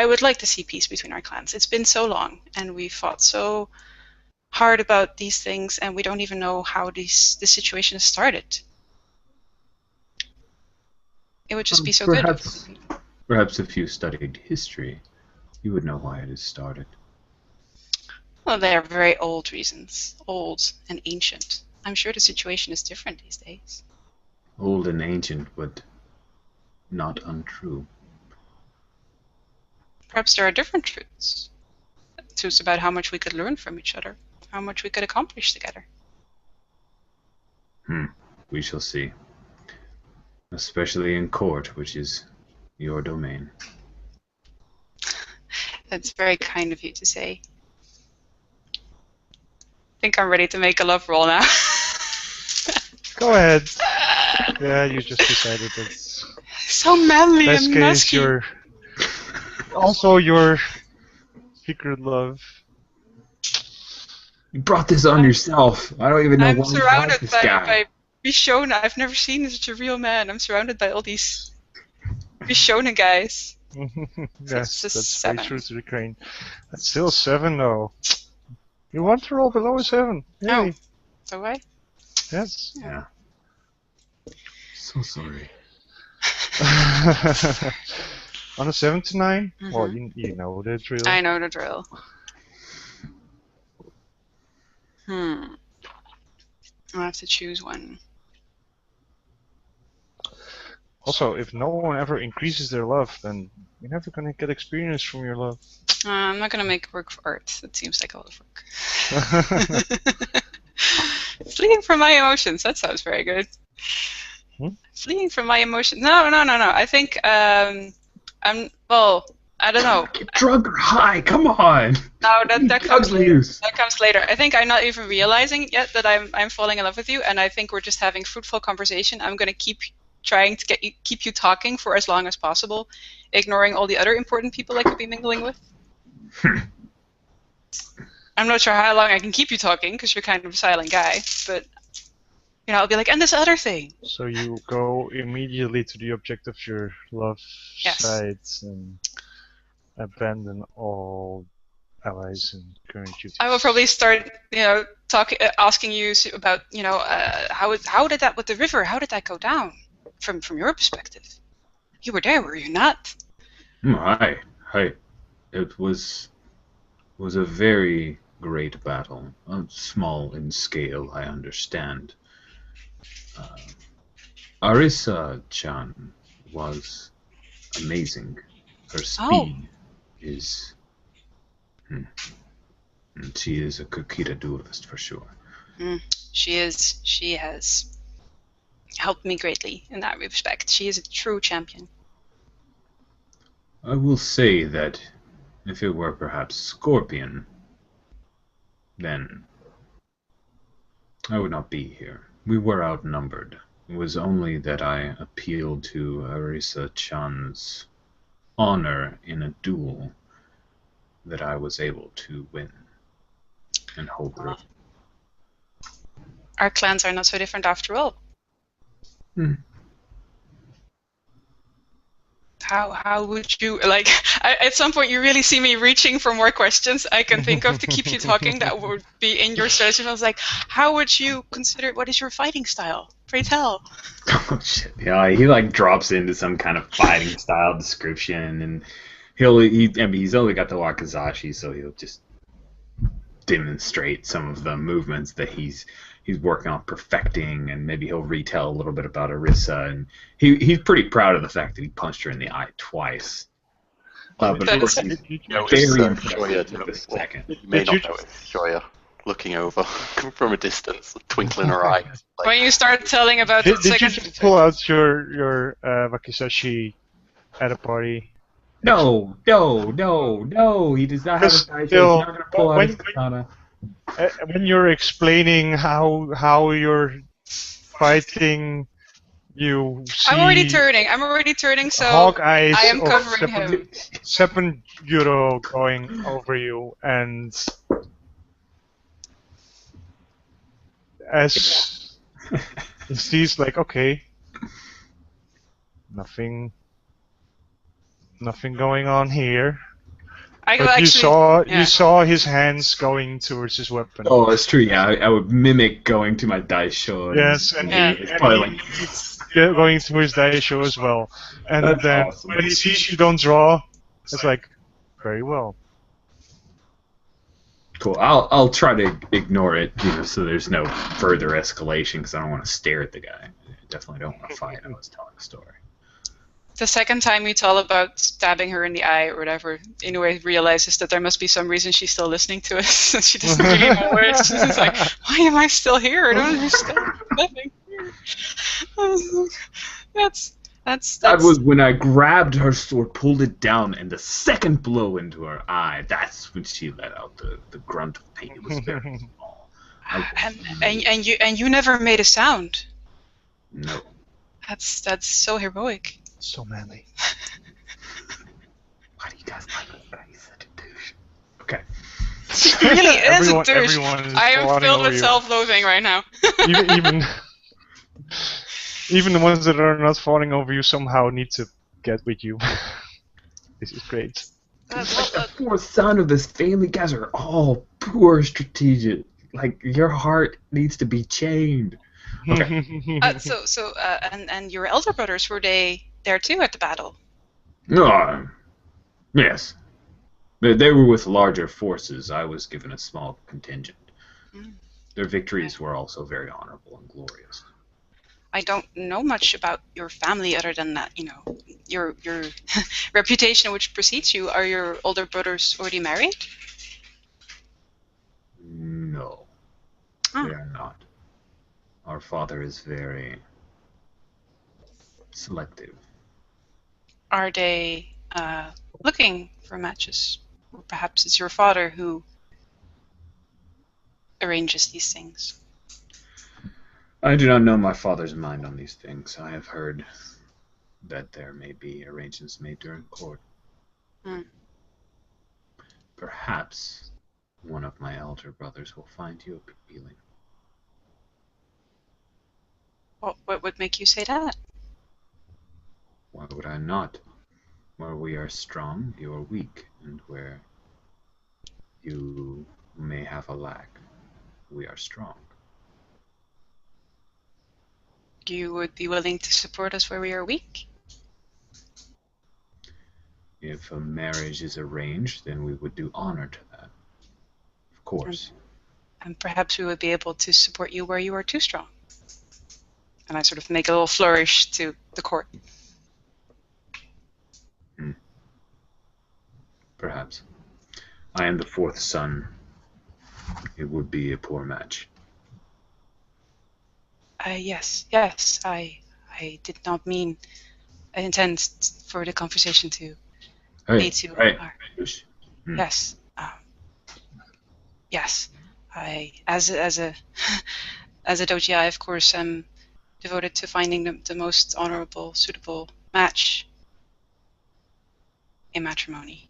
would like to see peace between our clans. It's been so long, and we fought so hard about these things, and we don't even know how this situation started. It would just be so good. Perhaps if you studied history, you would know why it has started. Well, they are very old reasons. Old and ancient. I'm sure the situation is different these days. Old and ancient, but not untrue. Perhaps there are different truths. Truths about how much we could learn from each other, how much we could accomplish together. We shall see. Especially in court, which is your domain. That's very kind of you to say. I think I'm ready to make a love roll now. Go ahead. Yeah, you just decided that's So manly best and case. musky. Also your secret love. You brought this on yourself. I don't even know I'm why you surrounded brought this guy. by Bishona. I've never seen such a real man. I'm surrounded by all these Bishona guys. Yes, just that's 7. very true to the crane. That's still 7 though. You want to roll below a 7? No. Yay. So I? Yes. Yeah. So sorry. On a 7 to 9? Mhm. Well, you know the drill. I know the drill. I have to choose one. Also, if no one ever increases their love, then you're never going to get experience from your love. I'm not gonna make work for art. That seems like a lot of work. Fleeing from my emotions. That sounds very good. Fleeing from my emotions. No. I think I don't know. Get drunk or high, come on! No, that comes later. Use. That comes later. I think I'm not even realizing yet that I'm falling in love with you, and I think we're just having fruitful conversation. I'm gonna keep trying to keep you talking for as long as possible, ignoring all the other important people I could be mingling with. I'm not sure how long I can keep you talking because you're kind of a silent guy, but I'll be like, and this other thing. So you go immediately to the object of your love Yes. sides and abandon all allies and current duties. I will probably start, asking you about, how did that with the river? How did that go down from your perspective? You were there, were you not? Hi. It was a very great battle. Small in scale, I understand. Arisa-chan was amazing. Her speed is... She is a Kukita duelist for sure. She is. She has helped me greatly in that respect. She is a true champion. I will say that if it were perhaps Scorpion, then I would not be here. We were outnumbered. It was only that I appealed to Arisa-chan's honor in a duel that I was able to win and hold her. Our clans are not so different after all. how would you like? At some point, you really see me reaching for more questions I can think of to keep you talking. That would be in your strategy. I was like, how would you consider? What is your fighting style? Pray tell. Oh shit! Yeah, he like drops into some kind of fighting style description, and he's only got the wakizashi, so he'll just demonstrate some of the movements that he's working on perfecting, and maybe he'll retell a little bit about Arissa, and he's pretty proud of the fact that he punched her in the eye twice. But of course, he's very impressed with the second. You may not notice Shoya looking over from a distance, twinkling her eye. Like, When you start telling about Did the you second, just pull out your wakizashi at a party? No, he does not have a dice. He's Still, not going to pull out his katana. When you're explaining how you're fighting, you see I'm already turning, so hawk eyes I am of covering him. Seven Euro going over you, and as he sees, like, okay, nothing going on here. I But actually, you saw his hands going towards his weapon. Oh, that's true. Yeah, I would mimic going to my dice show. Yes, and it's probably like, he's going to his dice show as well. And That's then awesome. when he sees you don't draw, it's like, very well. cool. I'll try to ignore it, so there's no further escalation, because I don't want to stare at the guy. I definitely don't want to fight. I was telling a story. the second time you tell about stabbing her in the eye or whatever, Inoue realizes that there must be some reason she's still listening to us. She doesn't really know where it's just like, why am I still here? I don't understand. Nothing. That was when I grabbed her sword, pulled it down, and the second blow into her eye, that's when she let out the grunt of pain. It was very small. And you never made a sound. No. That's so heroic. So manly. Why do you guys like this guy? He's such a douche. Okay. He really is a douche. Everyone is I am fawning filled over with you. self-loathing right now. Even the ones that are not falling over you somehow need to get with you. This is great. He's like the fourth son of this family. Guys are all poor strategic. Like, your heart needs to be chained. Okay. And your elder brothers, were they there too at the battle? Yes. They were with larger forces. I was given a small contingent. Their victories were also very honorable and glorious. I don't know much about your family other than that, your reputation which precedes you. Are your older brothers already married? No. They are not. Our father is very selective. Are they looking for matches? Or perhaps it's your father who arranges these things. I do not know my father's mind on these things. I have heard that there may be arrangements made during court. Perhaps one of my elder brothers will find you appealing. What would make you say that? Why would I not? Where we are strong, you are weak, and where you may have a lack, we are strong. You would be willing to support us where we are weak? If a marriage is arranged, then we would do honor to that. Of course. And perhaps we would be able to support you where you are too strong. And I sort of make a little flourish to the court. Perhaps. I am the fourth son. It would be a poor match. Yes. I did not intend for the conversation to lead to. Yes. Yes. I, as a doji, I of course am devoted to finding the most honorable, suitable match in matrimony.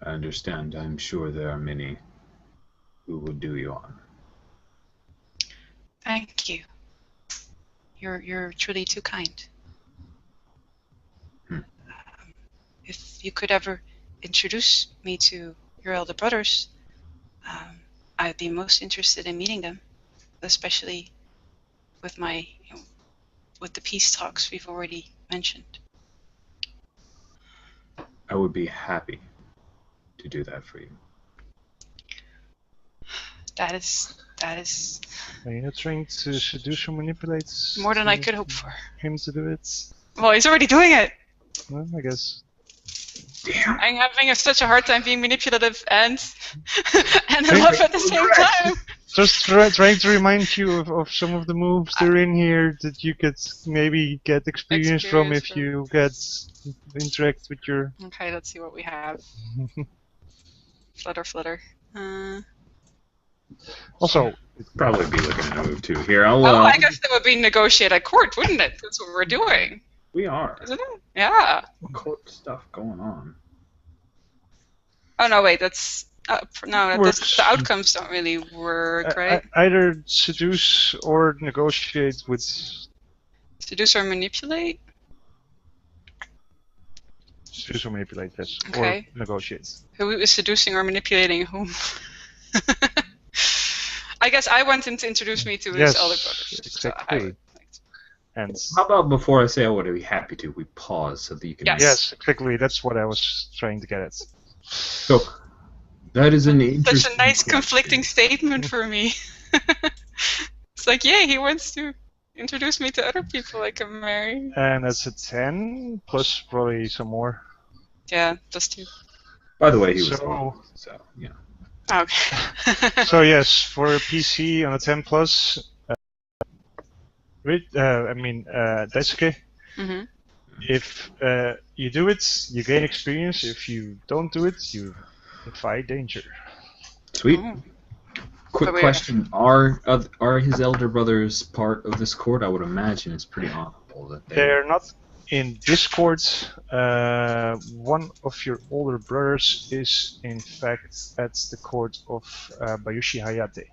I understand. I'm sure there are many who would do you honor. Thank you. You're truly too kind. you could ever introduce me to your elder brothers, I'd be most interested in meeting them, especially with my, with the peace talks we've already mentioned. I would be happy to do that for you. That is Are you not trying to seduce or manipulate more than I could hope for. him to do it? Well, he's already doing it. Well, I guess. Damn. I'm having such a hard time being manipulative and and in love at the same time. Just trying to remind you of some of the moves that are in here that you could maybe get experience from if you get interact with your. Okay, let's see what we have. Flutter. Also, Probably be looking at a move too. Here, I guess that would be negotiate at court, wouldn't it? That's what we're doing, we are. isn't it? Yeah. Court stuff going on. Oh no, wait. That's no. Works. The outcomes don't really work, right? Either seduce or negotiate with. Seduce or manipulate. Seduce or manipulate, yes. Okay. Or negotiate. Who is seducing or manipulating whom? I guess I want him to introduce me to his elder brothers. Exactly. And How about before I say I would be happy to, we pause so that you can. yes, exactly. That's what I was trying to get at. So that is an interesting. Such a nice question. conflicting statement for me. It's like, yeah, he wants to introduce me to other people I can marry. And that's a 10 plus probably some more. Yeah, just two. By the way, he was So- wrong, so yeah. Okay. So yes, for a PC on a 10 plus, Daisuke, hmm if you do it, you gain experience. If you don't do it, you defy danger. Sweet. Oh. Quick But we- question: Are his elder brothers part of this court? I would imagine it's pretty honorable that they. They're not in Discord. One of your older brothers is in fact at the court of Bayushi Hayate.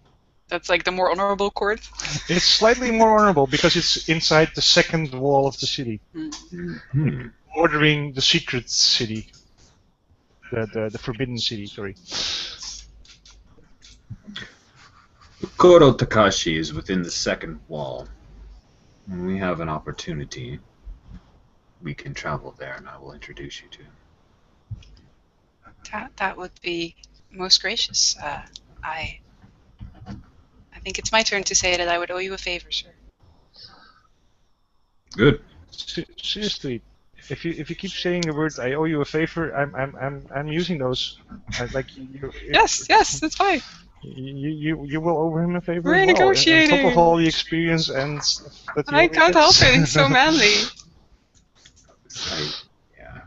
That's like the more honorable court. It's slightly more honorable because it's inside the second wall of the city, Hmm. bordering the secret city, the forbidden city. Sorry. Koro Takashi is within the second wall. When we have an opportunity, we can travel there, and I will introduce you to him. That would be most gracious. I think it's my turn to say that I would owe you a favor, sir. Good. Seriously, if you keep saying the words "I owe you a favor," I'm using those. Yes, that's fine. You will owe him a favor. We're as well, negotiating. On top of all the experience and stuff that you I already can't did. help it. It's so manly. Yeah.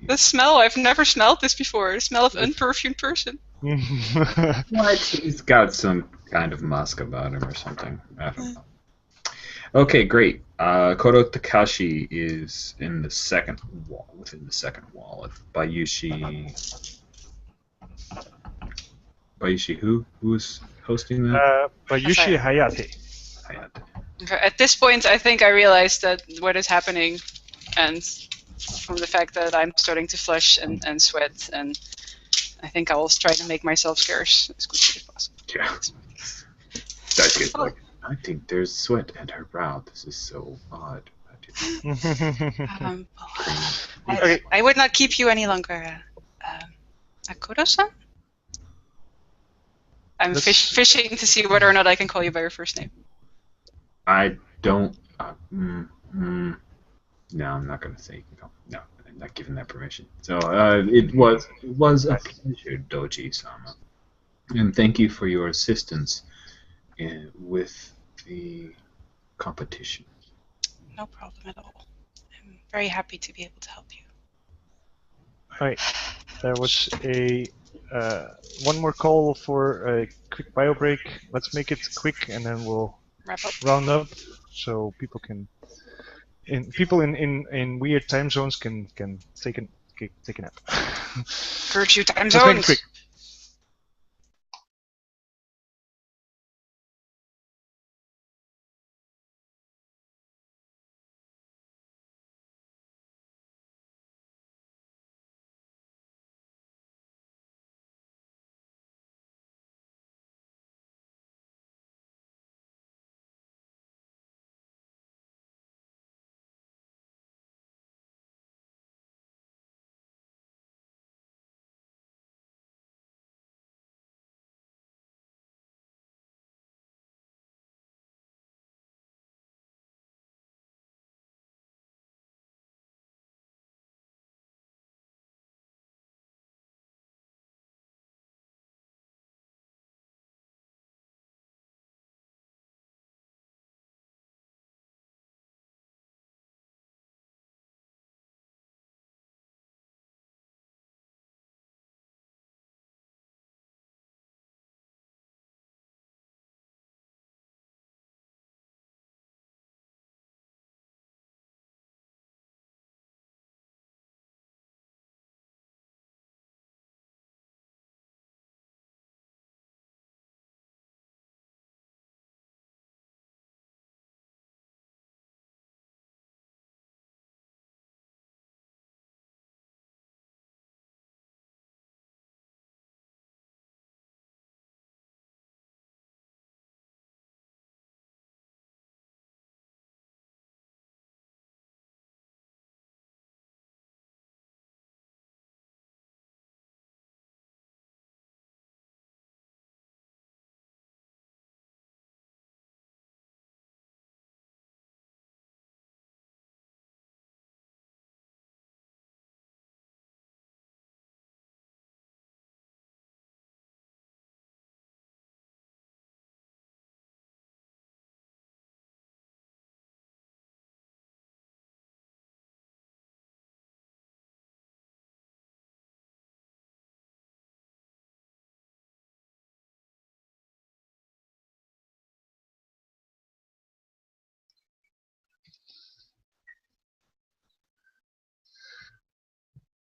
The smell, I've never smelled this before. The smell of unperfumed person. What? He's got some kind of musk about him or something. I don't know. Okay, great. Koro Takashi is in the second wall, within the second wall of Bayushi. Bayushi, who's hosting that? Bayushi Hayate. Hayate. Okay, at this point, I think I realized that what is happening, and from the fact that I'm starting to flush and sweat, and I think I will try to make myself scarce as quickly as possible. Yeah. That's good. Like, I think there's sweat at her brow. This is so odd. Okay. I would not keep you any longer. Akuro-san? I'm That's- fishing to see whether or not I can call you by your first name. I don't. No, I'm not gonna say no. I'm not giving that permission. So it was a pleasure, Doji-sama, and thank you for your assistance with the competition. No problem at all. I'm very happy to be able to help you. Alright, there was a one more call for a quick bio break. Let's make it quick, and then we'll Wrap up. round up so people can. People in weird time zones can take a nap. Curfew time Let's make it zones. quick.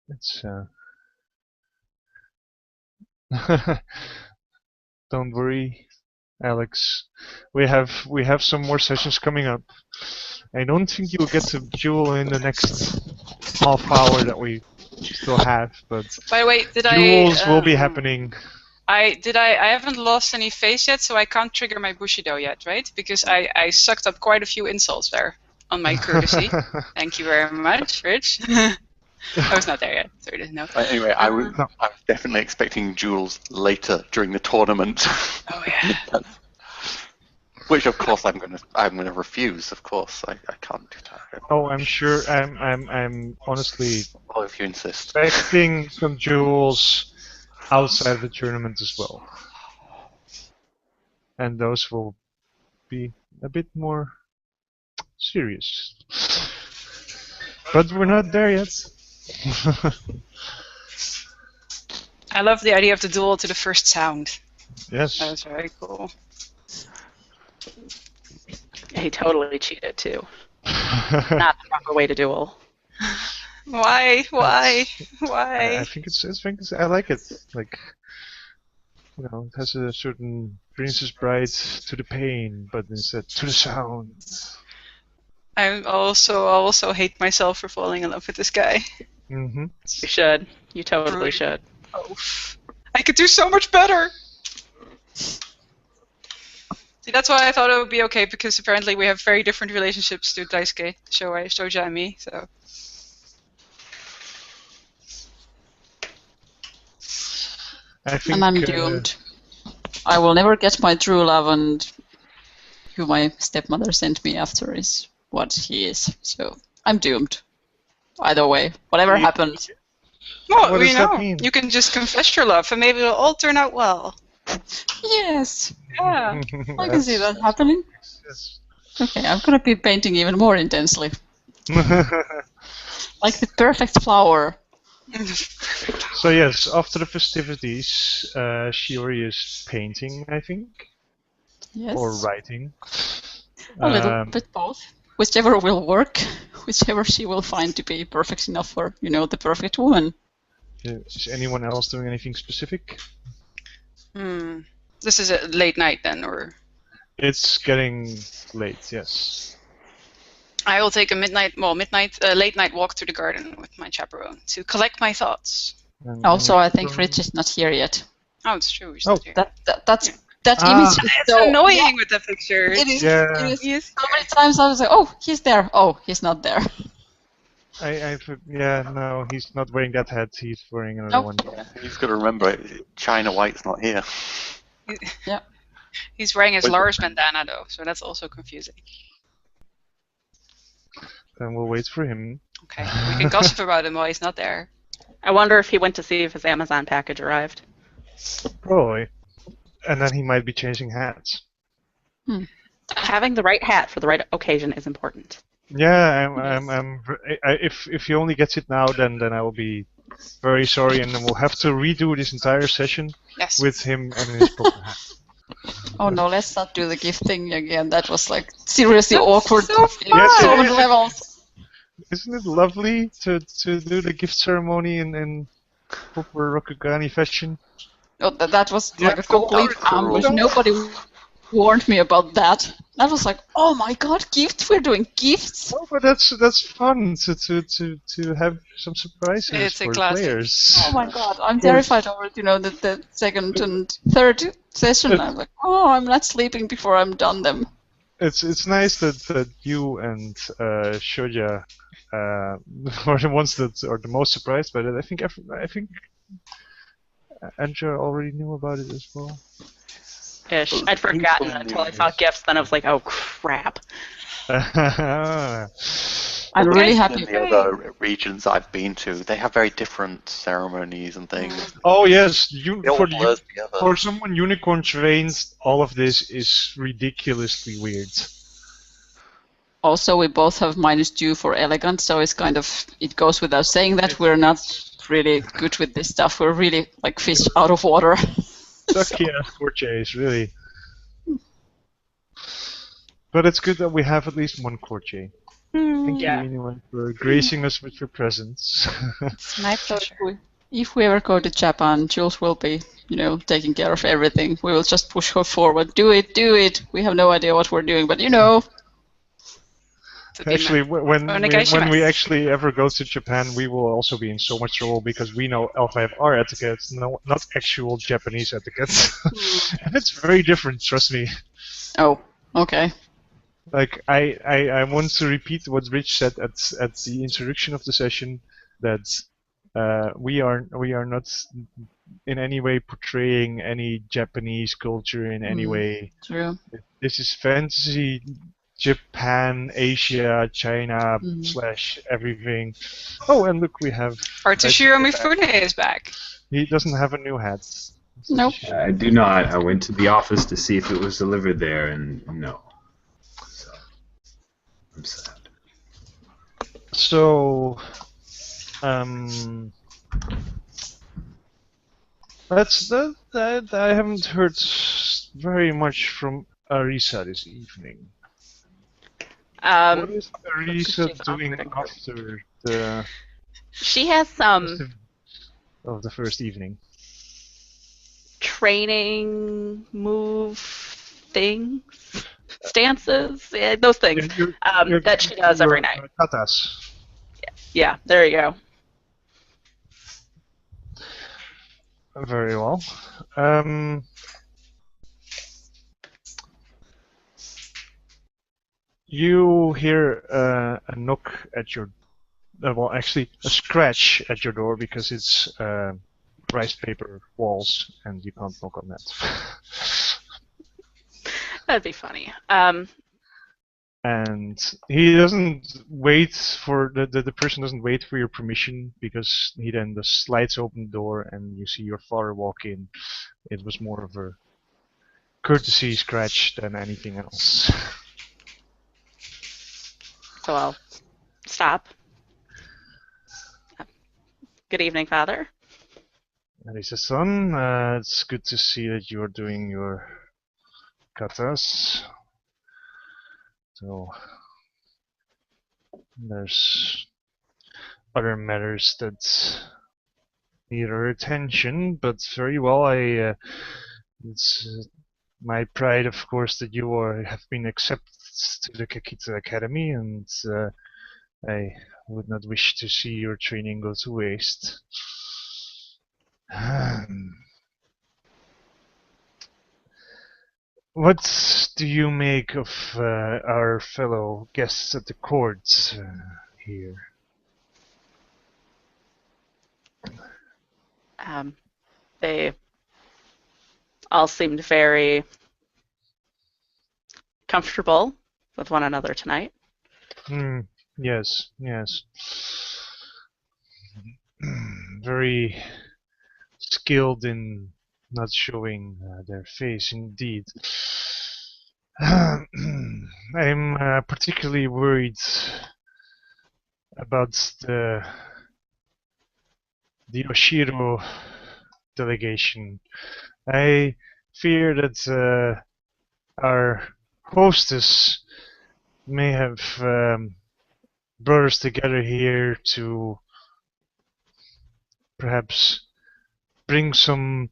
It's don't worry, Alex. We have some more sessions coming up. I don't think you'll get to duel in the next half hour that we still have, but By the way, duels will be happening. I haven't lost any face yet, so I can't trigger my Bushido yet, right? Because I sucked up quite a few insults there on my courtesy. Thank you very much, Rich. I was not there yet, so I didn't know. Anyway, I was definitely expecting duels later during the tournament. Oh yeah. Which of course I'm gonna refuse. Of course, I can't do that. Oh, I'm sure. I'm honestly Well, if you insist. expecting some duels outside the tournament as well, and those will be a bit more serious. But we're not there yet. I love the idea of the duel to the first sound. Yes. That was very cool. He totally cheated too. Not the proper way to duel. Why? I Why? think I like it. Like, you know, it has a certain Princess Bride to the pain, but instead to the sound. I also hate myself for falling in love with this guy. Mm-hmm. You should. You totally should. Oh, I could do so much better. See, that's why I thought it would be okay, because apparently we have very different relationships to Daisuke, Shouja and me, so. And I'm doomed. I will never get my true love, and who my stepmother sent me after is what he is. So I'm doomed. Either way, whatever happens. Well, What does you that know, mean? you can just confess your love, and maybe it'll all turn out well. Yes, Yeah. I can see that happening. Yes. Okay, I'm gonna be painting even more intensely, like the perfect flower. So yes, after the festivities, Shiori is painting, I think, Yes, or writing. a little bit both. Whichever will work, whichever she will find to be perfect enough for, you know, the perfect woman. Is anyone else doing anything specific? This is a late night then, or? It's getting late, yes. I will take a late night walk through the garden with my chaperone to collect my thoughts. And Also, I think Rich is not here yet. Oh, it's true. He's not here. That image is It's so annoying with the pictures. It is. Yeah. It is. Yes. So many times I was like, oh, he's there. Oh, he's not there. No, he's not wearing that hat. He's wearing another Nope. one. You've got to remember, China White's not here. Yeah. He's wearing his Lars bandana though, so that's also confusing. Then we'll wait for him. Okay, we can gossip about him while he's not there. I wonder if he went to see if his Amazon package arrived. Probably. And then he might be changing hats. Having the right hat for the right occasion is important. Yeah, if he only gets it now, then I will be very sorry, and then we'll have to redo this entire session Yes. with him and his proper hat. Oh no, let's not do the gift thing again. That was like seriously awkward so on Yes, so it many is. levels. Isn't it lovely to do the gift ceremony in proper Rokugani fashion? Oh, that was like a complete cool. ambush. Nobody warned me about that. That was like, oh my god, gifts! We're doing gifts. Oh, but that's fun to have some surprises It's a for classic. players. Oh my god, I'm terrified over the second and third session. I'm like, oh, I'm not sleeping before I'm done them. It's nice that you and Shoja are the ones that are the most surprised by that. I think Andrea already knew about it as well. Ish. I'd forgotten until I saw gifts, then I was like, oh crap. I'm really happy. In the other regions I've been to, they have very different ceremonies and things. Oh yes, It all blurs together. for someone unicorn trained, all of this is ridiculously weird. Also, we both have -2 for elegant, so it's kind of, it goes without saying that we're not really good with this stuff. We're really like fish out of water. Sucky ass courtiers, really. But it's good that we have at least one courtier. Thank you, Yeah. anyway, for gracing us with your presence. It's my So pleasure. if we ever go to Japan, Jules will be, taking care of everything. We will just push her forward. Do it, do it. We have no idea what we're doing, but To be Actually, when we onegaishimasu. actually ever go to Japan, we will also be in so much trouble because we know L5R etiquette, no, not actual Japanese etiquette, and it's very different. Trust me. Oh, okay. Like I want to repeat what Rich said at the introduction of the session, that we are not in any way portraying any Japanese culture in any way. True. This is fantasy Japan, Asia, China / everything. Oh, and look, we have Artushiro Daisuke back. Mifune is back. He doesn't have a new hat. Nope. I do not. I went to the office to see if it was delivered there, and no. So I'm sad. So, that's that. I haven't heard very much from Arisa this evening. What is Arisa she's doing offering. after the She has some of the first evening? training move things, stances, those things that she does every night. Katas. Yeah, there you go. Very well. You hear a knock at your, well, actually a scratch at your door because it's rice paper walls and you can't knock on that. That'd be funny. And he doesn't wait for the person doesn't wait for your permission because he then just slides open the door and you see your father walk in. It was more of a courtesy scratch than anything else. So I'll stop. Good evening, Father. And he says, son, it's good to see that you are doing your katas. So there's other matters that need our attention, but very well. It's my pride, of course, that you have been accepted to the Kakita Academy, and I would not wish to see your training go to waste. What do you make of our fellow guests at the court here? They all seemed very comfortable with one another tonight. Yes, yes. Very skilled in not showing their face, indeed. I'm particularly worried about the Oshiro delegation. I fear that our hostess may have brought us together here to perhaps bring some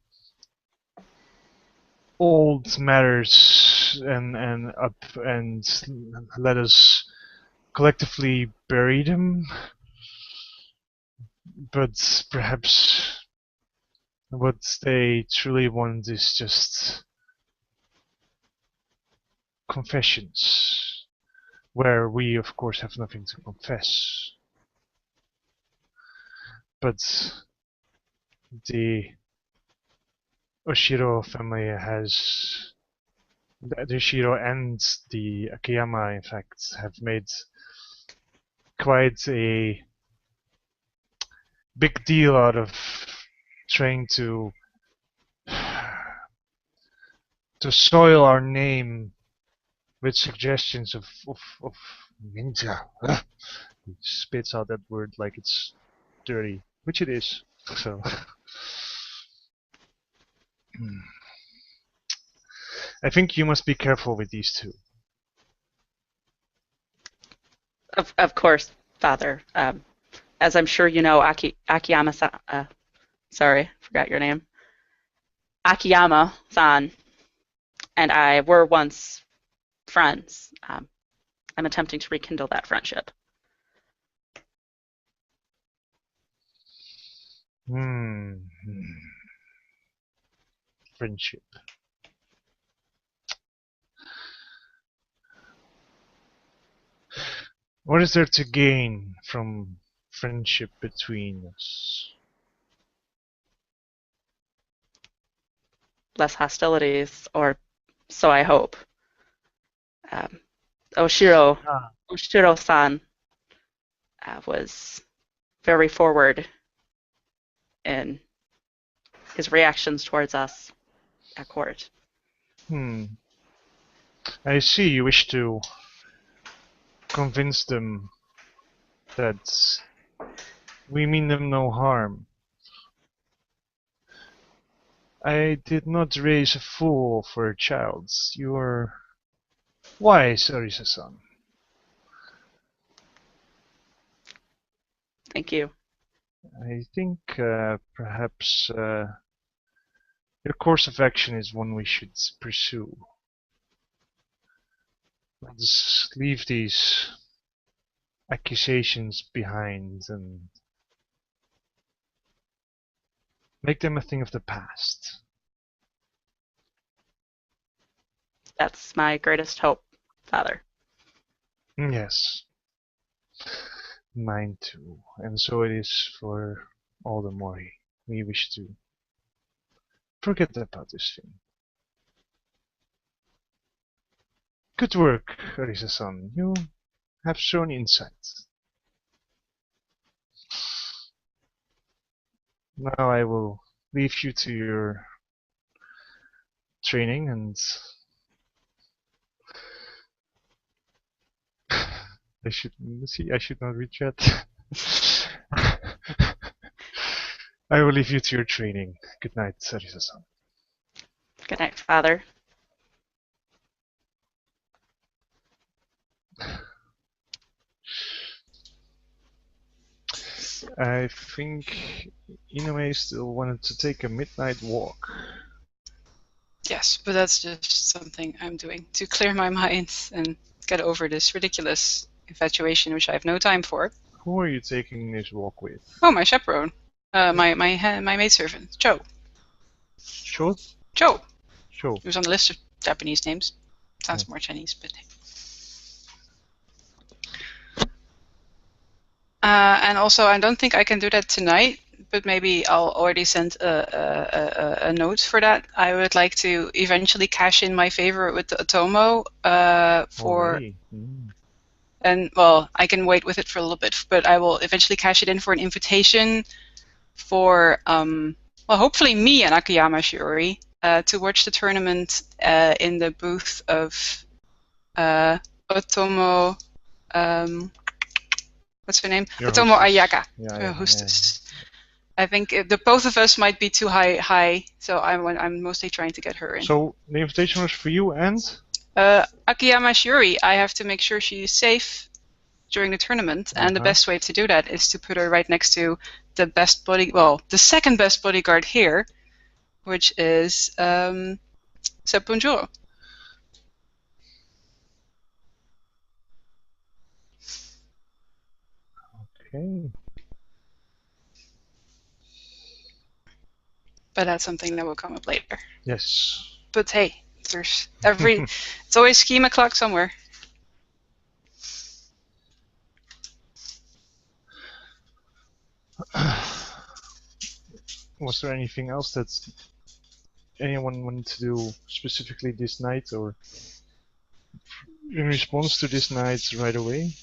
old matters and up and let us collectively bury them. But perhaps what they truly want is just confessions, where we of course have nothing to confess. But the Oshiro family has, the Oshiro and the Akiyama in fact have made quite a big deal out of trying to soil our name with suggestions of ninja. He spits out that word like it's dirty, which it is. So I think you must be careful with these two. Of course, Father. As I'm sure you know, Akiyama-san, sorry, forgot your name. Akiyama-san and I were once friends. I'm attempting to rekindle that friendship. Friendship. What is there to gain from friendship between us? Less hostilities, or so I hope. Oshiro-san was very forward in his reactions towards us at court. I see you wish to convince them that we mean them no harm. I did not raise a fool for a child. You are wise, Arisa-san. Thank you. I think perhaps your course of action is one we should pursue. Let's leave these accusations behind and make them a thing of the past. That's my greatest hope, Father. Yes. Mine too. And so it is for all the Mori. We wish to forget about this thing. Good work, Arisa-san. You have shown insight. Now I will leave you to your training and I should not retreat. I will leave you to your training. Good night, Arisa-san. Good night, Father. I think Inoue still wanted to take a midnight walk. Yes, but that's just something I'm doing to clear my mind and get over this ridiculous infatuation, which I have no time for. Who are you taking this walk with? Oh, my chaperone. My maidservant, Joe. Sure? Joe. Sure. He was on the list of Japanese names. Sounds more Chinese, but... and also, I don't think I can do that tonight, but maybe I'll already send a note for that. I would like to eventually cash in my favor with the Otomo for... And, well, I can wait with it for a little bit, but I will eventually cash it in for an invitation for, well, hopefully me and Akiyama Shiori to watch the tournament in the booth of Otomo... what's her name? Your Otomo hostess. Ayaka, Yeah, hostess. Yeah. I think the both of us might be too high, so I'm mostly trying to get her in. So the invitation was for you and? Akiyama Shiori. I have to make sure she's safe during the tournament, and the best way to do that is to put her right next to the best the second best bodyguard here, which is Seppunjuro. Okay. But that's something that will come up later. Yes. But hey, there's it's always scheme o'clock somewhere. Was there anything else that anyone wanted to do specifically this night or in response to this night right away?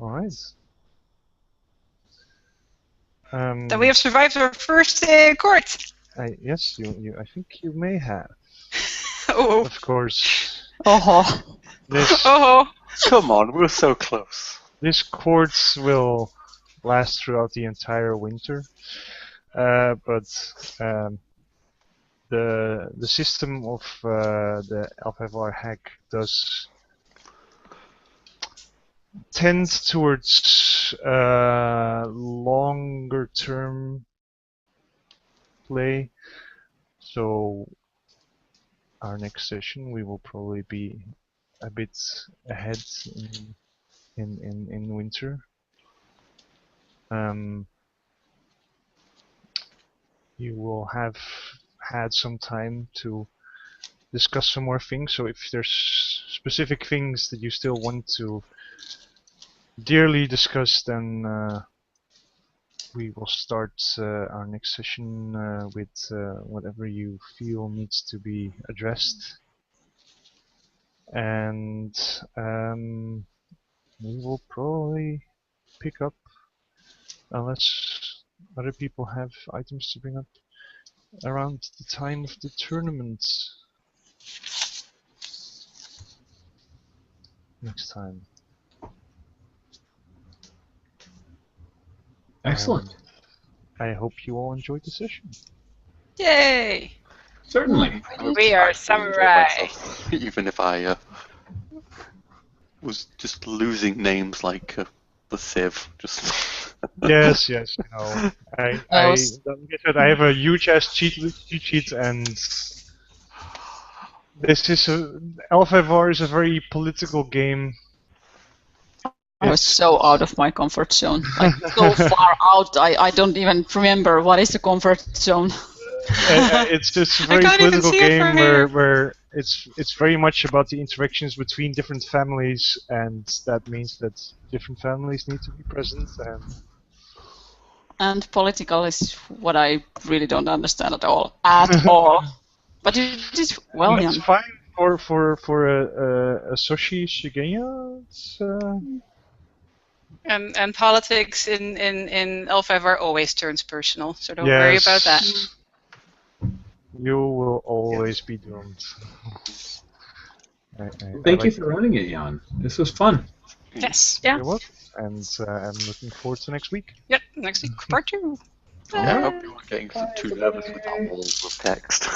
All right. Then we have survived our first day in court. Yes, I think you may have. Oh. Of course. Oh. Come on, we're so close. This court will last throughout the entire winter, but the system of the L5R hack does tend towards longer term play. So our next session we will probably be a bit ahead in winter. You will have had some time to discuss some more things, so if there's specific things that you still want to dearly discuss, then we will start our next session with whatever you feel needs to be addressed. And we will probably pick up, unless other people have items to bring up, around the time of the tournament next time. Excellent. I hope you all enjoyed the session. Yay! Certainly. We are I enjoyed samurai. myself, even if I was just losing names like the Civ. Just Yes, you know, I have a huge ass cheat sheet, and this is L5R is a very political game. I was so out of my comfort zone, like so far out. I don't even remember what is the comfort zone. It's just a very can't even political see it from game here. where it's very much about the interactions between different families, and that means that different families need to be present. And political is what I really don't understand at all. At all. But you did well, That's Jan. fine for a Soshi Shigenya. It's, And politics in L5R always turns personal, so don't worry about that. You will always be doomed. Thank you for running it, Jan. This was fun. Yes. Yeah. You're welcome. And I'm looking forward to next week. Yep. Next week, part 2. I hope you're not getting too nervous with that wall of text.